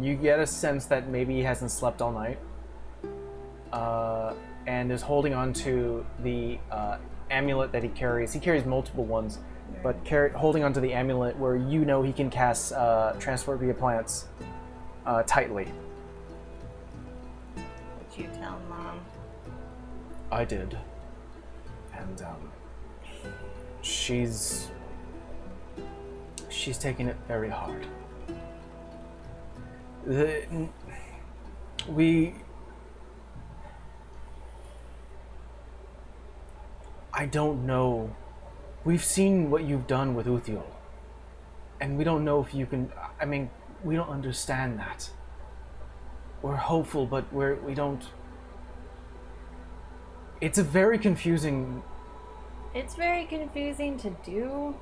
You get a sense that maybe he hasn't slept all night, and is holding on to the amulet that he carries. He carries multiple ones, but holding on to the amulet where you know he can cast transport via plants tightly. did you tell Mom? I did, and she's taking it very hard. I don't know. We've seen what you've done with Uthiel, and we don't know if you can. I mean, we don't understand that. We're hopeful, but we don't. It's a very confusing. It's very confusing to do,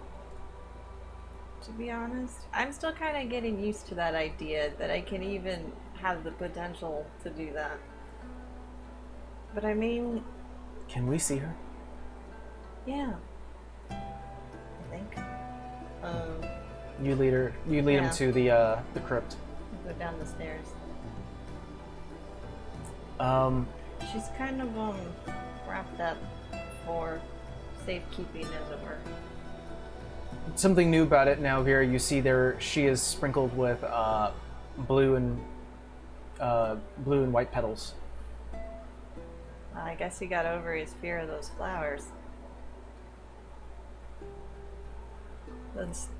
to be honest. I'm still kind of getting used to that idea that I can even have the potential to do that. But I mean... Can we see her? Yeah. I think. You lead her. You lead him to the crypt. Go down the stairs. She's kind of wrapped up for safekeeping, as it were. Something new about it now, Vera. You see there, she is sprinkled with blue and white petals. I guess he got over his fear of those flowers.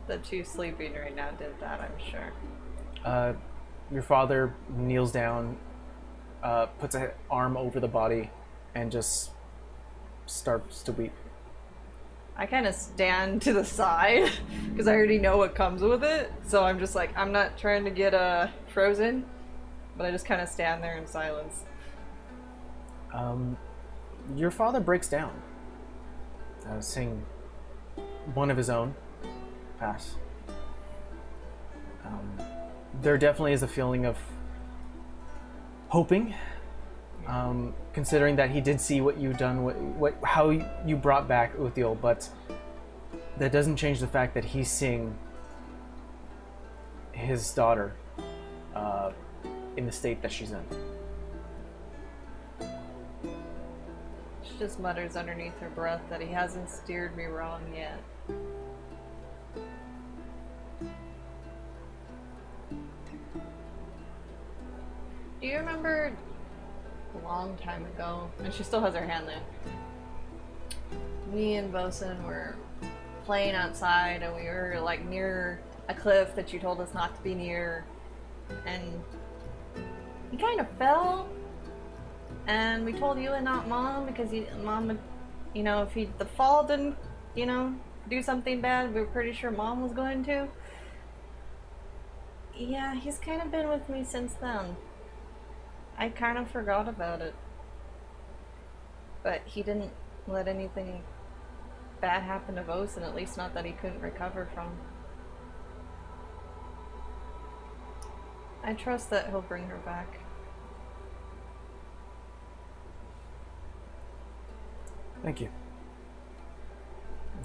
The two sleeping right now did that, I'm sure. Your father kneels down, puts an arm over the body, and just starts to weep. I kind of stand to the side because I already know what comes with it. So I'm just like, I'm not trying to get frozen, but I just kind of stand there in silence. Your father breaks down, sing one of his own. Pass. There definitely is a feeling of hoping, considering that he did see what you've done, how you brought back Uthiel, but that doesn't change the fact that he's seeing his daughter in the state that she's in. She just mutters underneath her breath that he hasn't steered me wrong yet. Do you remember a long time ago, and she still has her hand there, me and Bosun were playing outside and we were like near a cliff that you told us not to be near, and he kind of fell, and we told you and not Mom because Mom would, if the fall didn't, do something bad, we were pretty sure Mom was going to. Yeah, he's kind of been with me since then. I kind of forgot about it. But he didn't let anything bad happen to Vosen, at least not that he couldn't recover from. I trust that he'll bring her back. Thank you.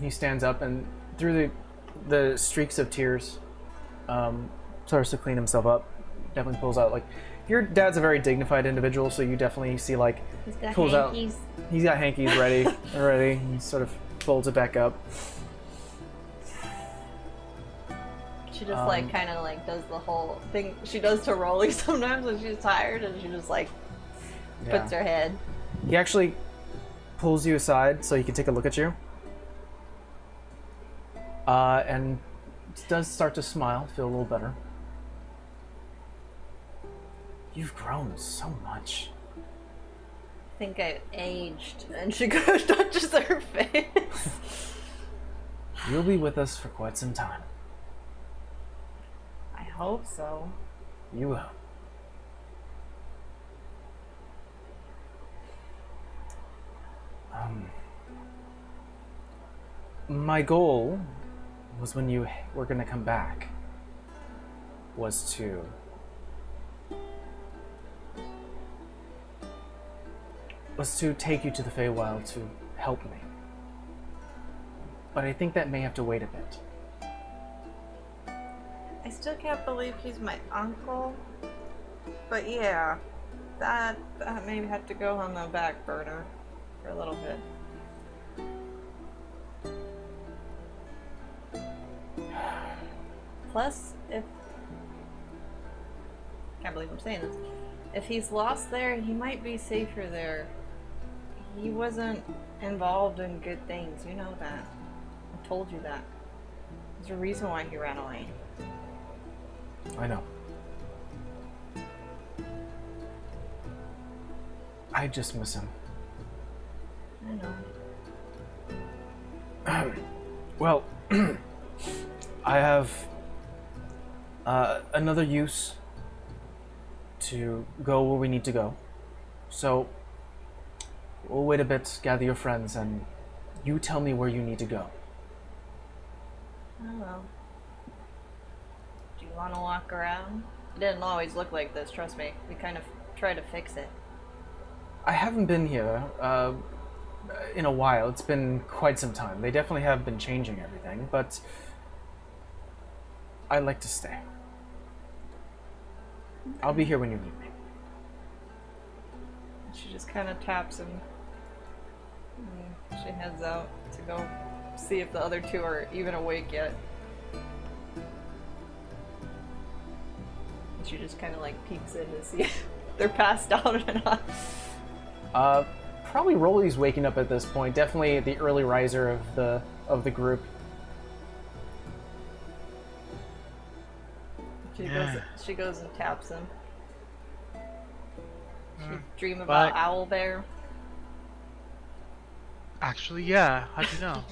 He stands up and through the streaks of tears, starts to clean himself up. Definitely pulls out, like, your dad's a very dignified individual, so you definitely see, like, He's got pulls hankies. out. He's got hankies ready already. He sort of folds it back up. She just like kind of like does the whole thing she does to Rolly sometimes when she's tired, and she just like puts her head. He actually pulls you aside so he can take a look at you. And does start to smile, feel a little better. You've grown so much. I think I've aged. And she goes, touches her face. You'll be with us for quite some time. I hope so. You will. My goal was when you were gonna come back was to take you to the Feywild to help me. But I think that may have to wait a bit. I still can't believe he's my uncle. But yeah, that maybe had to go on the back burner for a little bit. Plus, can't believe I'm saying this. If he's lost there, he might be safer there. He wasn't involved in good things, you know that. I told you that. There's a reason why he ran away. I know. I just miss him. I know. Well, I have another use to go where we need to go. So, we'll wait a bit, gather your friends, and you tell me where you need to go. Oh well. Do you want to walk around? It didn't always look like this, trust me. We kind of tried to fix it. I haven't been here in a while. It's been quite some time. They definitely have been changing everything, but I'd like to stay. I'll be here when you need me. She just kind of taps him. And she heads out to go see if the other two are even awake yet. And she just kind of like peeks in to see if they're passed out or not. Probably Rolly's waking up at this point. Definitely the early riser of the group. She goes and taps him. She dream but- about Owl Bear. Actually, yeah. How'd you know?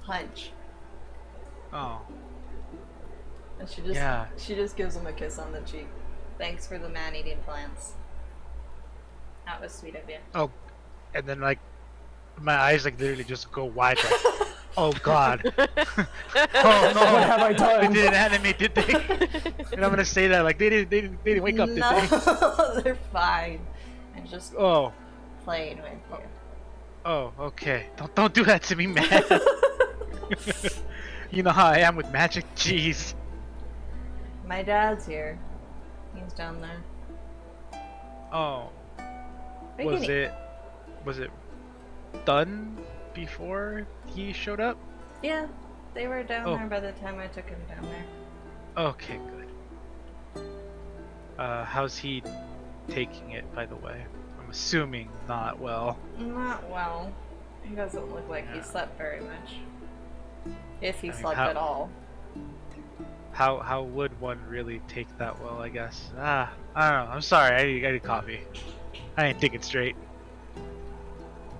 Hunch. Oh. And she just gives him a kiss on the cheek. Thanks for the man-eating plants. That was sweet of you. Oh, and then like my eyes like literally just go wide. Like, oh God. Oh no! What have I done? They didn't animate, did they? And I'm gonna say that like they didn't wake up, did No, they? they're fine. And just Oh. playing with you. Oh, okay. Don't do that to me, man. You know how I am with magic. Jeez. My dad's here. He's down there. Oh. What are you gonna- Was it done before he showed up? Yeah, they were down Oh. there by the time I took him down there. Okay, good. How's he taking it, by the way? I'm assuming not well. Not well. He doesn't look like he Yeah. slept very much. If he I mean, slept how- at all. How would one really take that well, I guess? I don't know. I'm sorry, I need coffee. I ain't thinking straight.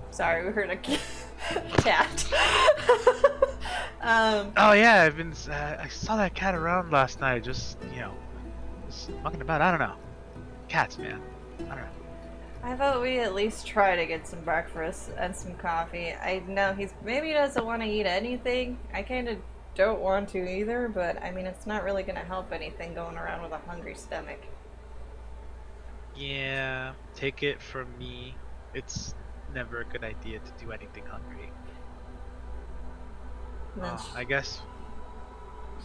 Sorry, we heard a cat. Oh yeah, I saw that cat around last night, just fucking about. I don't know. Cats, man. I don't know. I thought we at least try to get some breakfast and some coffee. I know maybe doesn't want to eat anything. I kind of don't want to either, but I mean, it's not really going to help anything going around with a hungry stomach. Yeah, take it from me. It's never a good idea to do anything hungry. And then I guess.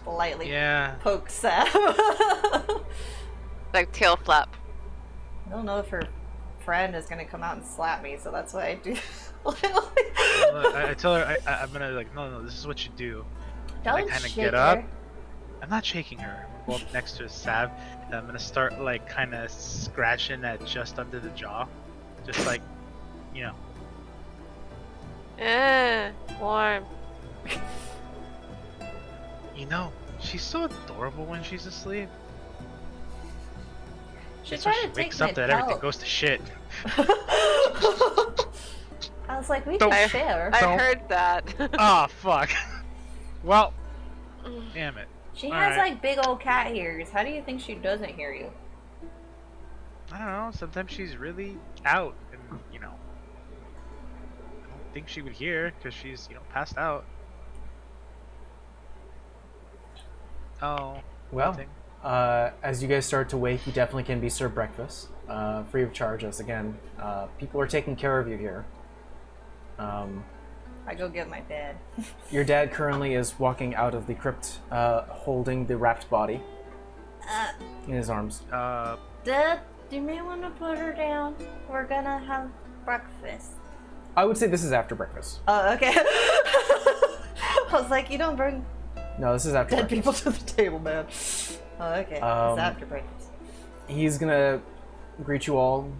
she lightly Yeah. pokes Sam. Like tail flap. I don't know if her friend is going to come out and slap me, so that's why I do. Look, I tell her I'm gonna like no, this is what you do. Don't I kind of shake get up. her. I'm not shaking her. I'm gonna go up next to Sav, and I'm gonna start like kind of scratching at just under the jaw, just like, you know. Warm. You know, she's so adorable when she's asleep. She It's when tried she to take wakes my up that everything belt. goes to shit. I was like, we Don't- can share. I Don't- heard that. Oh fuck. Well, damn it. She All has right. like big old cat ears. How do you think she doesn't hear you? I don't know. Sometimes she's really out, and I don't think she would hear because she's passed out. Oh. Well, nothing. as you guys start to wake, you definitely can be served breakfast, free of charge. As again, people are taking care of you here. I go get my dad. Your dad currently is walking out of the crypt, holding the wrapped body in his arms. Dad, you may want to put her down. We're gonna have breakfast. I would say this is after breakfast. Oh, okay. I was like, you don't bring No, this is after dead breakfast. people to the table, man. Oh, okay. It's after breakfast. He's gonna greet you all.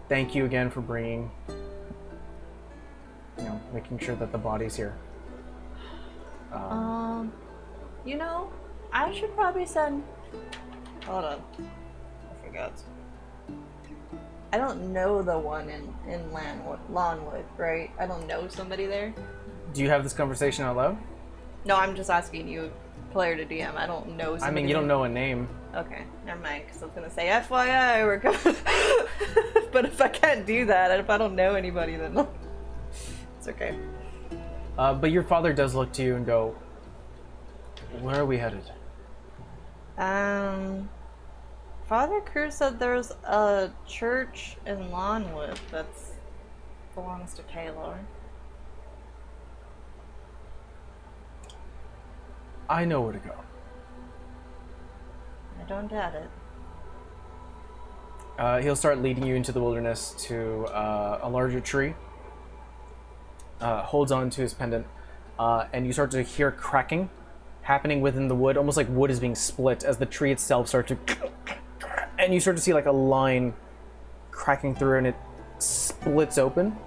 Thank you again for bringing. Making sure that the body's here. I should probably send. Hold on. I forgot. I don't know the one in Lawnwood, right? I don't know somebody there. Do you have this conversation out loud? No, I'm just asking you, player to DM. I don't know somebody. I mean, you don't know a name. Okay, never mind, because I was going to say, FYI, we're coming. But if I can't do that, and if I don't know anybody, then it's okay. But your father does look to you and go, "Where are we headed?" Father Cruz said there's a church in Lawnwood that belongs to Paylor. I know where to go. I don't doubt it. He'll start leading you into the wilderness to a larger tree. Holds on to his pendant, and you start to hear cracking happening within the wood, almost like wood is being split as the tree itself starts to... And you start to see like a line cracking through, and it splits open.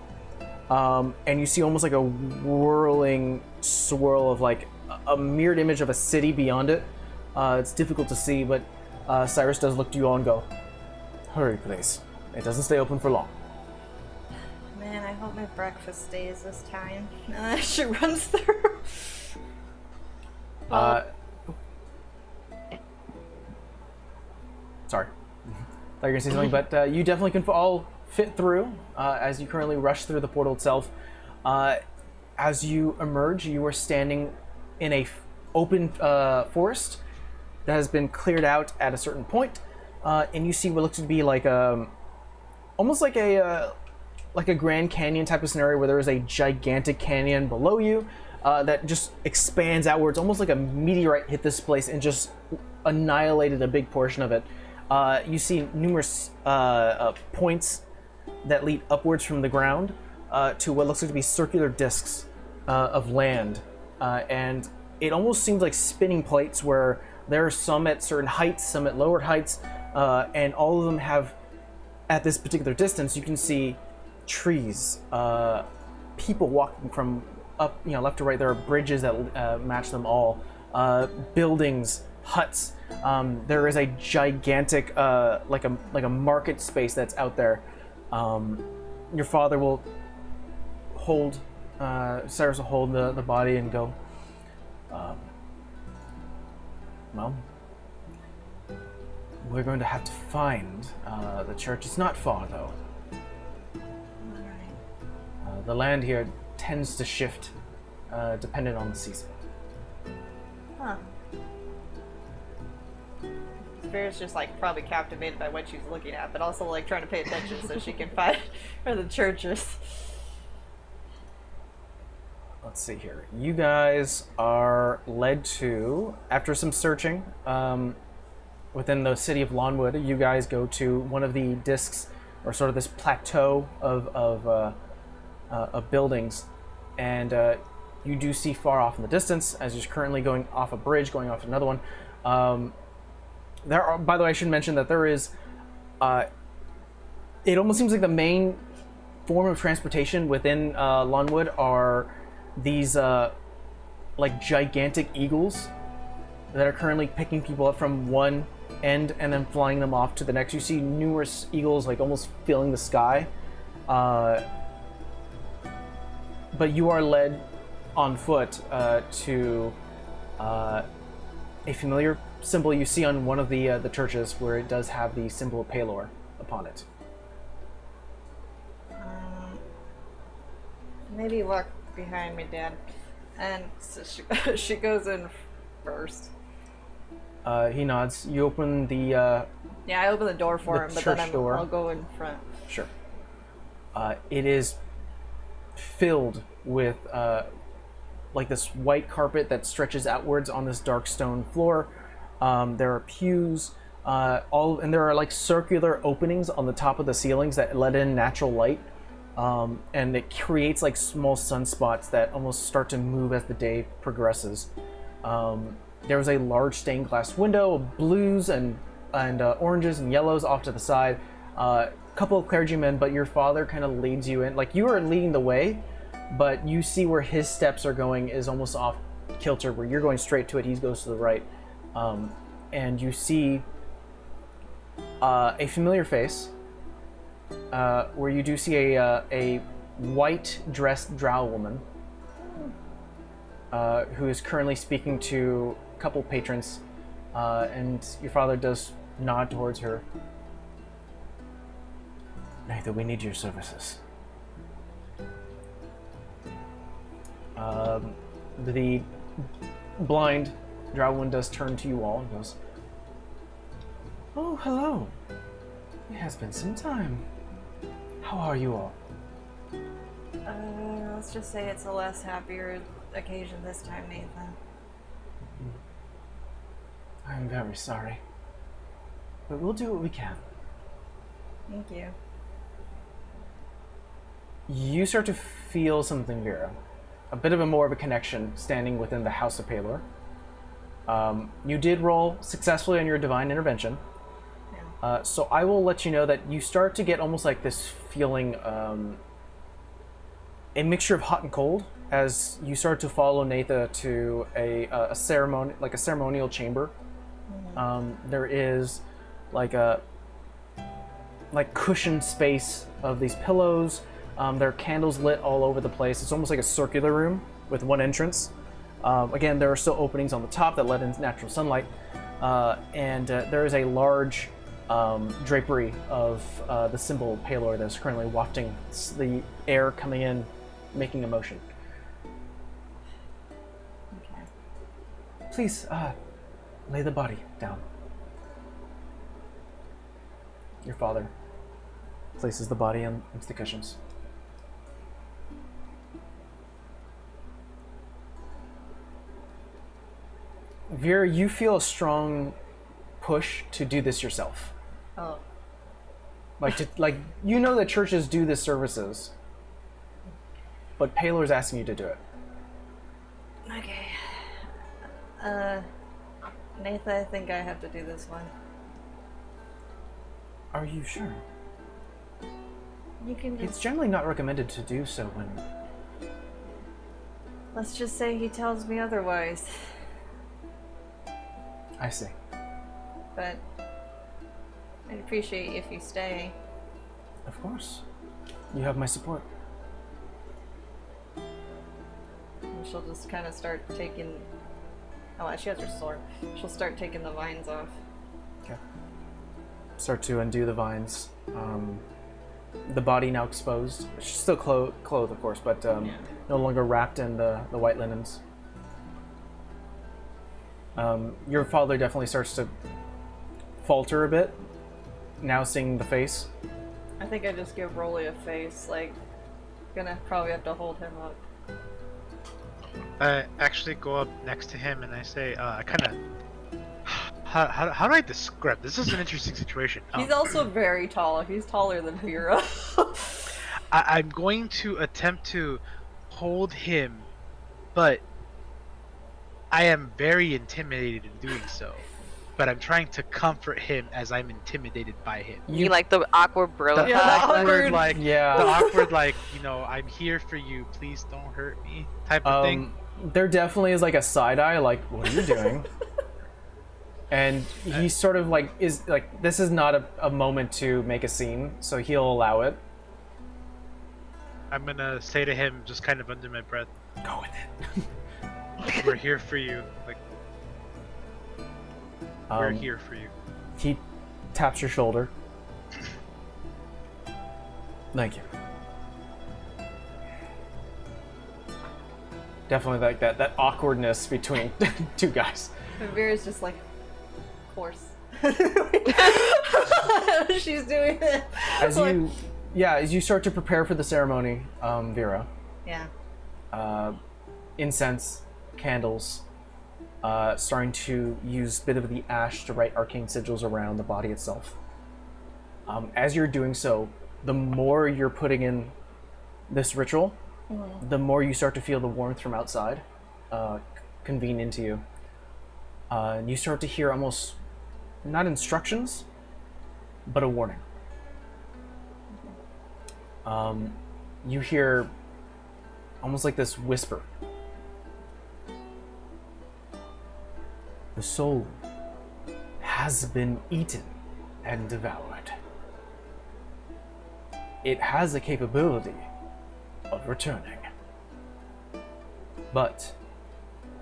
And you see almost like a whirling swirl of like a mirrored image of a city beyond it. It's difficult to see, but Cyrus does look to you all and go, "Hurry, please. It doesn't stay open for long." Man, I hope my breakfast stays this time. She runs through. Sorry. Thought you were going to say something, but you definitely can all fit through as you currently rush through the portal itself. As you emerge, you are standing in a open forest that has been cleared out at a certain point, and you see what looks to be like almost like a Grand Canyon type of scenario where there is a gigantic canyon below you that just expands outwards, almost like a meteorite hit this place and just annihilated a big portion of it. You see numerous points that lead upwards from the ground to what looks like to be circular discs of land, and it almost seems like spinning plates where there are some at certain heights, some at lower heights, and all of them have, at this particular distance, you can see trees, people walking from up, left to right. There are bridges that match them all, buildings, huts. There is a gigantic, like a market space that's out there. Your father will hold, Cyrus will hold the body and go, well, we're going to have to find the church. It's not far, though. The land here tends to shift dependent on the season. Huh. Spirit's just like probably captivated by what she's looking at, but also like trying to pay attention so she can find where the church is. Let's see here. You guys are led to, after some searching within the city of Lawnwood, you guys go to one of the discs, or sort of this plateau of buildings, and you do see far off in the distance, as you're currently going off a bridge, going off another one. There are, by the way, I should mention that there is, it almost seems like the main form of transportation within Lawnwood are these like gigantic eagles that are currently picking people up from one end and then flying them off to the next. You see numerous eagles like almost filling the sky. But you are led on foot to a familiar symbol you see on one of the churches, where it does have the symbol of Palor upon it. Maybe walk behind me, Dad. And so she goes in first. He nods. You open the Yeah, I open the door for The him, but church then door. I'll go in front. Sure. It is filled with like this white carpet that stretches outwards on this dark stone floor. There are pews, and there are like circular openings on the top of the ceilings that let in natural light, and it creates like small sunspots that almost start to move as the day progresses. There's a large stained glass window of blues and oranges and yellows off to the side. Couple of clergymen, but your father kind of leads you in. Like, you are leading the way, but you see where his steps are going is almost off kilter, where you're going straight to it, he goes to the right. And you see a familiar face, where you do see a white dressed drow woman who is currently speaking to a couple patrons, and your father does nod towards her. Nathan, we need your services. The blind drow woman does turn to you all and goes, "Oh, hello. It has been some time. How are you all?" Let's just say it's a less happier occasion this time, Nathan. I'm very sorry. But we'll do what we can. Thank you. You start to feel something, Vera. A bit of more of a connection standing within the House of Palor. You did roll successfully on your divine intervention. Yeah. So I will let you know that you start to get almost like this feeling, a mixture of hot and cold, as you start to follow Natha to a ceremony, like a ceremonial chamber. There is like a cushioned space of these pillows. There are candles lit all over the place. It's almost like a circular room with one entrance. Again, there are still openings on the top that let in natural sunlight. And there is a large drapery of the symbol Palor that is currently wafting the air coming in, making a motion. Okay. Please, lay the body down. Your father places the body into the cushions. Vera, you feel a strong push to do this yourself. Oh. Like you know that churches do this services, but Palor's asking you to do it. Okay. Nathan, I think I have to do this one. Are you sure? You can It's just... generally not recommended to do so when... Let's just say he tells me otherwise. I see. But I'd appreciate if you stay. Of course. You have my support. And she'll just kind of start taking... Oh, she has her sword. She'll start taking the vines off. Okay. Start to undo the vines. The body now exposed. She's still clothed, of course, but no longer wrapped in the white linens. Your father definitely starts to falter a bit, now seeing the face. I think I just give Rolly a face, like, gonna probably have to hold him up. I actually go up next to him and I say, I kind of... How do I describe this? Is an interesting situation. He's also very tall. He's taller than Vera. I'm going to attempt to hold him, but I am very intimidated in doing so. But I'm trying to comfort him as I'm intimidated by him. You like the awkward bro The hug? Yeah, awkward, awkward. like, Yeah. the awkward, like, you know, I'm here for you. Please don't hurt me, type of thing. There definitely is like a side eye, like, what are you doing? And he sort of like is like, this is not a moment to make a scene, so he'll allow it. I'm gonna say to him, just kind of under my breath, Go with it. "We're here for you. Like, we're Um, here for you." He taps your shoulder. Thank you. Definitely like that awkwardness between two guys. And Vera's just like, of course. She's doing it. As you start to prepare for the ceremony, Vera, Yeah. incense, candles, starting to use a bit of the ash to write arcane sigils around the body itself. As you're doing so, the more you're putting in this ritual, the more you start to feel the warmth from outside convene into you. And you start to hear almost, not instructions, but a warning. You hear almost like this whisper. The soul has been eaten and devoured. It has a capability of returning. But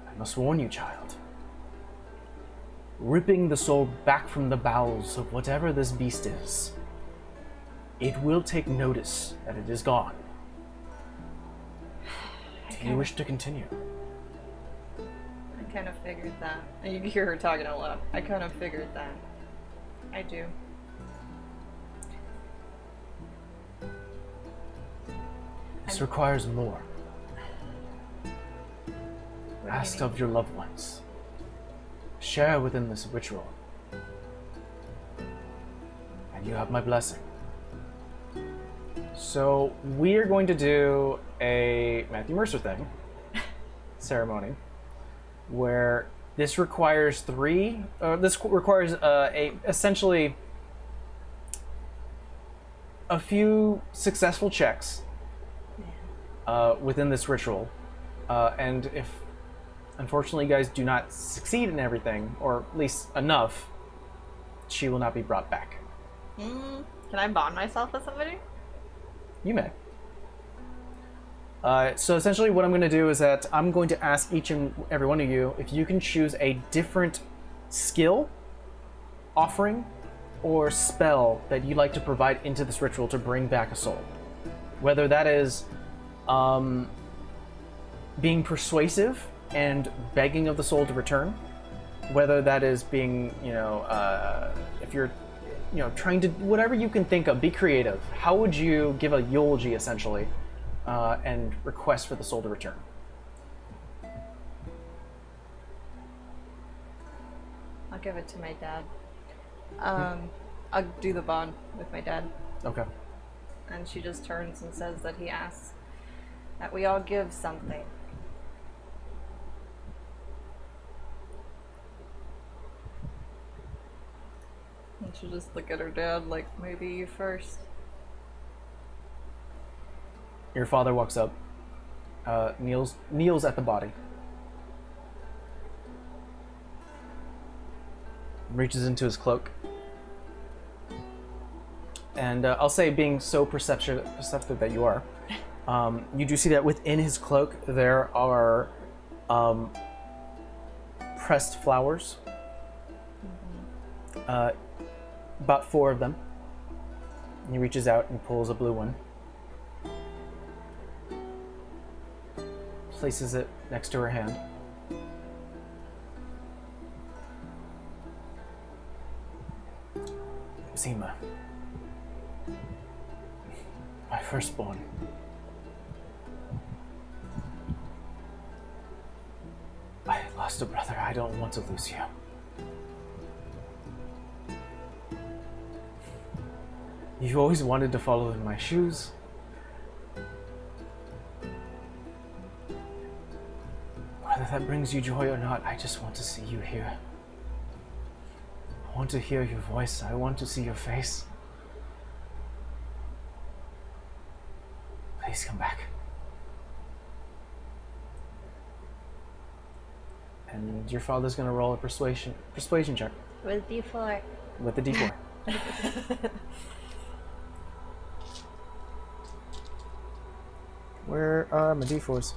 I must warn you, child. Ripping the soul back from the bowels of whatever this beast is, it will take notice that it is gone. Do you wish to continue? I kind of figured that. And you can hear her talking out loud. I kind of figured that. I do. This requires more. What do you Ask mean? of your loved ones. Share within this ritual. And you have my blessing. So we are going to do a Matthew Mercer thing ceremony where this requires essentially a few successful checks within this ritual, and if unfortunately you guys do not succeed in everything, or at least enough, she will not be brought back. Can I bond myself with somebody? You may. So essentially what I'm going to do is that I'm going to ask each and every one of you if you can choose a different skill, offering, or spell that you'd like to provide into this ritual to bring back a soul. Whether that is being persuasive and begging of the soul to return, whether that is being, if you're trying to, whatever you can think of, be creative. How would you give a eulogy, essentially, and request for the soul to return? I'll give it to my dad. I'll do the bond with my dad. Okay. And she just turns and says that he asks that we all give something. And she'll just look at her dad like, maybe you first. Your father walks up, kneels at the body, reaches into his cloak, and I'll say, being so perceptive that you are, you do see that within his cloak there are pressed flowers, about 4 of them. He reaches out and pulls a blue one, places it next to her hand. Zima, my firstborn. I lost a brother. I don't want to lose you. You've always wanted to follow in my shoes. Whether that brings you joy or not, I just want to see you here. I want to hear your voice. I want to see your face. Please come back. And your father's gonna roll a persuasion check With D4. with the D4. Where are my d4s?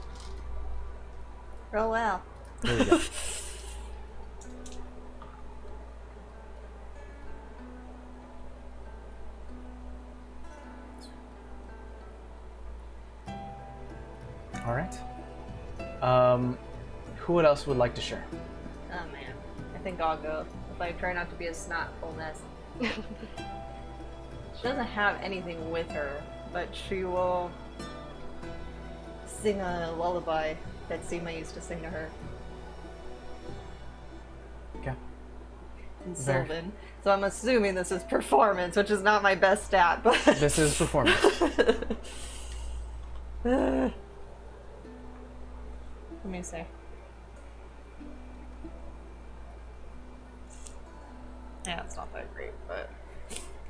Roll well. There we go. All right. Who else would like to share? Oh man, I think I'll go. If I try not to be a snotful mess. She doesn't have anything with her, but she will sing a lullaby that Seema used to sing to her Okay. in Very- Sylvan. So I'm assuming this is performance, which is not my best stat, but This is performance. let me see. Yeah, it's not that great, but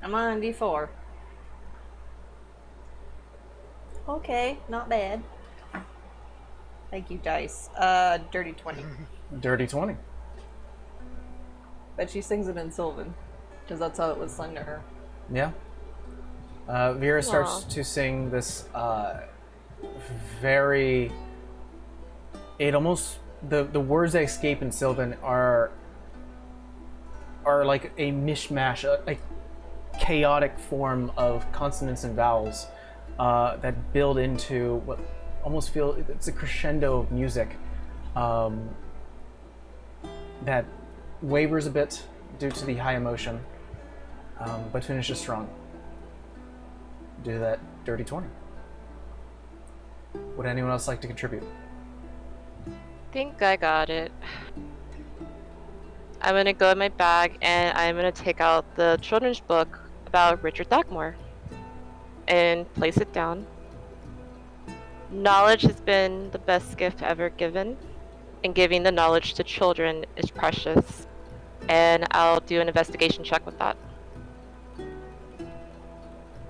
I'm on a D4. Okay, not bad. Thank you, dice. Dirty 20. Dirty 20. But she sings it in Sylvan, because that's how it was sung to her. Yeah. Vera starts to sing this very. It almost the words that escape in Sylvan are like a mishmash, a chaotic form of consonants and vowels that build into what almost feel it's a crescendo of music that wavers a bit due to the high emotion, but finishes strong. Do that dirty 20. Would anyone else like to contribute? Think I got it. I'm gonna go in my bag and I'm gonna take out the children's book about Richard Throckmore and place it down. Knowledge has been the best gift ever given, and giving the knowledge to children is precious. And I'll do an investigation check with that.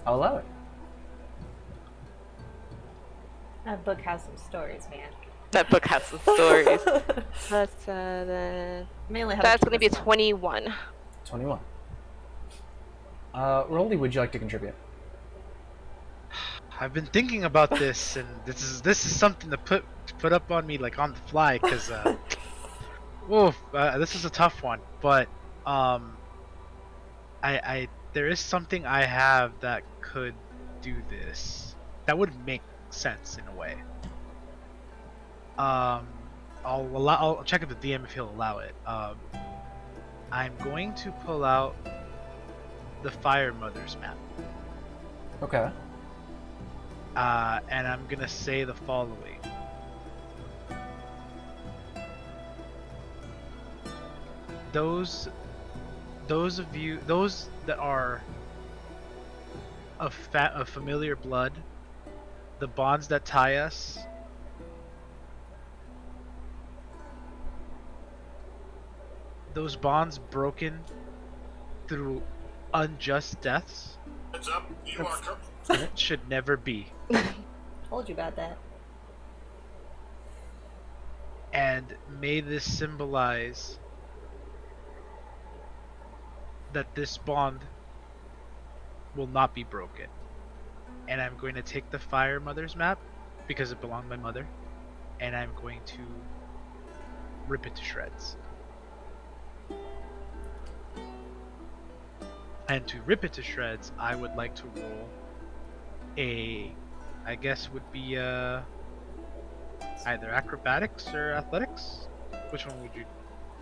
I'll allow it. That book has some stories, man. That book has some stories. That's Mainly how that's to gonna keep be us 21. 21. Rolly, would you like to contribute? I've been thinking about this, and this is something to put up on me like on the fly, because this is a tough one. But I there is something I have that could do this. That would make sense in a way. I'll check with the DM if he'll allow it. I'm going to pull out the Fire Mother's map. Okay. And I'm gonna say the following. Those that are of familiar blood, the bonds that tie us, those bonds broken through unjust deaths, Heads up, you are should never be. Told you about that. And may this symbolize that this bond will not be broken. And I'm going to take the Fire Mother's map, because it belonged to my mother, and I'm going to rip it to shreds. And to rip it to shreds, I would like to roll I guess would be either acrobatics or athletics. Which one would you?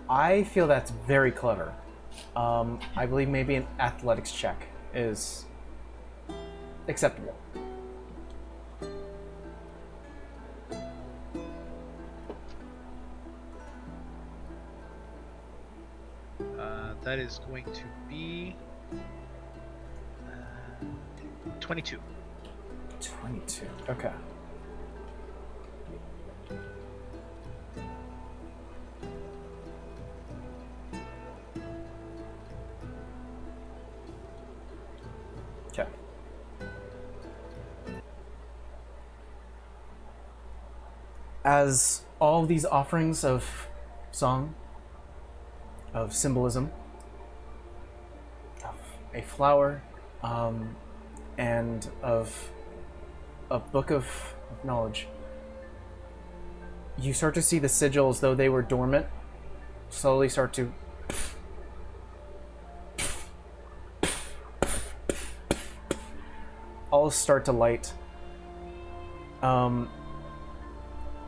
I feel that's very clever. I believe maybe an athletics check is acceptable. That is going to be 22. 22. Okay. Okay. As all of these offerings of song, of symbolism, of a flower, and of a book of of knowledge. You start to see the sigils, though they were dormant, slowly start to all start to light.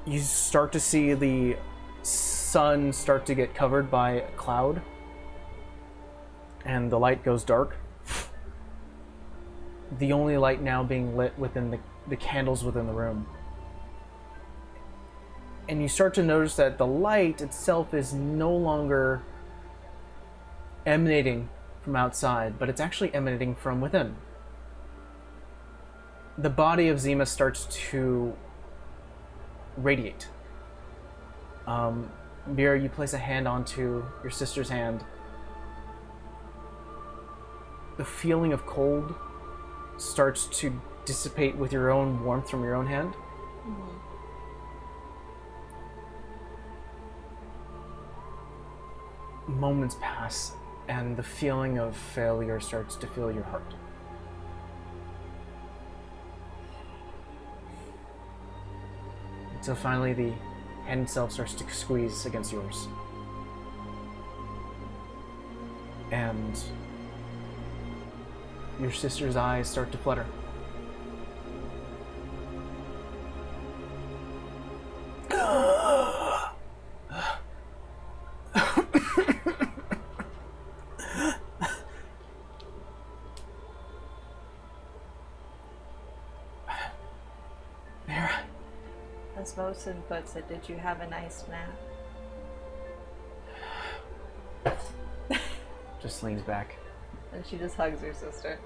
You start to see the sun start to get covered by a cloud, and the light goes dark. The only light now being lit within the candles within the room. And you start to notice that the light itself is no longer emanating from outside, but it's actually emanating from within. The body of Zima starts to radiate. Vera, you place a hand onto your sister's hand. The feeling of cold starts to dissipate with your own warmth from your own hand. Moments pass, and the feeling of failure starts to fill your heart. Until finally the hand itself starts to squeeze against yours. And your sister's eyes start to flutter. As Mostead puts it, did you have a nice nap? Just leans back. And she just hugs her sister.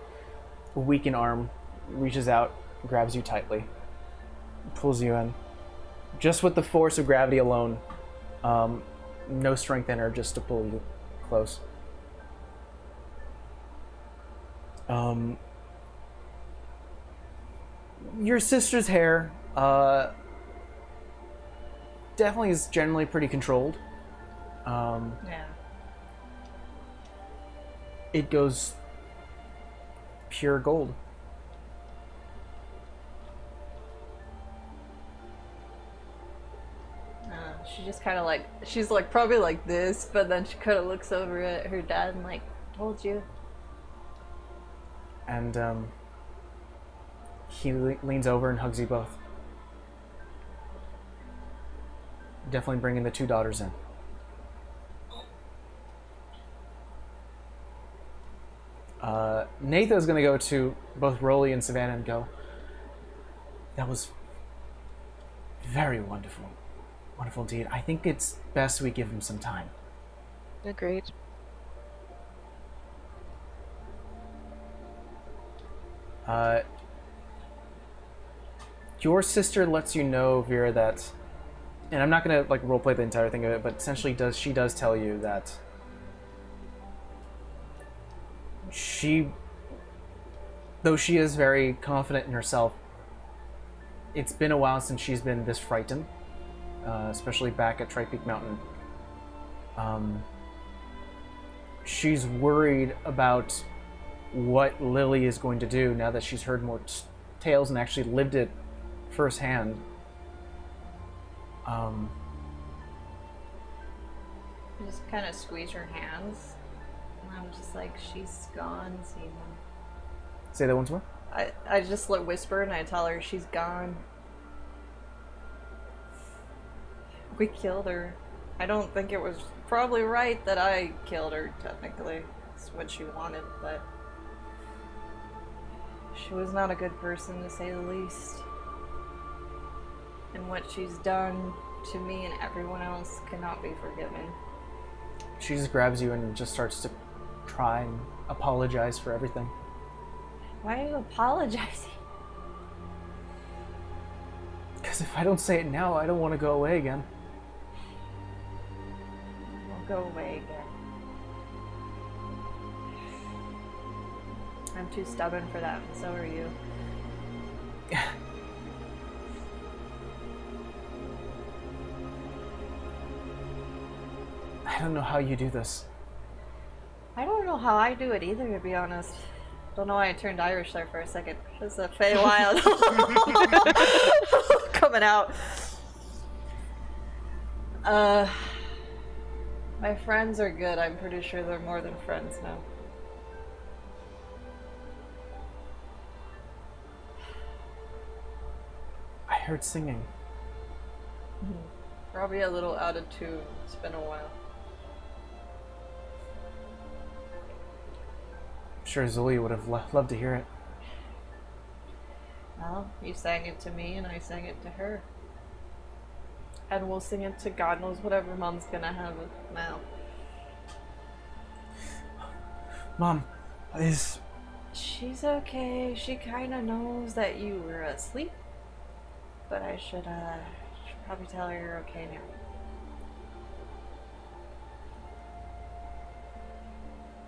A weakened arm reaches out, grabs you tightly, pulls you in. Just with the force of gravity alone. No strength in her, just to pull you close. Your sister's hair definitely is generally pretty controlled. Yeah. It goes pure gold. She just kind of like, she's like probably like this, but then she kind of looks over at her dad and like, told you. And he leans over and hugs you both. Definitely bringing the two daughters in. Nathan's going to go to both Rolly and Savannah and go, that was very wonderful. Wonderful indeed. I think it's best we give him some time. Agreed. Your sister lets you know, Vera, that, and I'm not gonna like roleplay the entire thing of it, but essentially she does tell you that though she is very confident in herself, it's been a while since she's been this frightened, especially back at Tri-Peak Mountain. She's worried about what Lily is going to do now that she's heard more tales and actually lived it firsthand. You just kind of squeeze her hands. And I'm just like, she's gone, Zima. Say that once more. I just like whisper and I tell her she's gone. We killed her. I don't think it was probably right that I killed her, technically. It's what she wanted, but she was not a good person, to say the least. And what she's done to me and everyone else cannot be forgiven. She just grabs you and just starts to try and apologize for everything. Why are you apologizing? Because if I don't say it now, I don't want to go away again. We'll go away again. I'm too stubborn for that, and so are you. I don't know how you do this. I don't know how I do it either, to be honest. Don't know why I turned Irish there for a second. Just a Feywild coming out. My friends are good. I'm pretty sure they're more than friends now. I heard singing. Probably a little out of tune. It's been a while. I'm sure Zulia would have loved to hear it. Well, you sang it to me and I sang it to her. And we'll sing it to God knows whatever Mom's gonna have now. Mom, is... She's okay. She kinda knows that you were asleep. But I should probably tell her you're okay now.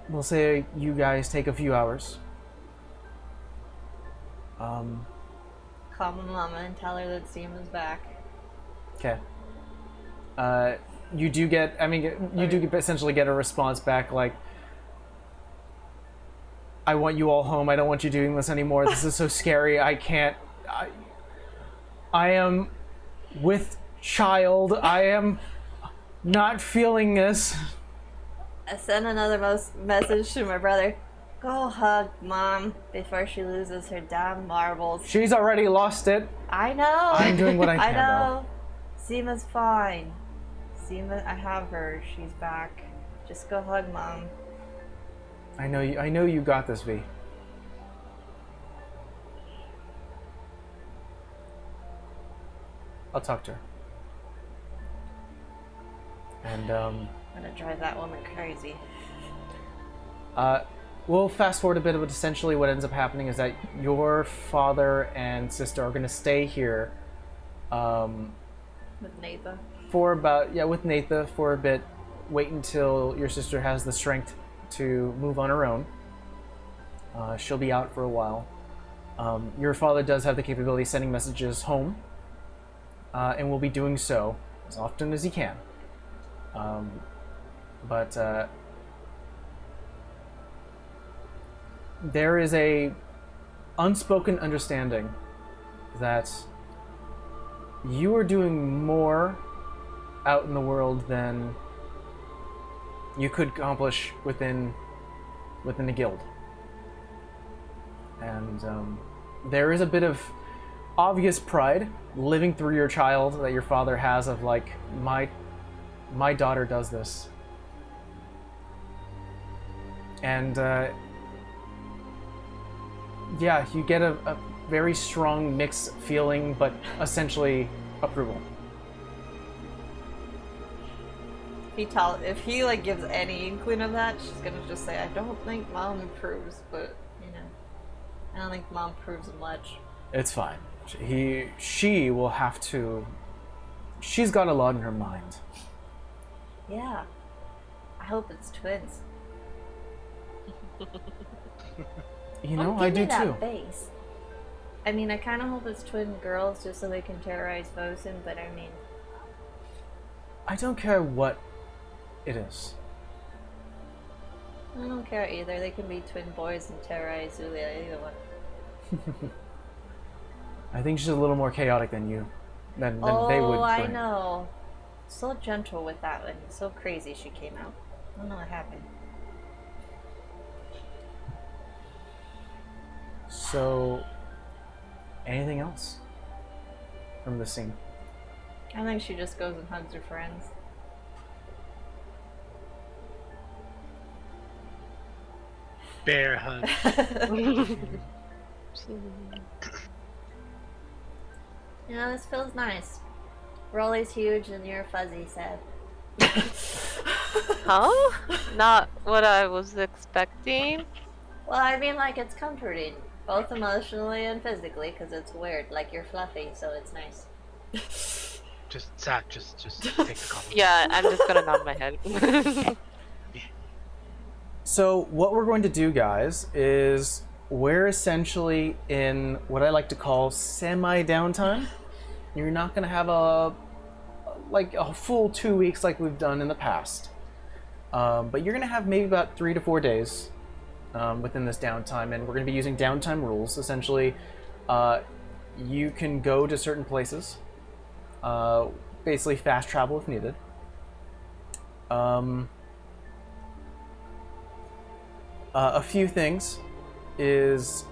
We'll say you guys take a few hours. Call my mama and tell her that Seema's back. Okay. You do get, essentially get a response back like, I want you all home. I don't want you doing this anymore. This is so scary. I can't. I am with child. I am not feeling this. I sent another message to my brother. Go hug Mom before she loses her damn marbles. She's already lost it. I know. I'm doing what I can, I know. Seema's fine. Seema, I have her. She's back. Just go hug Mom. I know you got this, V. I'll talk to her. And I'm gonna drive that woman crazy. we'll fast forward a bit, but essentially what ends up happening is that your father and sister are going to stay here With Nathan. for about, with Natha for a bit. Wait until your sister has the strength to move on her own. She'll be out for a while. Your father does have the capability of sending messages home, and will be doing so as often as he can. But there is a unspoken understanding that you are doing more out in the world than you could accomplish within the guild. And there is a bit of obvious pride living through your child that your father has of like, my daughter does this. And you get a very strong mixed feeling, but essentially approval. If he like gives any inkling of that, she's gonna just say, I don't think Mom approves, but I don't think Mom approves much. It's fine. She will have to. She's got a lot in her mind. Yeah. I hope it's twins. I do too. Base. I mean, I kind of hope it's twin girls just so they can terrorize Vosen, but I mean... I don't care what it is. I don't care either. They can be twin boys and terrorize Zulia, either one. I think she's a little more chaotic than you. Than they would. Oh, I bring. know. So gentle with that one. So crazy she came out. I don't know what happened. So, anything else from the scene? I think she just goes and hugs her friends. Bear hug. This feels nice. Rolly's huge and you're fuzzy, sad. Huh? Not what I was expecting. Well, I mean, like, it's comforting. Both emotionally and physically, because it's weird. Like, you're fluffy, so it's nice. Just take the compliment. Yeah, I'm just gonna nod my head. So what we're going to do, guys, is we're essentially in what I like to call semi-downtime. You're not going to have a full 2 weeks like we've done in the past. But you're going to have maybe about 3 to 4 days within this downtime, and we're going to be using downtime rules. Essentially, you can go to certain places, basically fast travel if needed. A few things is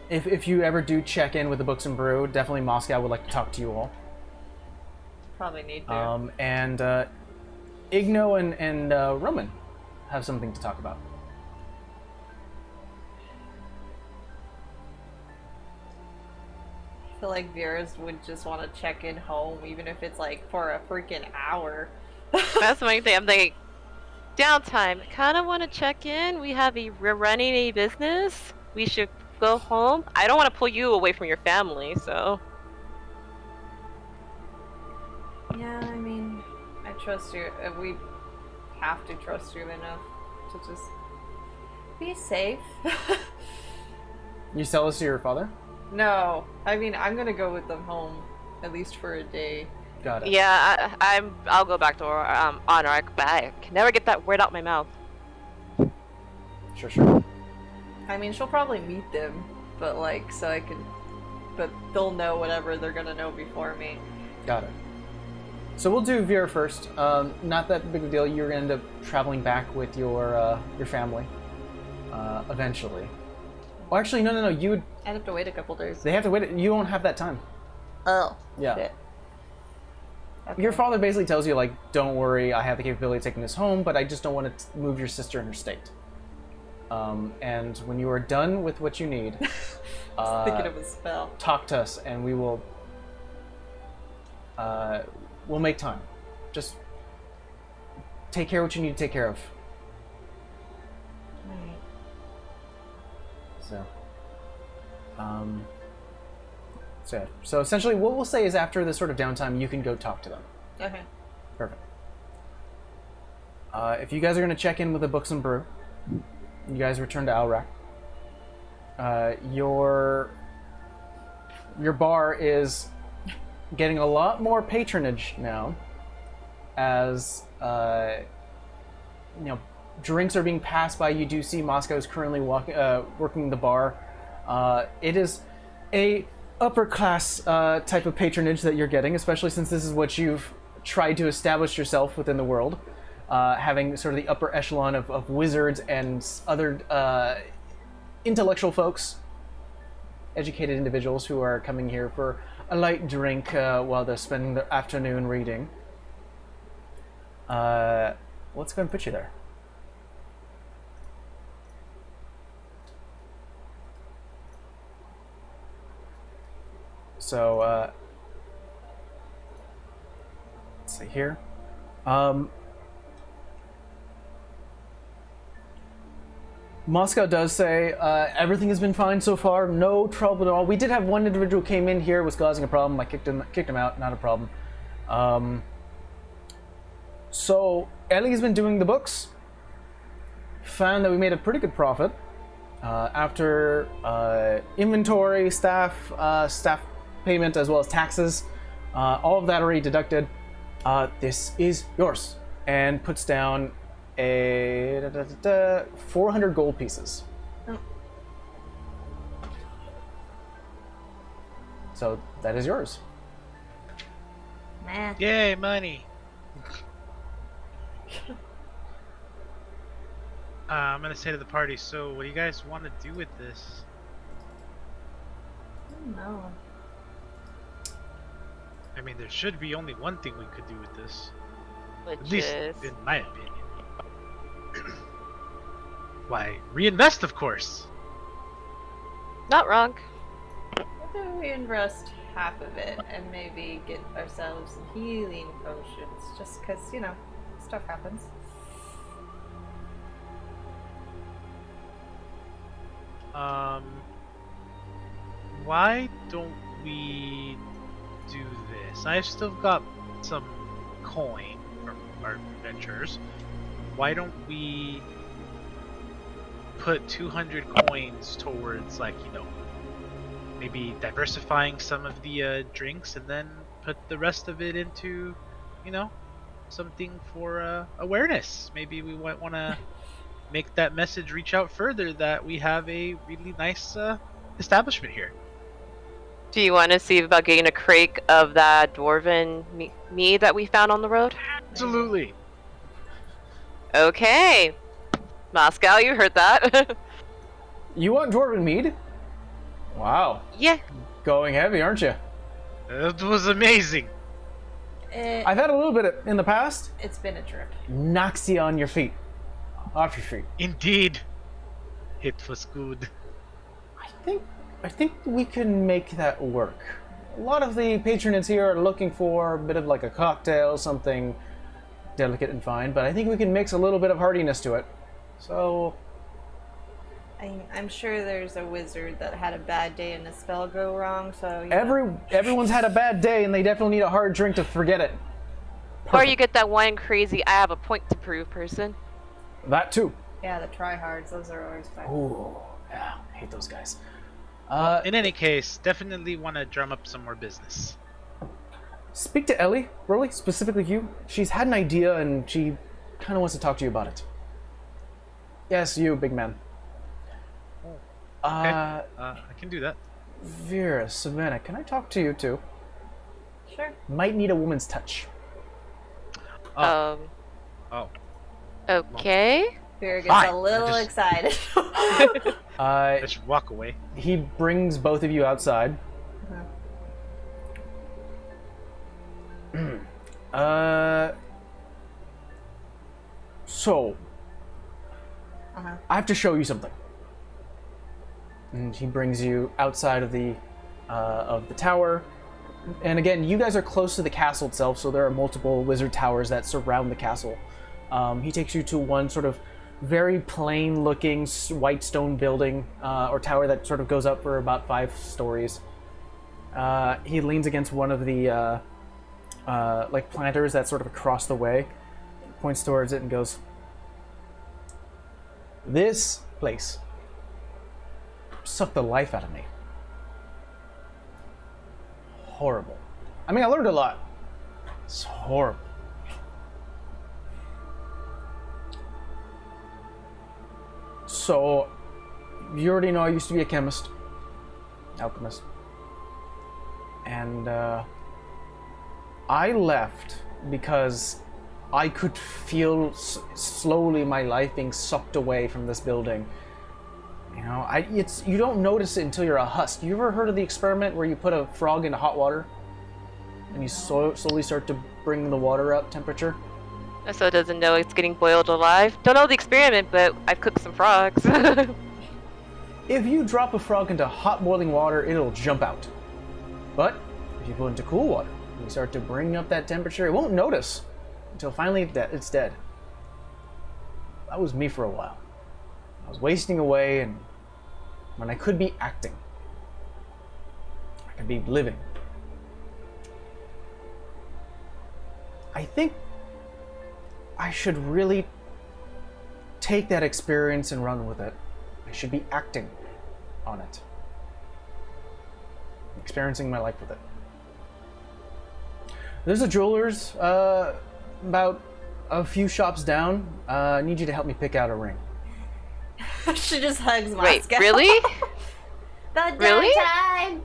if you ever do check in with the Books and Brew, definitely Moscow would like to talk to you all. Probably need to. And Igno and Roman have something to talk about. I feel like Vera's would just want to check in home, even if it's like for a freaking hour. That's my thing. I'm thinking, downtime. Kind of want to check in. We're running a business. We should go home. I don't want to pull you away from your family, so. Yeah, I mean, I trust you. We have to trust you enough to just be safe. You sell this to your father? No, I mean, I'm gonna go with them home, at least for a day. Got it. Yeah, I'll go back to Honor, but I can never get that word out my mouth. Sure. I mean, she'll probably meet them, but like, so I can, but they'll know whatever they're gonna know before me. Got it. So we'll do Vera first. Not that big of a deal. You're gonna end up traveling back with your family eventually. Well, actually, no. You would. I'd have to wait a couple days. They have to wait. You won't have that time. Oh. Yeah. Shit. Okay. Your father basically tells you, like, don't worry, I have the capability of taking this home, but I just don't want to move your sister in her state. And when you are done with what you need, Thinking of a spell. talk to us, and we will. We'll make time. Just take care of what you need to take care of. Right. So essentially, what we'll say is after this sort of downtime, you can go talk to them. Okay. Perfect. If you guys are going to check in with the Books and Brew, you guys return to Alrak. Your bar is getting a lot more patronage now, as drinks are being passed by. You do see Moscow's currently working the bar. It is a upper class type of patronage that you're getting, especially since this is what you've tried to establish yourself within the world, having sort of the upper echelon of wizards and other intellectual folks, educated individuals who are coming here for a light drink while they're spending their afternoon reading. Let's go and put you there. So, let's see here. Moscow does say everything has been fine so far, no trouble at all. We did have one individual who came in here, was causing a problem. I kicked him out, not a problem. So Ellie's been doing the books. Found that we made a pretty good profit after inventory, staff payment, as well as taxes. All of that already deducted. This is yours, and puts down a 400 gold pieces. Oh. So that is yours. Nah. Yay, money! I'm gonna say to the party, so what do you guys want to do with this? I don't know. I mean, there should be only one thing we could do with this. Which At least, is in my opinion. Why, reinvest, of course! not wrong. What if we invest half of it and maybe get ourselves some healing potions? Just because, stuff happens. Why don't we do this? I've still got some coin from our adventures. Why don't we put 200 coins towards, maybe diversifying some of the drinks, and then put the rest of it into, something for awareness. Maybe we might want to make that message reach out further that we have a really nice establishment here. Do you want to see about getting a crate of that dwarven mead that we found on the road? Absolutely. Okay. Moscow, you heard that. You want dwarven mead? Wow. Yeah. Going heavy, aren't you? It was amazing. I've had a little bit in the past. It's been a trip. Knocks you on your feet. Off your feet. Indeed. It was good. I think we can make that work. A lot of the patrons here are looking for a bit of like a cocktail, something delicate and fine, but I think we can mix a little bit of heartiness to it. So I'm sure there's a wizard that had a bad day and a spell go wrong, so... everyone's had a bad day and they definitely need a hard drink to forget it. Or you get that one crazy I have a point to prove person. That too. Yeah, the tryhards, those are always fun. Ooh, yeah, I hate those guys. In any case, definitely want to drum up some more business. Speak to Ellie, really, specifically you. She's had an idea and she kind of wants to talk to you about it. Yes, you, big man. Okay. I can do that. Vera, Savannah, can I talk to you too? Sure. Might need a woman's touch. Oh. Okay. Vera gets Fine. a little excited. Let's walk away. He brings both of you outside. So, I have to show you something. And he brings you outside of the tower. And again, you guys are close to the castle itself, so there are multiple wizard towers that surround the castle. He takes you to one sort of very plain-looking white stone building or tower that sort of goes up for about 5 stories. He leans against one of the like planters that's sort of across the way, points towards it and goes, "This place sucked the life out of me. Horrible. I mean, I learned a lot. It's horrible. So, you already know I used to be a chemist, alchemist, and I left because I could feel slowly my life being sucked away from this building. You know, you don't notice it until you're a husk. You ever heard of the experiment where you put a frog into hot water and you slowly start to bring the water up temperature? So it doesn't know it's getting boiled alive. Don't know the experiment, but I've cooked some frogs. If you drop a frog into hot boiling water, it'll jump out. But if you put it into cool water and you start to bring up that temperature, it won't notice until finally it's dead. That was me for a while. I was wasting away, and when I could be acting, I could be living. I think I should really take that experience and run with it. I should be acting on it. Experiencing my life with it. There's a jeweler's about a few shops down. I need you to help me pick out a ring. She just hugs Moscow. Wait, really? The Really? time.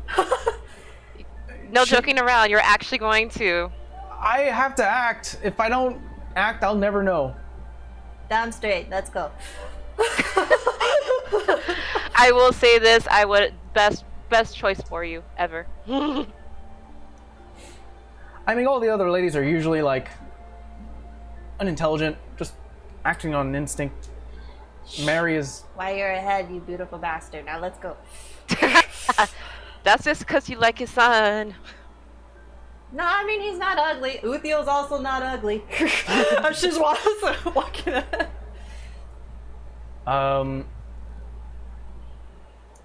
No joking around. You're actually going to. I have to act. If I don't act, I'll never know. Down straight. Let's go. I will say this. I would best choice for you ever. I mean, all the other ladies are usually like unintelligent, just acting on instinct. Mary is. Why you're ahead, you beautiful bastard. Now let's go. That's just because you like his son. No, I mean, he's not ugly. Uthiel's also not ugly. I'm just walking ahead.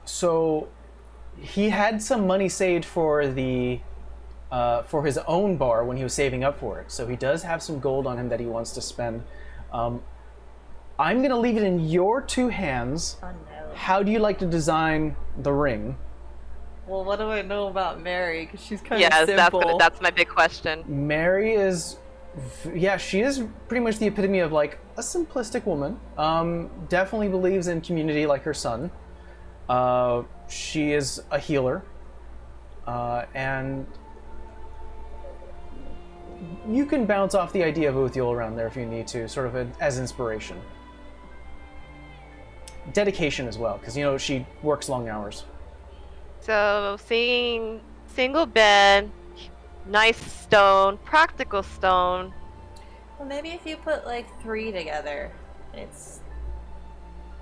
So he had some money saved for the for his own bar when he was saving up for it. So he does have some gold on him that he wants to spend. I'm gonna leave it in your 2 hands. Oh no. How do you like to design the ring? Well, what do I know about Mary? Because she's kind of Yes, simple. that's my big question. Mary is Yeah, she is pretty much the epitome of like a simplistic woman. Definitely believes in community like her son. She is a healer, and you can bounce off the idea of Uthiel around there if you need to, sort of as inspiration. Dedication as well, because she works long hours. So seeing single bed, nice stone, practical stone. Well, maybe if you put like 3 together, it's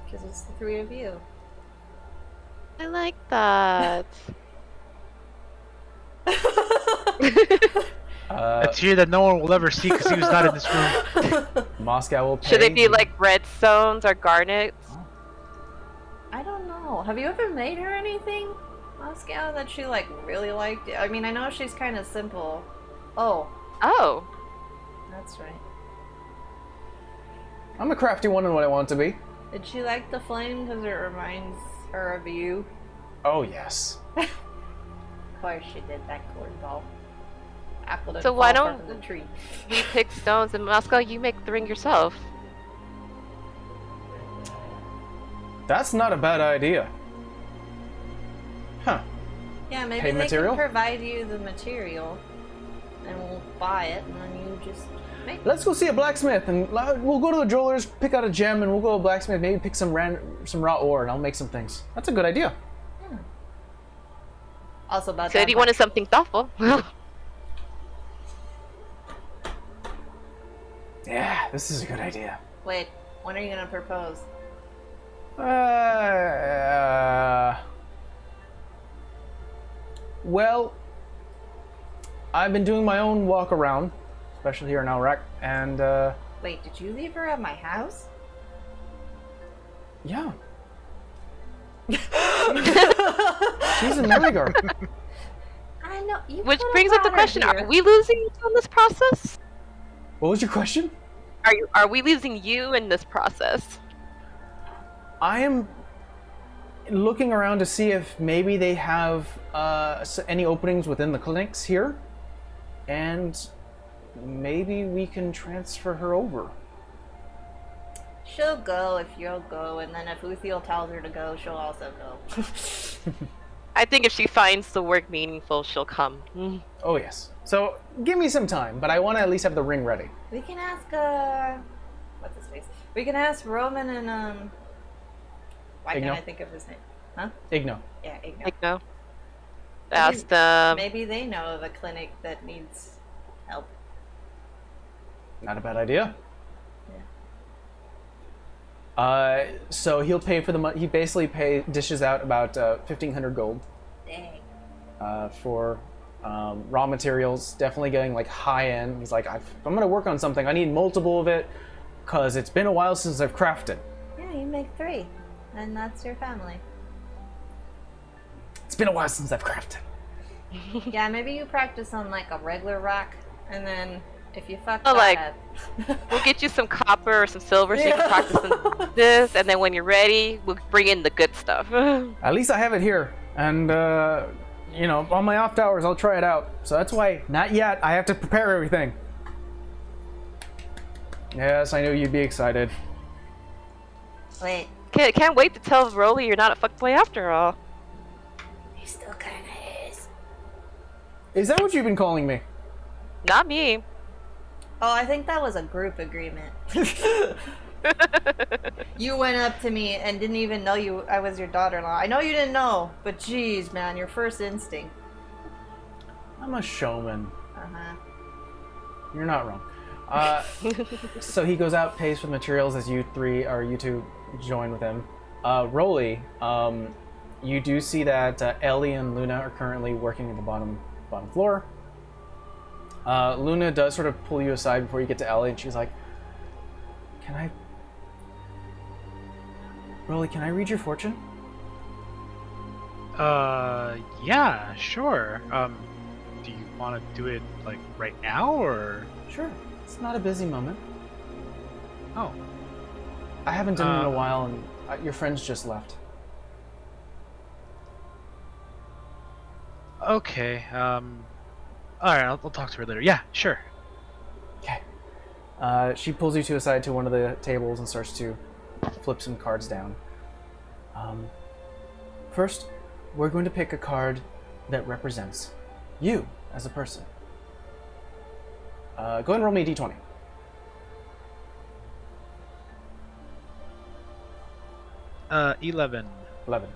because it's the 3 of you. I like that. A tear that no one will ever see because he was not in this room. Moscow will pay. Should they be like red stones or garnets? I don't know. Have you ever made her anything, Moscow, that she like really liked? I mean, I know she's kind of simple. Oh, Oh, that's right. I'm a crafty one in what I want to be. Did she like the flame because it reminds her of you? Oh yes. Of course she did, that cornball. Apple didn't So why fall don't- from the tree. we pick stones in Moscow. You make the ring yourself. That's not a bad idea. Huh. Yeah, maybe Pay they material? can provide you the material, and we'll buy it, and then you just make it. Let's go see a blacksmith, and we'll go to the jeweler's, pick out a gem, and we'll go to a blacksmith, maybe pick some raw ore, and I'll make some things. That's a good idea. Also about Said that. he wanted something thoughtful. Yeah, this is a good idea. Wait, when are you gonna propose? Well, I've been doing my own walk around, especially here in Alrak, and Wait, did you leave her at my house? yeah. She's in Norgard. I know. You Which could've brings up the brought her question: here. are we losing you in this process? What was your question? Are we losing you in this process? I am looking around to see if maybe they have any openings within the clinics here, and maybe we can transfer her over. She'll go if you'll go, and then if Uthiel tells her to go, she'll also go. I think if she finds the work meaningful, she'll come. Oh yes. So give me some time, but I want to at least have the ring ready. We can ask, what's his face? We can ask Roman and, why can't Igno? I think of his name? Huh? Igno. Yeah, Igno. Like no. Ask them. Maybe they know of a clinic that needs help. Not a bad idea. Yeah. So he'll pay for the money. He basically dishes out about 1,500 gold Dang. for raw materials. Definitely getting like high end. He's like, if I'm gonna work on something, I need multiple of it, cause it's been a while since I've crafted. Yeah, you make 3, and that's your family. It's been a while since I've crafted. Yeah, maybe you practice on like a regular rock, and then if you fuck Oh, that like- up- We'll get you some copper or some silver so you Yeah. can practice on this, and then when you're ready, we'll bring in the good stuff. At least I have it here, and on my off hours I'll try it out. So that's why, not yet. I have to prepare everything. Yes, I knew you'd be excited. Wait, Can't wait to tell Rolly you're not a fuckboy after all. he still kinda is. Is that what you've been calling me? Not me. Oh, I think that was a group agreement. You went up to me and didn't even know I was your daughter-in-law. I know you didn't know, but geez, man, your first instinct. I'm a showman. Uh-huh. You're not wrong. So he goes out, pays for the materials as you two join with him. Rolly, you do see that Ellie and Luna are currently working at the bottom floor. Luna does sort of pull you aside before you get to Ellie, and she's like, Rolly, can I read your fortune? Yeah, sure. Do you want to do it like right now or? Sure. It's not a busy moment. Oh, I haven't done it in a while, and your friends just left. okay. All right, I'll talk to her later. Yeah, sure. Okay. She pulls you to a side to one of the tables and starts to flip some cards down. First, we're going to pick a card that represents you as a person. Go ahead and roll me a d20. 11. 11.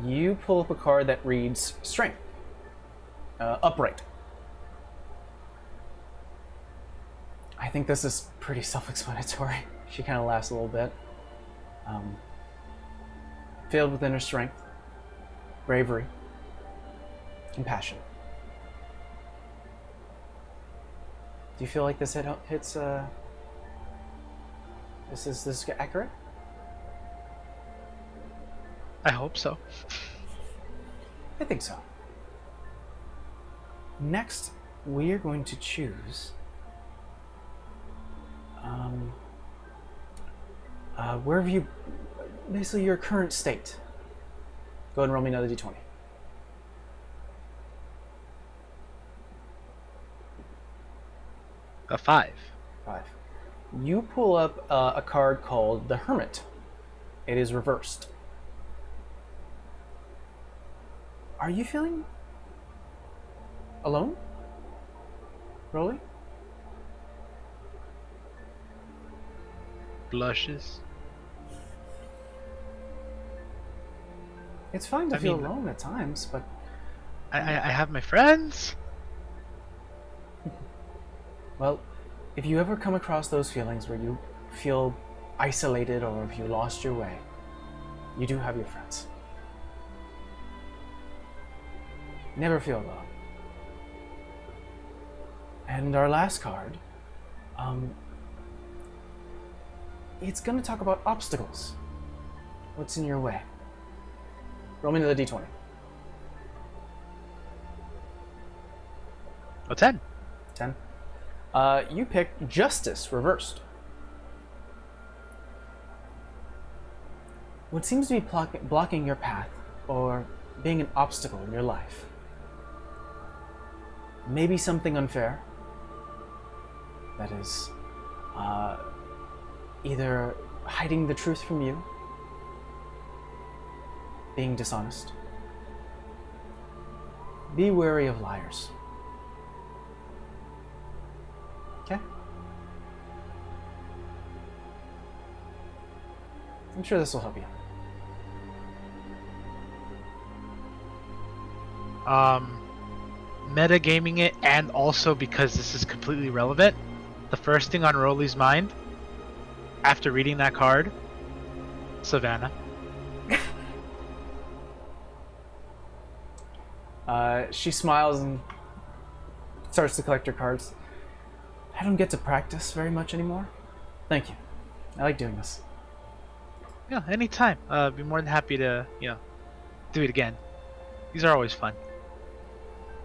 You pull up a card that reads Strength. Upright. I think this is pretty self-explanatory. She kind of laughs a little bit. Filled with inner strength, bravery, compassion. Do you feel like this hits? This is accurate? I hope so. I think so. Next, we are going to choose wherever you, basically your current state. Go ahead and roll me another d20. A 5. 5. You pull up a card called the Hermit. It is reversed. Are you feeling alone, Rolly? Blushes. It's fine to I feel mean- alone at times, but I have my friends. well, if you ever come across those feelings where you feel isolated or if you lost your way, you do have your friends. Never feel alone. And our last card, it's going to talk about obstacles. What's in your way? Roll me another d20. A 10. 10. You pick Justice reversed. What seems to be blocking your path or being an obstacle in your life? Maybe something unfair that is either hiding the truth from you, being dishonest. Be wary of liars. Okay? I'm sure this will help you. Metagaming it, and also because this is completely relevant, the first thing on Rolly's mind after reading that card, Savannah. She smiles and starts to collect her cards. I don't get to practice very much anymore. Thank you. I like doing this. Yeah, anytime. Be more than happy to, do it again. These are always fun.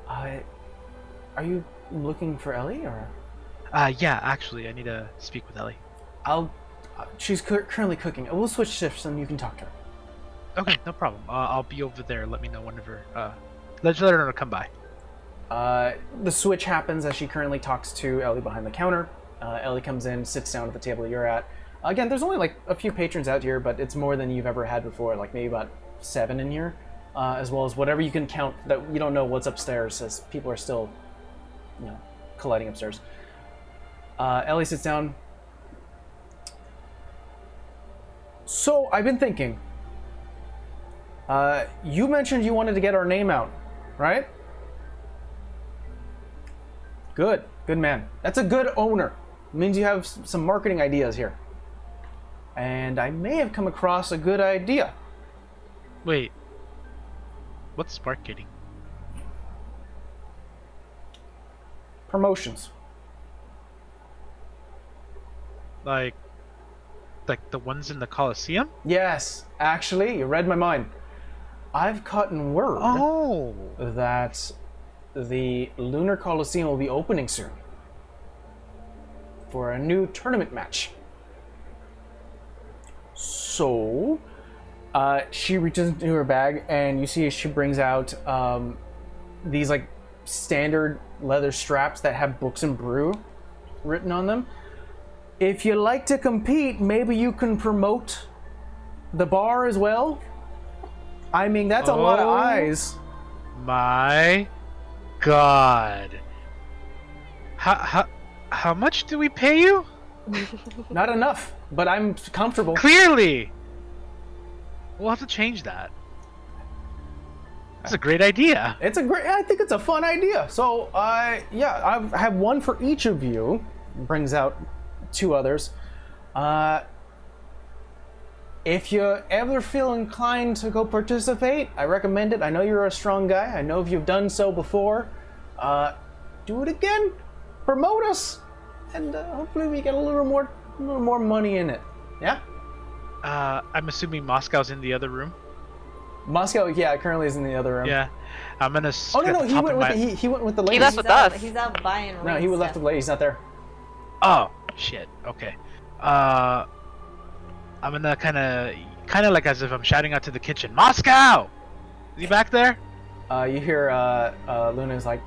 Are you looking for Ellie, or? Yeah, actually, I need to speak with Ellie. She's currently cooking. We'll switch shifts and you can talk to her. Okay, no problem. I'll be over there. Let me know whenever. Let her know to come by. The switch happens as she currently talks to Ellie behind the counter. Ellie comes in, sits down at the table you're at. Again, there's only like a few patrons out here, but it's more than you've ever had before, like maybe about 7 in here, as well as whatever you can count that you don't know what's upstairs, as people are still, colliding upstairs. Ellie sits down. So, I've been thinking. You mentioned you wanted to get our name out, right? Good man. That's a good owner. It means you have some marketing ideas here. And I may have come across a good idea. Wait. What's marketing? Promotions. Like the ones in the Coliseum? Yes, actually, you read my mind. I've gotten word that the Lunar Coliseum will be opening soon for a new tournament match. So, she reaches into her bag, and you see she brings out these like standard leather straps that have Books and Brew written on them. If you like to compete, maybe you can promote the bar as well. I mean, that's a lot of eyes. My God. How much do we pay you? Not enough, but I'm comfortable. Clearly. We'll have to change that. That's a great idea. I think it's a fun idea. So, yeah, I have one for each of you. Brings out 2 others. If you ever feel inclined to go participate, I recommend it. I know you're a strong guy. I know if you've done so before. Do it again. Promote us, and hopefully we get a little more money in it. Yeah. I'm assuming Moscow's in the other room. Moscow, yeah, currently is in the other room. Yeah. I'm gonna. Oh no, he went with the ladies. He left with us. He's out buying. No, he left with the ladies. He's not there. Oh shit. Okay. I'm gonna kind of like as if I'm shouting out to the kitchen. Moscow. Is he back there? You hear Luna's like,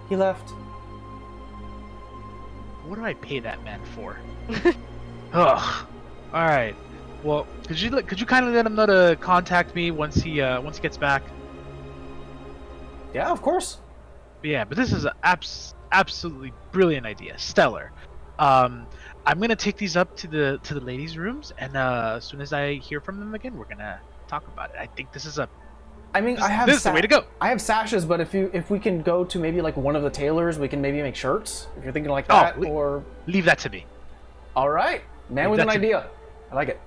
he left. What do I pay that man for? Ugh. All right. Well, could you kindly let him know to contact me once he gets back? Yeah, of course. Yeah, but this is an absolutely brilliant idea, stellar. I'm gonna take these up to the ladies' rooms, and as soon as I hear from them again, we're gonna talk about it. I think this is a. I mean, This is the way to go. I have sashes, but if we can go to maybe like one of the tailors, we can maybe make shirts. If you're thinking like that, or leave that to me. all right, man Leave with that an to me. idea. I like it.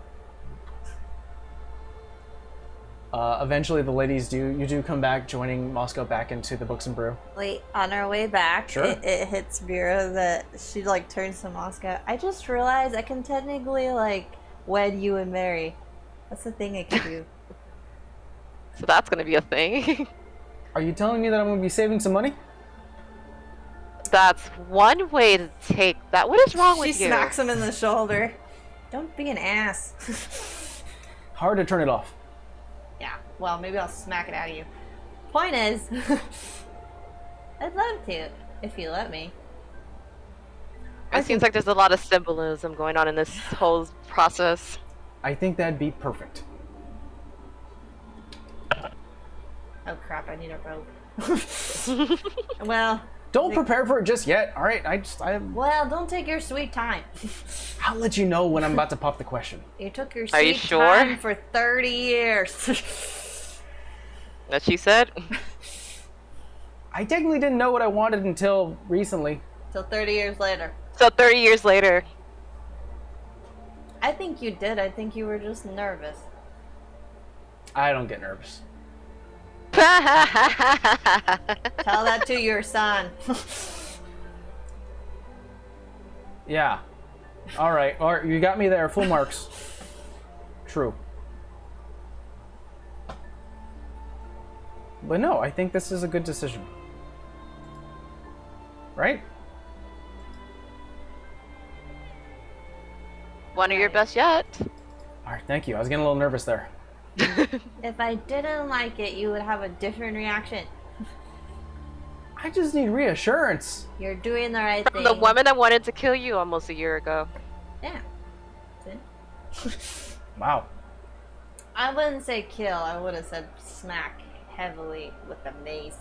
Eventually, the ladies do come back, joining Moscow back into the Books and Brew. Wait, on our way back, Sure. it hits Vera that she like turns to Moscow. I just realized I can technically like wed you and marry. That's the thing I can do. So that's gonna be a thing. Are you telling me that I'm going to be saving some money? That's one way to take that. What is wrong with you? She smacks him in the shoulder. Don't be an ass. Hard to turn it off. Yeah, well, maybe I'll smack it out of you. Point is, I'd love to, if you let me. It seems like there's a lot of symbolism going on in this whole process. I think that'd be perfect. Oh crap, I need a rope. Well, Don't prepare for it just yet. All right, well, don't take your sweet time. I'll let you know when I'm about to pop the question. You took your Are you sweet sure? time for 30 years. That she said. I technically didn't know what I wanted until recently. Till 30 years later. So 30 years later. I think you did. I think you were just nervous. I don't get nervous. Tell that to your son. Yeah. All right. You got me there. Full marks. True. But no, I think this is a good decision. Right? One of your best yet. All right. Thank you. I was getting a little nervous there. If I didn't like it, you would have a different reaction. I just need reassurance. You're doing the right From thing. the woman that wanted to kill you almost a year ago. Yeah. See? Wow. I wouldn't say kill. I would have said smack heavily with the mace.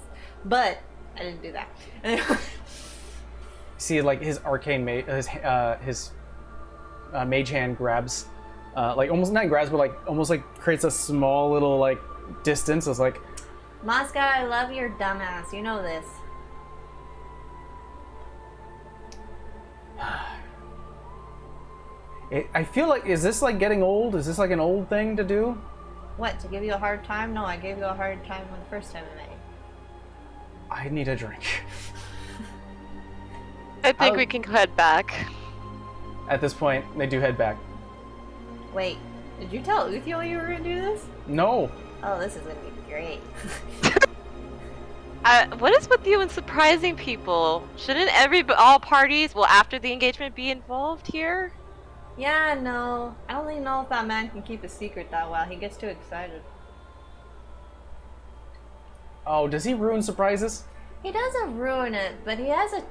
But I didn't do that. See, like his arcane his mage hand grabs, like almost not grabs, but like almost like creates a small little like distance. It's like, Moscow, I love your dumbass. You know this. I feel like, is this like getting old? Is this like an old thing to do? What, to give you a hard time? No, I gave you a hard time when the first time I met you. I need a drink. I think we can head back. At this point, they do head back. Wait, did you tell Uthio you were gonna do this? No. Oh, this is gonna be great. What is with you and surprising people? Shouldn't all parties, well, after the engagement, be involved here? Yeah, no. I don't even know if that man can keep a secret that well. He gets too excited. Oh, does he ruin surprises? He doesn't ruin it, but he has a.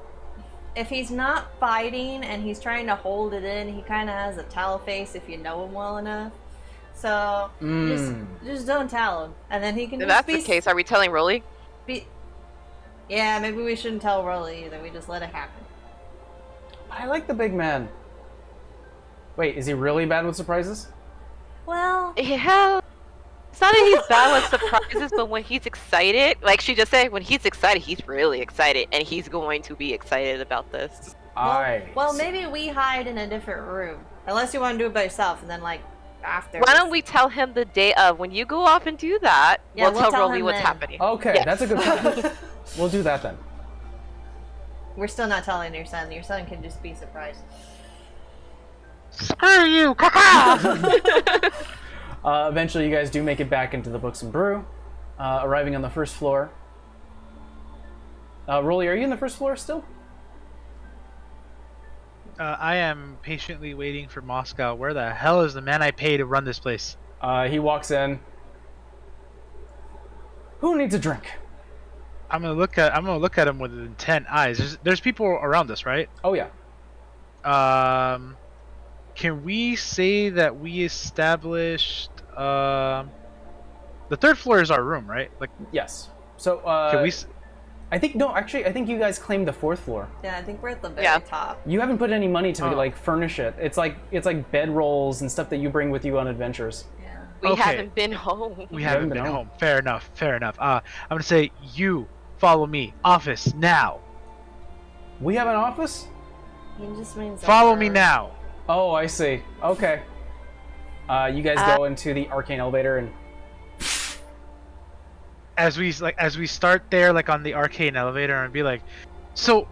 If he's not fighting and he's trying to hold it in, he kind of has a tell face if you know him well enough. So just don't tell him, and then he can. If just that's be, the case, are we telling Rolly? Yeah, maybe we shouldn't tell Rolly either. We just let it happen. I like the big man. Wait, is he really bad with surprises? Well, Yeah. It's not that he's bad with surprises, but when he's excited, like she just said, when he's excited, he's really excited, and he's going to be excited about this. well, maybe we hide in a different room, unless you want to do it by yourself, and then like after. Why don't we tell him the day of? When you go off and do that, Yeah, we'll we'll tell tell Rolly him what's then. happening. Okay, Yes. that's a good plan. We'll do that then. We're still not telling your son. Your son can just be surprised. Screw you, caca! Eventually, you guys do make it back into the Books and Brew, arriving on the first floor. Rolly, are you in the first floor still? I am patiently waiting for Moscow. Where the hell is the man I pay to run this place? He walks in. Who needs a drink? I'm gonna look at him with intent eyes. There's people around us, right? Oh yeah. Can we say that we established the third floor is our room, right? Like, Yes. So can we? I think no. Actually, I think you guys claimed the fourth floor. Yeah, I think we're at the very Yeah. top. You haven't put any money to Oh. like furnish it. It's like bed rolls and stuff that you bring with you on adventures. Yeah. We Okay. haven't been home. We haven't been home. Fair enough. Fair enough. I'm gonna say you follow me. Office now. We have an office? He just means Follow me now. Oh, I see. Okay. You guys go into the arcane elevator and As we start there, like on the arcane elevator, and be like, so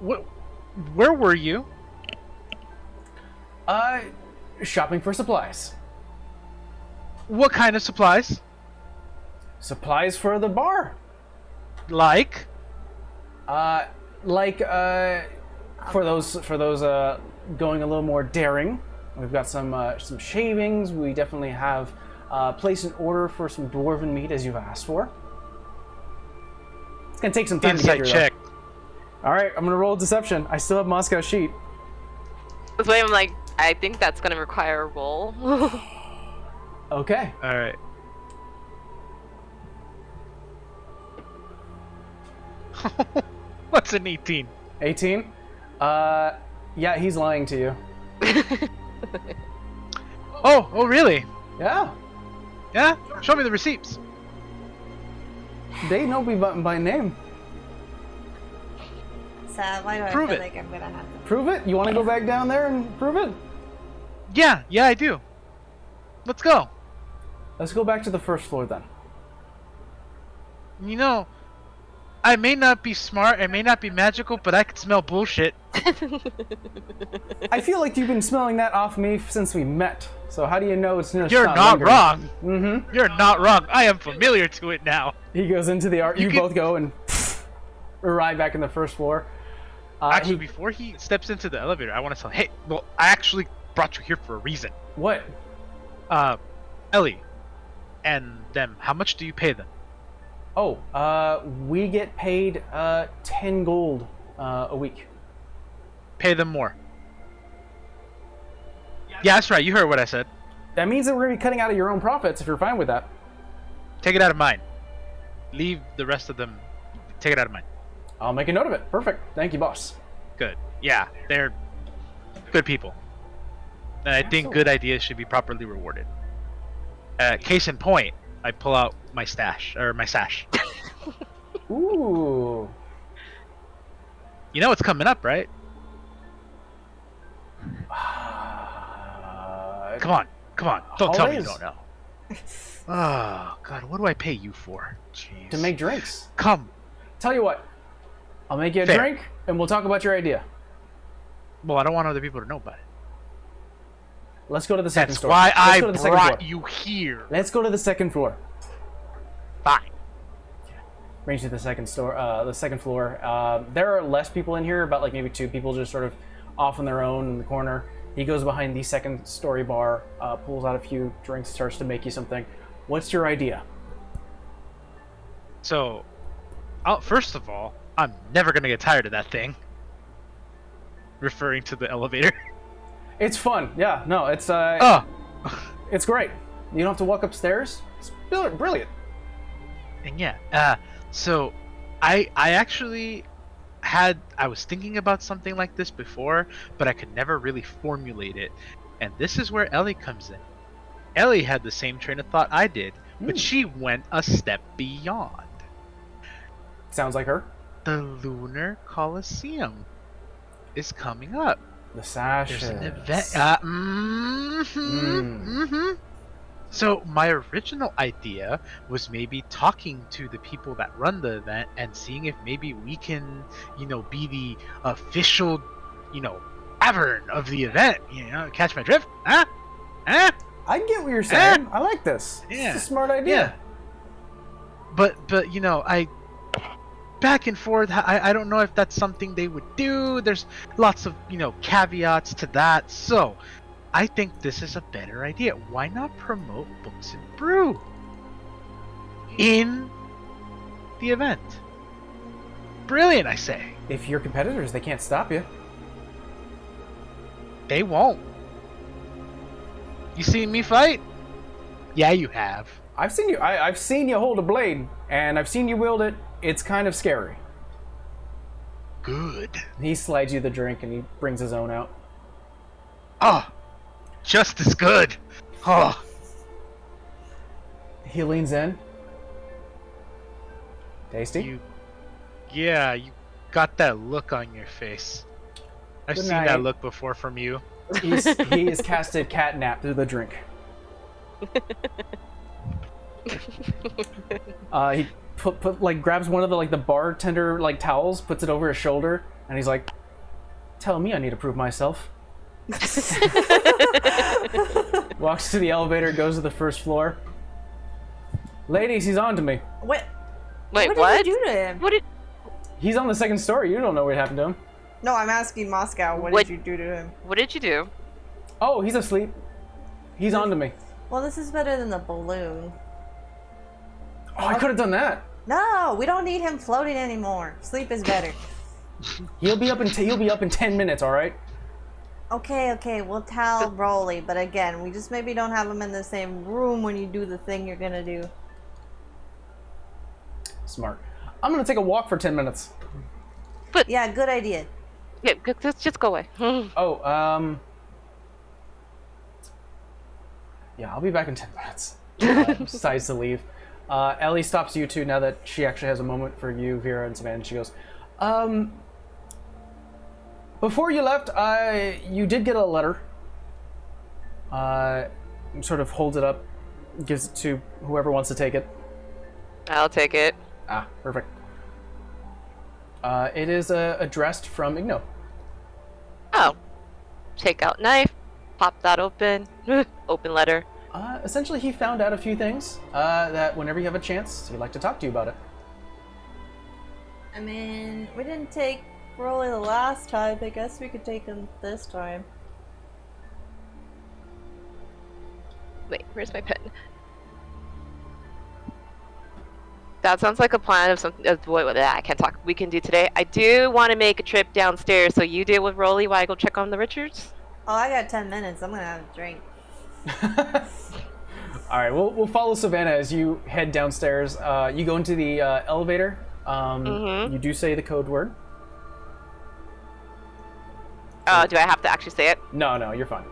where were you? shopping for supplies. What kind of supplies? Supplies for the bar. Like? For those going a little more daring, we've got some shavings. We definitely have placed an order for some dwarven meat as you've asked for. It's gonna take some time to Insight get here. check. All right, I'm gonna roll Deception. I still have Moscow sheet. That's why I'm like, I think that's gonna require a roll. Okay. All right. What's an 18? 18. Yeah, he's lying to you. Oh, really? Yeah, Yeah. Show me the receipts. they know me by name. So why do I Prove feel it. like I'm gonna have to? Prove it. You want to go back down there and prove it? Yeah, I do. Let's go. Let's go back to the first floor then. You know, I may not be smart, I may not be magical, but I can smell bullshit. I feel like you've been smelling that off me since we met. So how do you know it's You're not wrong. Mm-hmm. You're not wrong. I am familiar to it now. He goes into the art. You can- both go and arrive back in the first floor. Actually, before he steps into the elevator, I want to tell him, hey, well, I actually brought you here for a reason. What? Ellie and them, how much do you pay them? Oh, we get paid 10 gold a week. Pay them more. Yeah, that's right. You heard what I said. That means that we're gonna be cutting out of your own profits if you're fine with that. Take it out of mine. Leave the rest of them. Take it out of mine. I'll make a note of it. Perfect. Thank you, boss. Good. Yeah, they're good people. And I think good ideas should be properly rewarded. Case in point, I pull out my stash, or my sash. Ooh. You know what's coming up, right? Come on. Don't tell me you holidays? don't know. Oh, God, what do I pay you for? Jeez. To make drinks. Come. Tell you what. I'll make you a Fair. drink, and we'll talk about your idea. Well, I don't want other people to know about it. Let's go to the second That's floor. why Let's I go to the second brought floor. you here. Let's go to the second floor. Fine. Brings you to the second floor. There are less people in here, about like maybe 2 people just sort of off on their own in the corner. He goes behind the second story bar, pulls out a few drinks, starts to make you something. What's your idea? So, first of all, I'm never gonna get tired of that thing. Referring to the elevator. It's fun. Yeah, no, it's Oh! it's great. You don't have to walk upstairs. It's brilliant. And yeah, so I actually I was thinking about something like this before, but I could never really formulate it. And this is where Ellie comes in. Ellie had the same train of thought I did, but she went a step beyond. Sounds like her. The Lunar Coliseum is coming up. The sash. There's an event. So my original idea was maybe talking to the people that run the event and seeing if maybe we can, be the official, tavern of the event. Catch my drift? Huh? I get what you're saying. I like this. Yeah. It's a smart idea. But I back and forth. I don't know if that's something they would do. There's lots of caveats to that. So I think this is a better idea. Why not promote Books and Brew in the event? Brilliant, I say. If you're competitors, they can't stop you. They won't. You seen me fight? Yeah, you have. I've seen you. I've seen you hold a blade, and I've seen you wield it. It's kind of scary. Good. He slides you the drink, and he brings his own out. Oh, just as good. Oh. He leans in. Tasty? You got that look on your face. I've Good seen night. that look before from you. He has casted catnap through the drink. He grabs one of the bartender towels, puts it over his shoulder, and he's like, "Tell me I need to prove myself." Walks to the elevator, goes to the first floor. Ladies, he's on to me. What? Wait, What what? did you do to him? What did? He's on the second story. You don't know what happened to him. No, I'm asking Moscow. What What- did you do to him? What did you do? Oh, he's asleep. He's on to me. Well, this is better than the balloon. Oh, I could have done that. No, we don't need him floating anymore. Sleep is better. He'll be up in 10 minutes. All right. Okay, we'll tell Broly, but again, we just maybe don't have him in the same room when you do the thing you're gonna do. Smart. I'm gonna take a walk for 10 minutes. Yeah, good idea. Yeah, just go away. Oh, yeah, I'll be back in 10 minutes. Decides to leave. Ellie stops you two now that she actually has a moment for you, Vera, and Savannah. She goes, before you left, you did get a letter. Sort of holds it up, gives it to whoever wants to take it. I'll take it. Ah, perfect. It is addressed from Igno. Oh. Take out knife. Pop that open. Open letter. Essentially, he found out a few things that whenever you have a chance, he'd like to talk to you about it. I mean, we didn't take Broly the last time. I guess we could take him this time. Wait, where's my pen? That sounds like a plan of something. I can't talk. We can do today. I do want to make a trip downstairs, so you deal with Rolly while I go check on the Richards. Oh, I got 10 minutes. I'm gonna have a drink. All right, we'll follow Savannah as you head downstairs. You go into the elevator. You do say the code word. Do I have to actually say it? No, you're fine.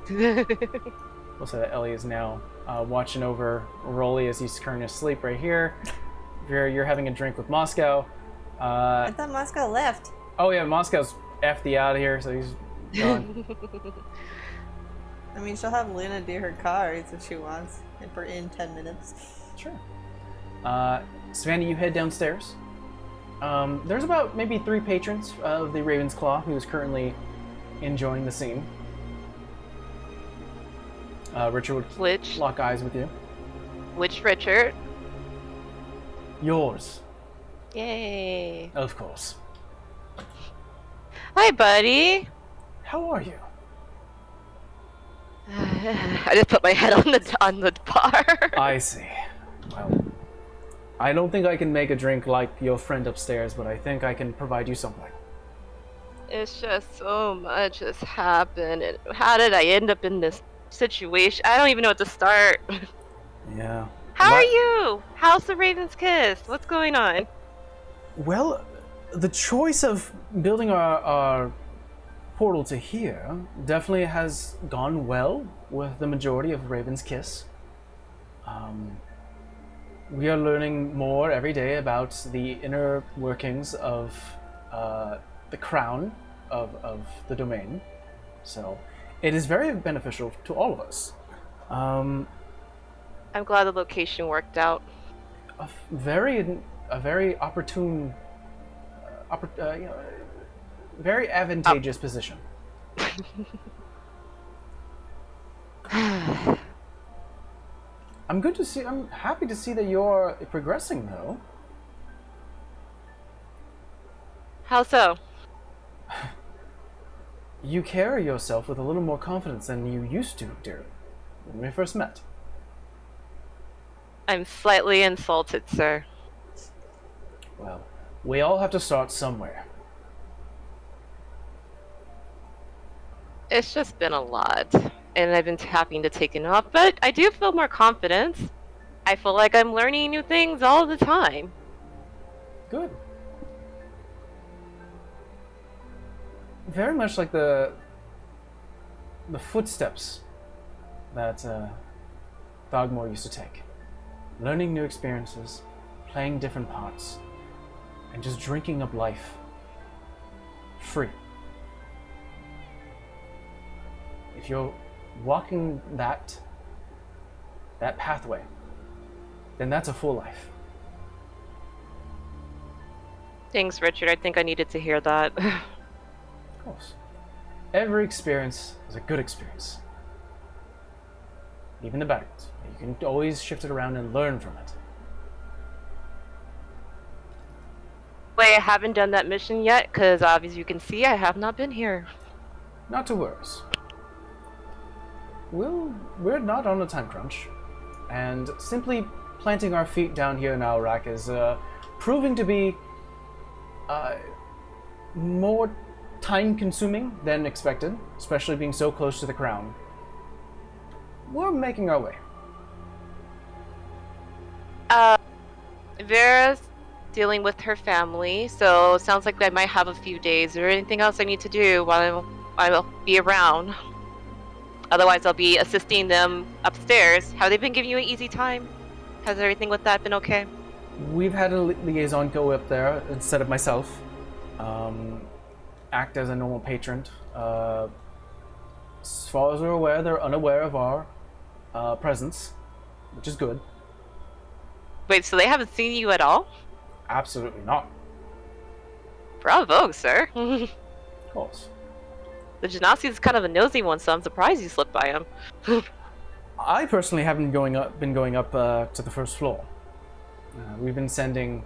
We'll say that Ellie is now watching over Rolly as he's currently asleep right here. Vera, you're having a drink with Moscow. I thought Moscow left. Oh yeah, Moscow's F the out of here, so he's gone. I mean, she'll have Luna do her cards if she wants, and for in 10 minutes. Sure. Savannah, you head downstairs. There's about maybe 3 patrons of the Raven's Claw who's currently enjoying the scene. Richard would Which? lock eyes with you. Which Richard? Yours, Yay. of course. Hi, buddy. How are you? I just put my head on the bar. I see. Well, I don't think I can make a drink like your friend upstairs, but I think I can provide you something. It's just so much has happened, and how did I end up in this situation? I don't even know what to start. Yeah. How are you? How's the Raven's Kiss? What's going on? Well, the choice of building our portal to here definitely has gone well with the majority of Raven's Kiss. We are learning more every day about the inner workings of the crown of the domain. So it is very beneficial to all of us. I'm glad the location worked out. A very opportune, very advantageous position. I'm happy to see that you're progressing, though. How so? You carry yourself with a little more confidence than you used to, dear, when we first met. I'm slightly insulted, sir. Well, we all have to start somewhere. It's just been a lot, and I've been having to take it off, but I do feel more confidence. I feel like I'm learning new things all the time. Good. Very much like the footsteps that Dogmore used to take. Learning new experiences, playing different parts, and just drinking up life. Free. If you're walking that pathway, then that's a full life. Thanks, Richard. I think I needed to hear that. Of course. Every experience is a good experience. Even the bad ones. You can always shift it around and learn from it. Wait, I haven't done that mission yet, because as you can see, I have not been here. Not to worry. We're not on a time crunch, and simply planting our feet down here in Aurak is proving to be more time-consuming than expected, especially being so close to the crown. We're making our way. Vera's dealing with her family, so it sounds like I might have a few days. Is there anything else I need to do while I'll be around? Otherwise, I'll be assisting them upstairs. Have they been giving you an easy time? Has everything with that been okay? We've had a liaison go up there instead of myself. Act as a normal patron. As far as we're aware, they're unaware of our presence, which is good. Wait, so they haven't seen you at all? Absolutely not. Bravo, sir. Of course. The Genasi is kind of a nosy one, so I'm surprised you slipped by him. I personally haven't been going up to the first floor. We've been sending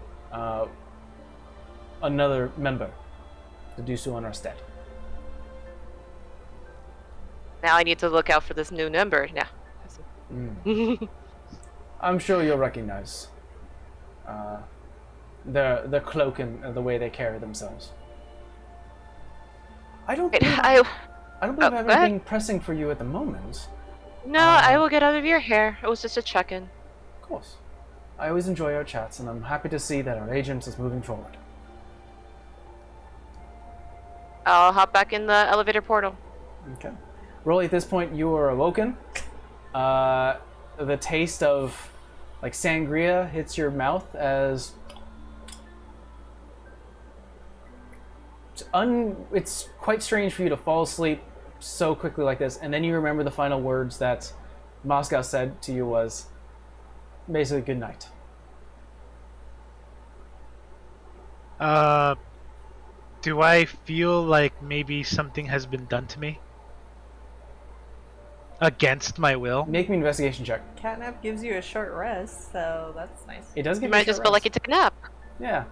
another member to do so on our stead. Now I need to look out for this new member. Yeah. I'm sure you'll recognize their cloak and the way they carry themselves. I don't believe I have anything pressing for you at the moment. No, I will get out of your hair. It was just a check-in. Of course. I always enjoy our chats, and I'm happy to see that our agent is moving forward. I'll hop back in the elevator portal. Okay. Rolly, at this point, you are awoken. The taste of like sangria hits your mouth as it's quite strange for you to fall asleep so quickly like this, and then you remember the final words that Moscow said to you was basically good night. Do I feel like maybe something has been done to me? Against my will? Make me an investigation check. Catnap gives you a short rest, so that's nice. It does give You you might a short just feel like rest. you took a nap. Yeah.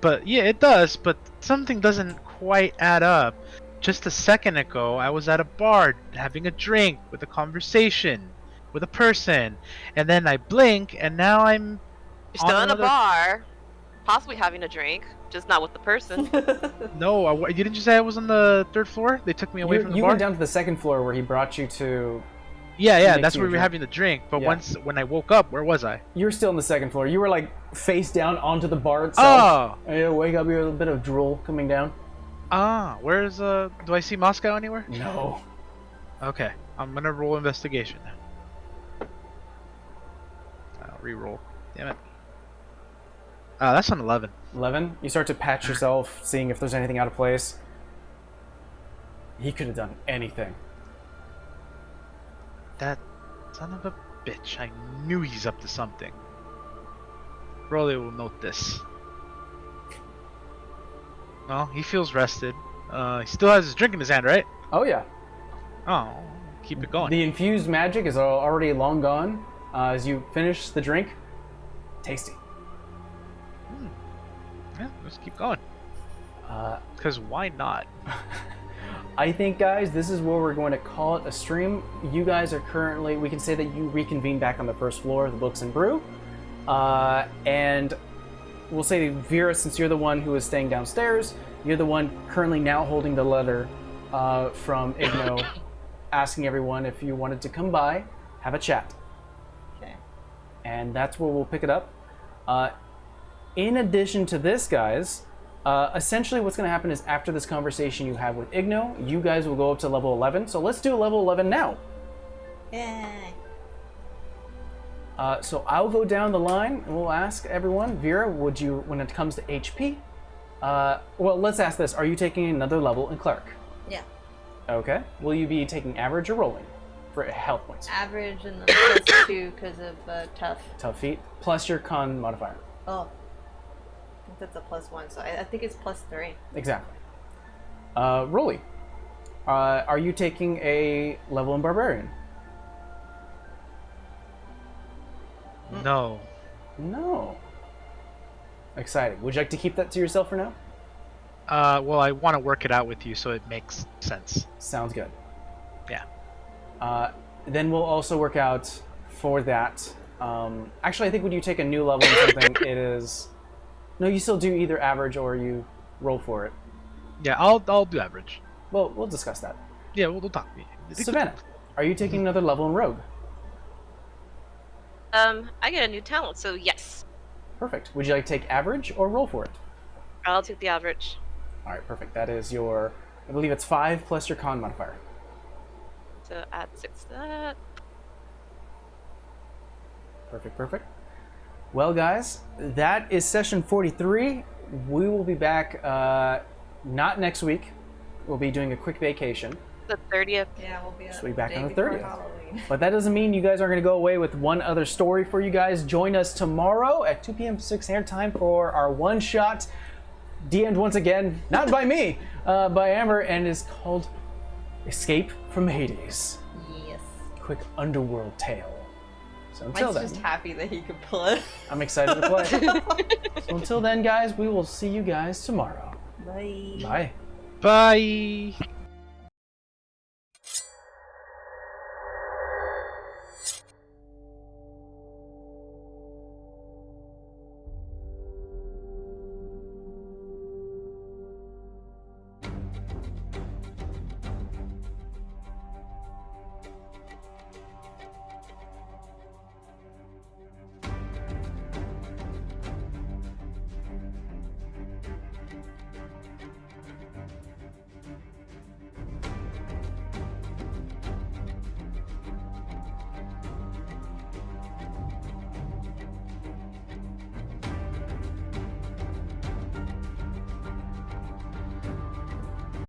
But yeah, it does, but something doesn't quite add up. Just a second ago, I was at a bar having a drink with a conversation with a person, and then I blink, and now I'm You're still in a another- bar, possibly having a drink, just not with the person. No, didn't you say I was on the 3rd floor? They took me away from the You bar. went down to the 2nd floor where he brought you to. Yeah, mixing that's where your we were drink. having the drink. But Yeah. when I woke up, where was I? You were still on the 2nd floor. You were like face down onto the bar itself. Oh, And you wake up, you have a bit of drool coming down. where's do I see Moscow anywhere? No. Okay, I'm gonna roll investigation now. I'll re-roll. Damn it. That's an 11. 11. You start to patch yourself, seeing if there's anything out of place. He could have done anything. That son of a bitch. I knew he's up to something. Broly will note this. Well, he feels rested. He still has his drink in his hand, right? Oh yeah. Oh, keep it going. The infused magic is already long gone. As you finish the drink, tasty. Yeah, let's keep going. Because why not? I think, guys, this is where we're going to call it a stream. You guys are currently, we can say that you reconvene back on the 1st floor of the Books and Brew. And we'll say, Vera, since you're the one who is staying downstairs, you're the one currently now holding the letter from Igno, asking everyone if you wanted to come by, have a chat. Okay. And that's where we'll pick it up. In addition to this, guys, essentially what's going to happen is after this conversation you have with Igno, you guys will go up to level 11. So let's do level 11 now. Yay. So I'll go down the line and we'll ask everyone. Vera, would you, when it comes to HP, well, let's ask this. Are you taking another level in Cleric? Yeah. Okay. Will you be taking average or rolling for health points? Average and then +2 because of tough. Tough feat, plus your con modifier. Oh. I think that's a +1, so I think it's +3. Exactly. Rolly, are you taking a level in Barbarian? No. No. Exciting. Would you like to keep that to yourself for now? Well, I want to work it out with you so it makes sense. Sounds good. Yeah. Then we'll also work out for that. Actually, I think when you take a new level in something, it is... No, you still do either average or you roll for it. Yeah, I'll do average. Well, we'll discuss that. Yeah, we'll talk. Savannah, are you taking another level in Rogue? I get a new talent, so yes. Perfect. Would you like to take average or roll for it? I'll take the average. All right, perfect. That is your... I believe it's 5 plus your con modifier. So add 6 to that. Perfect, perfect. Well, guys, that is session 43. We will be back not next week. We'll be doing a quick vacation. The 30th. Yeah, we'll be So we back day on the before 30th. Halloween. But that doesn't mean you guys are going to go away with one other story for you guys. Join us tomorrow at 2 p.m. 6 air time for our one-shot, DM'd once again, not by me, by Amber, and is called Escape from Hades. Yes. Quick underworld tale. So until Mike's then, just happy that he could play. I'm excited to play. So until then, guys, we will see you guys tomorrow. Bye. Bye. Bye.